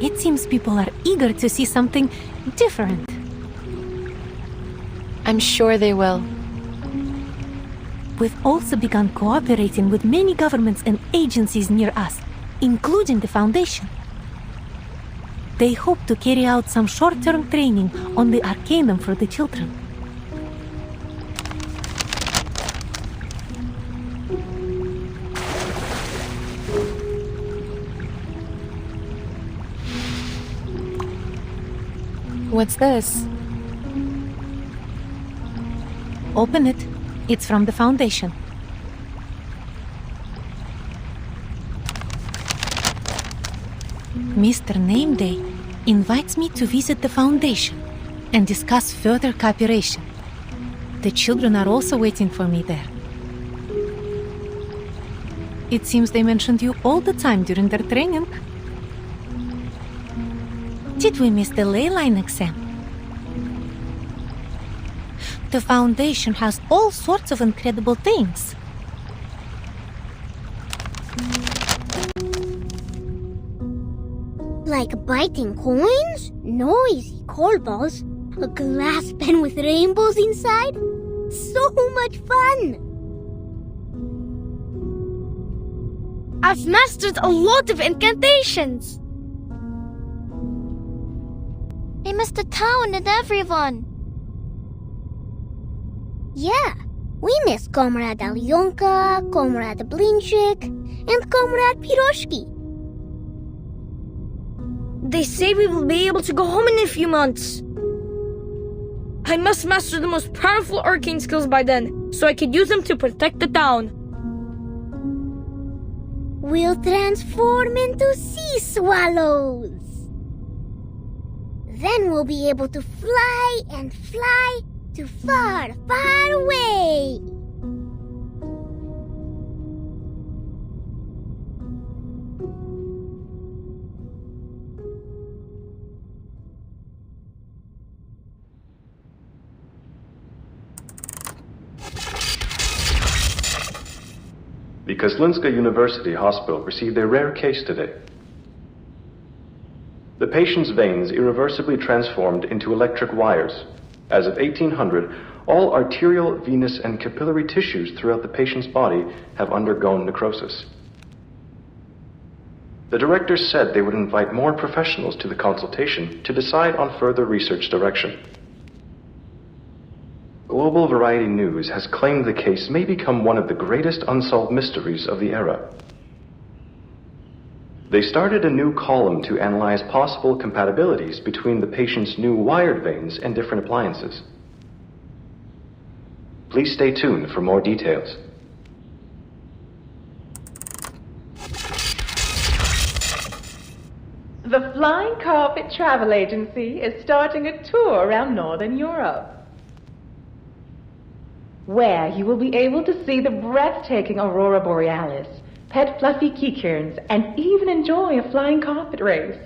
It seems people are eager to see something different. I'm sure they will. We've also begun cooperating with many governments and agencies near us, including the Foundation. They hope to carry out some short-term training on the Arcanum for the children. What's this? Open it. It's from the Foundation. Mr. Nameday invites me to visit the Foundation and discuss further cooperation. The children are also waiting for me there. It seems they mentioned you all the time during their training. Did we miss the ley line exam? The Foundation has all sorts of incredible things. Like biting coins, noisy coal balls, a glass pen with rainbows inside. So much fun! I've mastered a lot of incantations. I missed the town and everyone. Yeah, we miss Comrade Alyonka, Comrade Blinchik, and Comrade Piroshki. They say we will be able to go home in a few months. I must master the most powerful arcane skills by then, so I can use them to protect the town. We'll transform into sea swallows. Then we'll be able to fly and fly to far, far away. The Kozlinska University Hospital received a rare case today. The patient's veins irreversibly transformed into electric wires. As of 1800, all arterial, venous, and capillary tissues throughout the patient's body have undergone necrosis. The directors said they would invite more professionals to the consultation to decide on further research direction. Global Variety News has claimed the case may become one of the greatest unsolved mysteries of the era. They started a new column to analyze possible compatibilities between the patient's new wired veins and different appliances. Please stay tuned for more details. The Flying Carpet Travel Agency is starting a tour around Northern Europe, where you will be able to see the breathtaking Aurora Borealis, pet fluffy kikerns, and even enjoy a flying carpet race.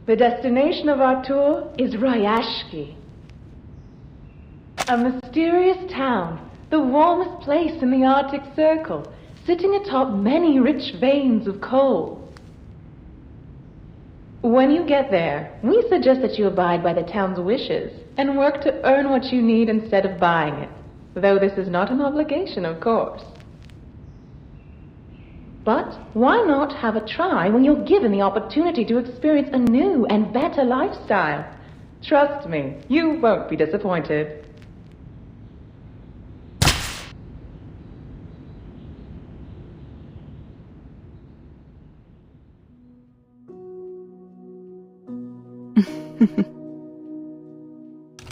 The destination of our tour is Rayashki, a mysterious town, the warmest place in the Arctic Circle, sitting atop many rich veins of coal. When you get there, we suggest that you abide by the town's wishes and work to earn what you need instead of buying it, though this is not an obligation, of course. But why not have a try when you're given the opportunity to experience a new and better lifestyle? Trust me, you won't be disappointed.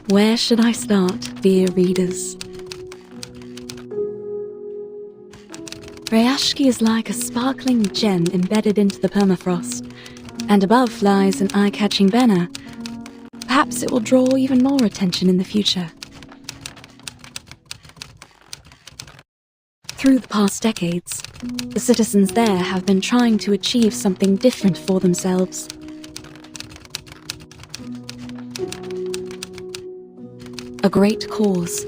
Where should I start, dear readers? Rayashki is like a sparkling gem embedded into the permafrost, and above lies an eye-catching banner. Perhaps it will draw even more attention in the future. Through the past decades, the citizens there have been trying to achieve something different for themselves. A great cause,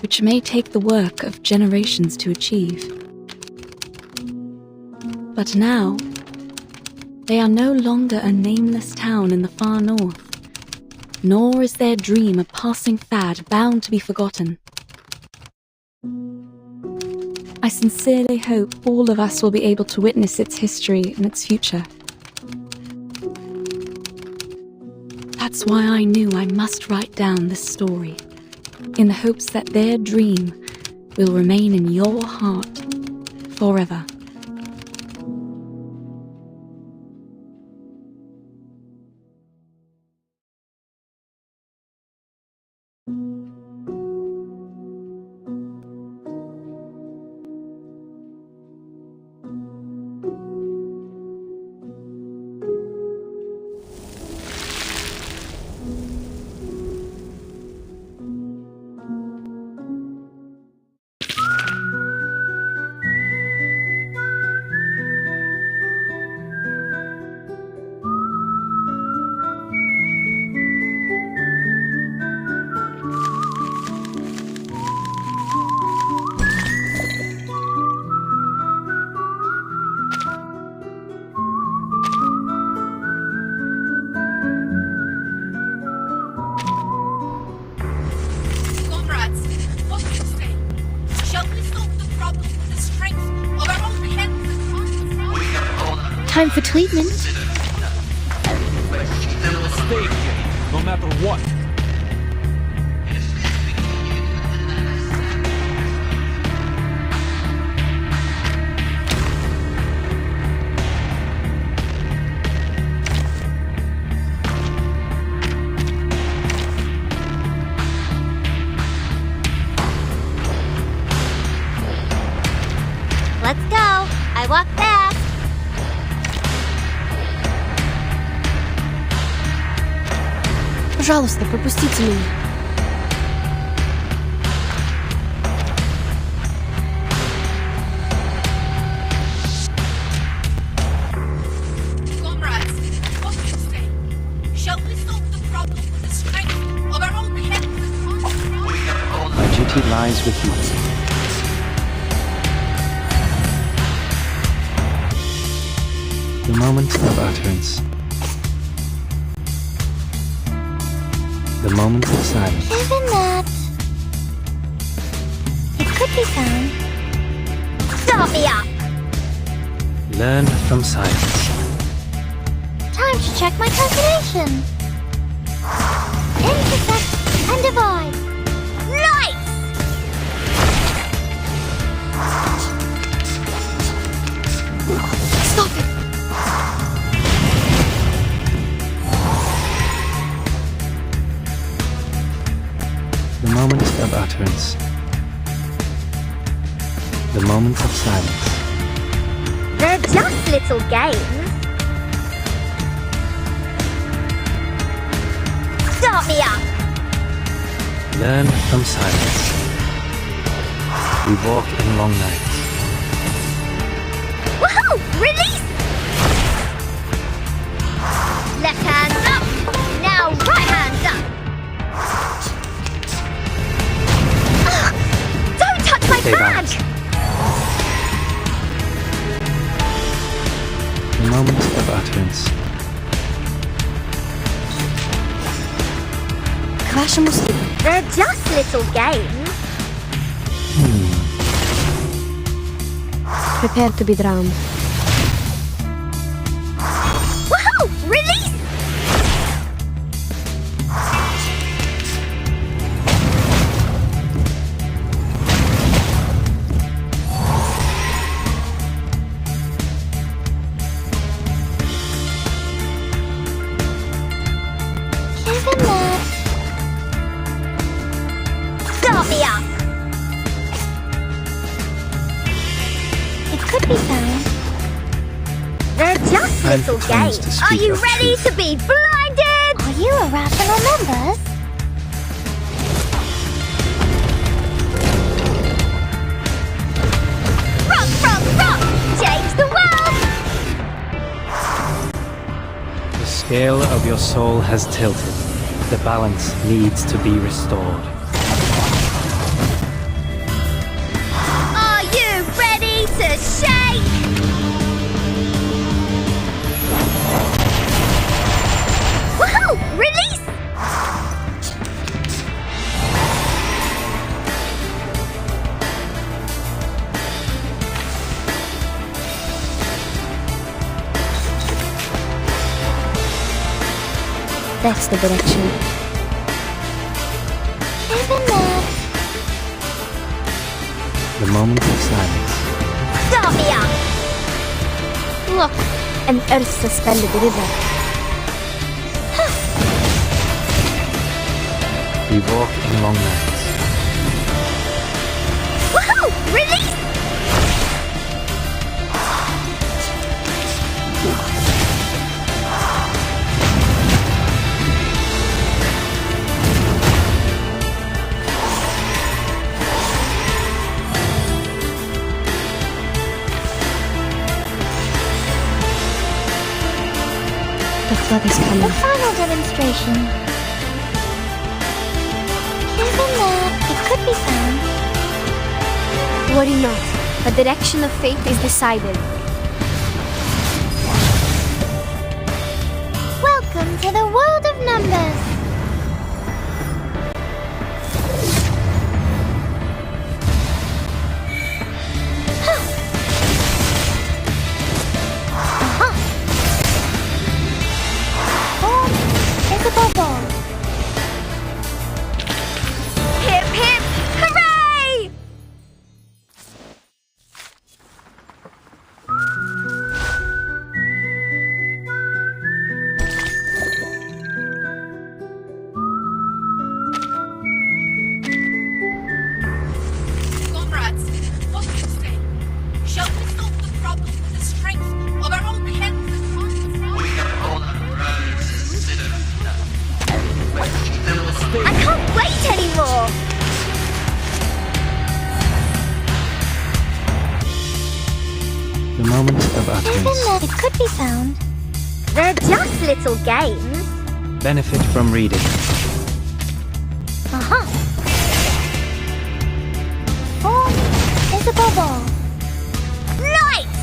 which may take the work of generations to achieve. But now, they are no longer a nameless town in the far north, nor is their dream a passing fad bound to be forgotten. I sincerely hope all of us will be able to witness its history and its future. That's why I knew I must write down this story, in the hopes that their dream will remain in your heart forever. Time for treatment. Stay here, no matter what. Let's go. I walk fast. Пожалуйста, пропустите меня. Comrades, what do you say? Shall we solve the problem with the strength of our own hands and arms? My duty lies with you. The moment of utterance. The moment of silence. Given that it could be found. Start me up! Learn from silence. Time to check my calculation. Intersect and divide. Lights! Stop it! The moment of utterance. The moment of silence. They're just little games. Start me up! Learn from silence. We walk in long nights. Woohoo! Release! Left hand's up. Now right hand's up. Ugh, don't touch my Stay back. badge! The moment of utterance. They're just little games. Prepare to be drowned. Woohoo! Release! Given that. Start me up! It could be found. They're just Time little for tongues to games. speak Are you of ready truth. to be blinded? Are you a rational members? Rock! Change the world! The scale of your soul has tilted. The balance needs to be restored. Are you ready to shake? Woohoo! Release! That's the direction. Given that. The moment of silence. Start me up! Look, an earth-suspended river. We walk in long nights. Woohoo! Release! The flood is The coming. final demonstration. Given that it could be found. Worry not. The direction of fate is decided. Welcome to the world of numbers. Hip hip hooray! Comrades, what do you say? Shall we solve the problem with the strength of our own hands and hearts? We are all brothers and sisters. I can't wait anymore! The moment of Given utterance. that it could be found. They're just little games. Benefit from reading. Uh-huh. Form is above all. Lights!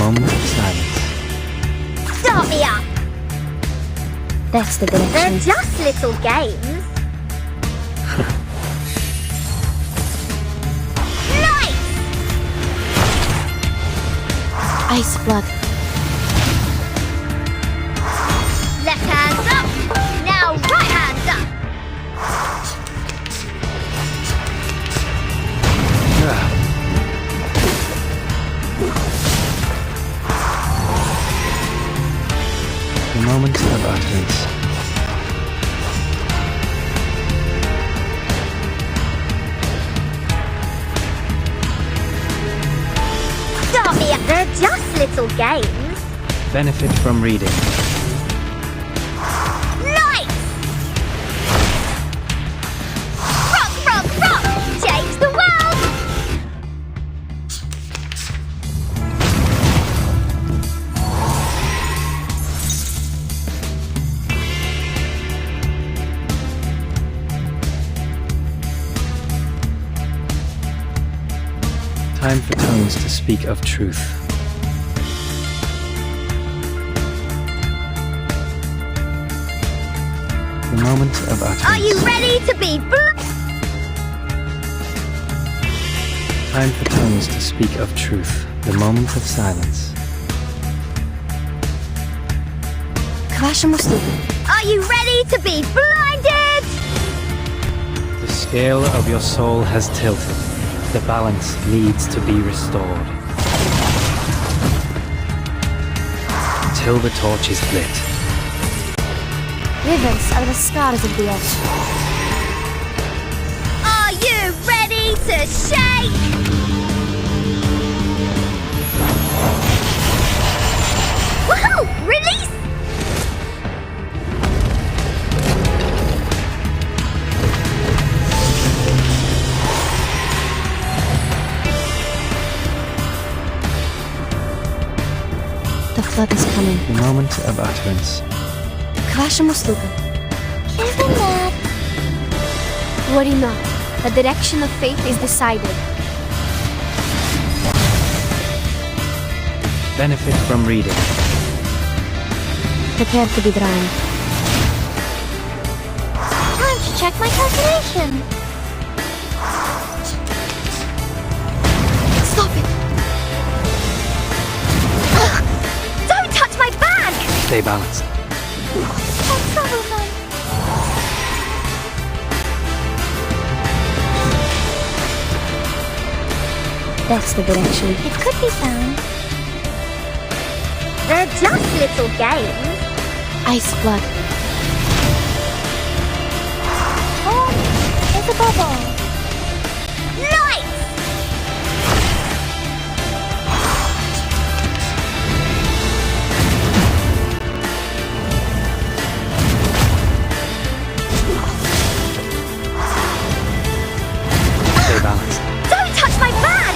moment of silence. Start me up! That's the They're direction. just little games. Nice! Ice blood. Left hand's up. Now right hand's up. The moment of utterance. Start me up. They're just little games. Benefit from reading. Nice! Rock, rock, rock! Change the world! Time for tongues to speak of truth. The moment of utterance. Are you ready to be Time for tongues to speak of truth. The moment of silence. К вашим услугам. Are you ready to be blinded? The scale of your soul has tilted. The balance needs to be restored. Till the torch is lit. Rivers are the scars of the earth. Are you ready to shake? Woohoo! Release! The flood is coming. The moment of utterance. К вашим услугам. Isn't that? Worry not. The direction of fate is decided. Benefit from reading. Prepare to be drowned. Time to check my calculation. Stop it! Ugh. Don't touch my bag! Stay balanced. What's trouble, man? That's the direction. It could be found. They're just little games. Ice blood. Oh, it's a bubble. Nice! Stay balanced. Don't touch my bag!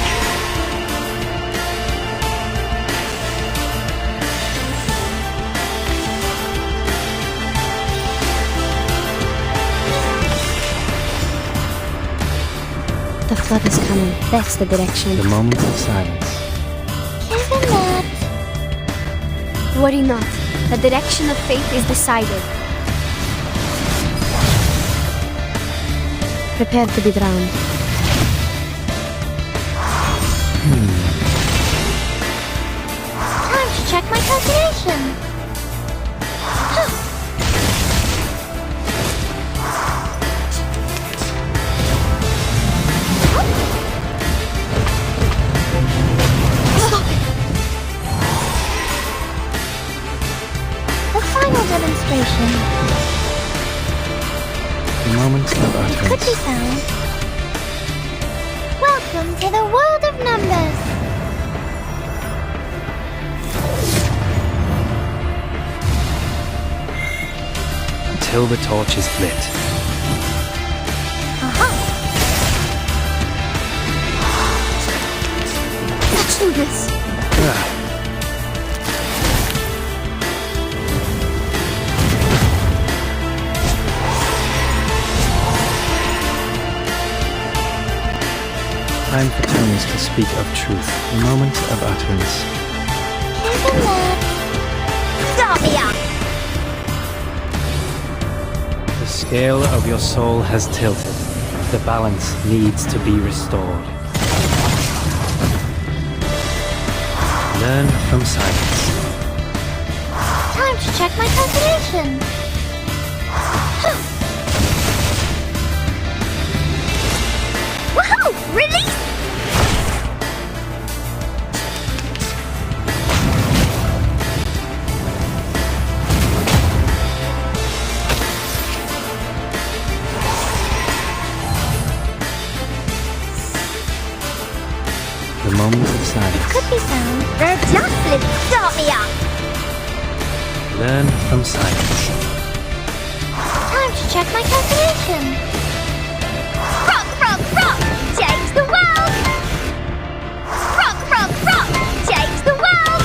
The flood is coming. That's the direction. The moment of silence. Isn't that? Worry not. The direction of fate is decided. Prepare to be drowned. Time to check my calculation. The final demonstration. The moment of Could utterance. be found. Welcome to the world of numbers. Till the torch is lit. Aha! Let's do this. Time for tongues to speak of truth. The moment of utterance. Stop me up! The scale of your soul has tilted. The balance needs to be restored. Learn from silence. Time to check my calculation. Woohoo! Release! The moment of silence. Could be found. They're just living. Stop me up! Learn from silence. Time to check my calculation. Frog, frog, frog! Change the world! Frog, frog, frog! Change the world!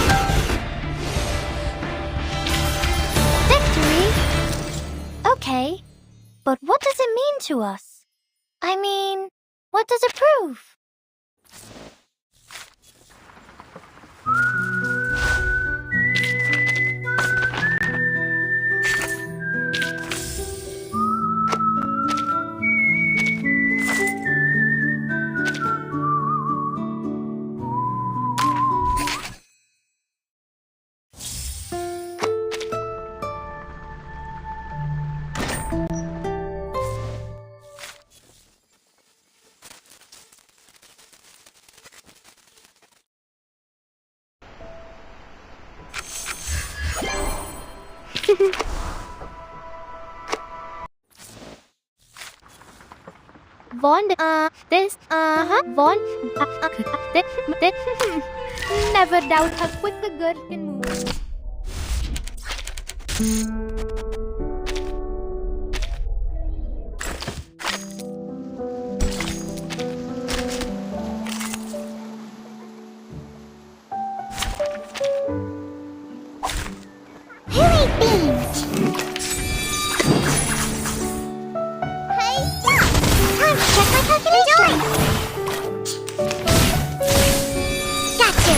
Victory? Okay, but what does it mean to us? I mean, what does it prove? Never doubt how quick a girl can move. Hooray beans! Hey-ya! Time to check my calculation! Gotcha!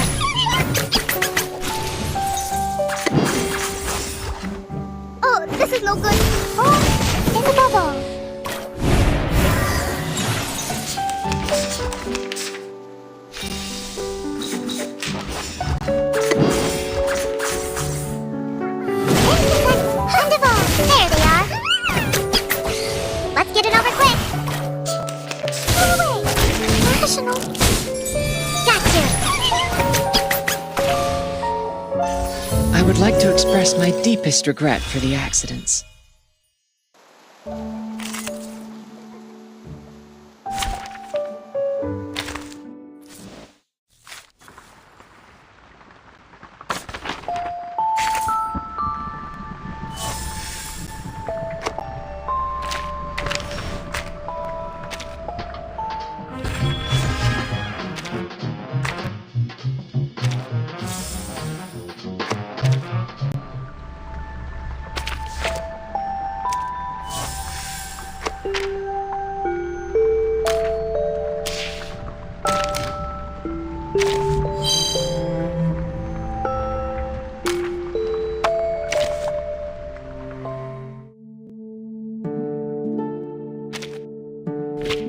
Oh, this is no good! Oh, in the bubble! There they are. Let's get it over quick. Go away. Rational. Gotcha. I would like to express my deepest regret for the accidents.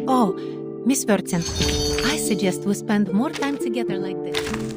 Oh, Miss Vertzen, I suggest we spend more time together like this.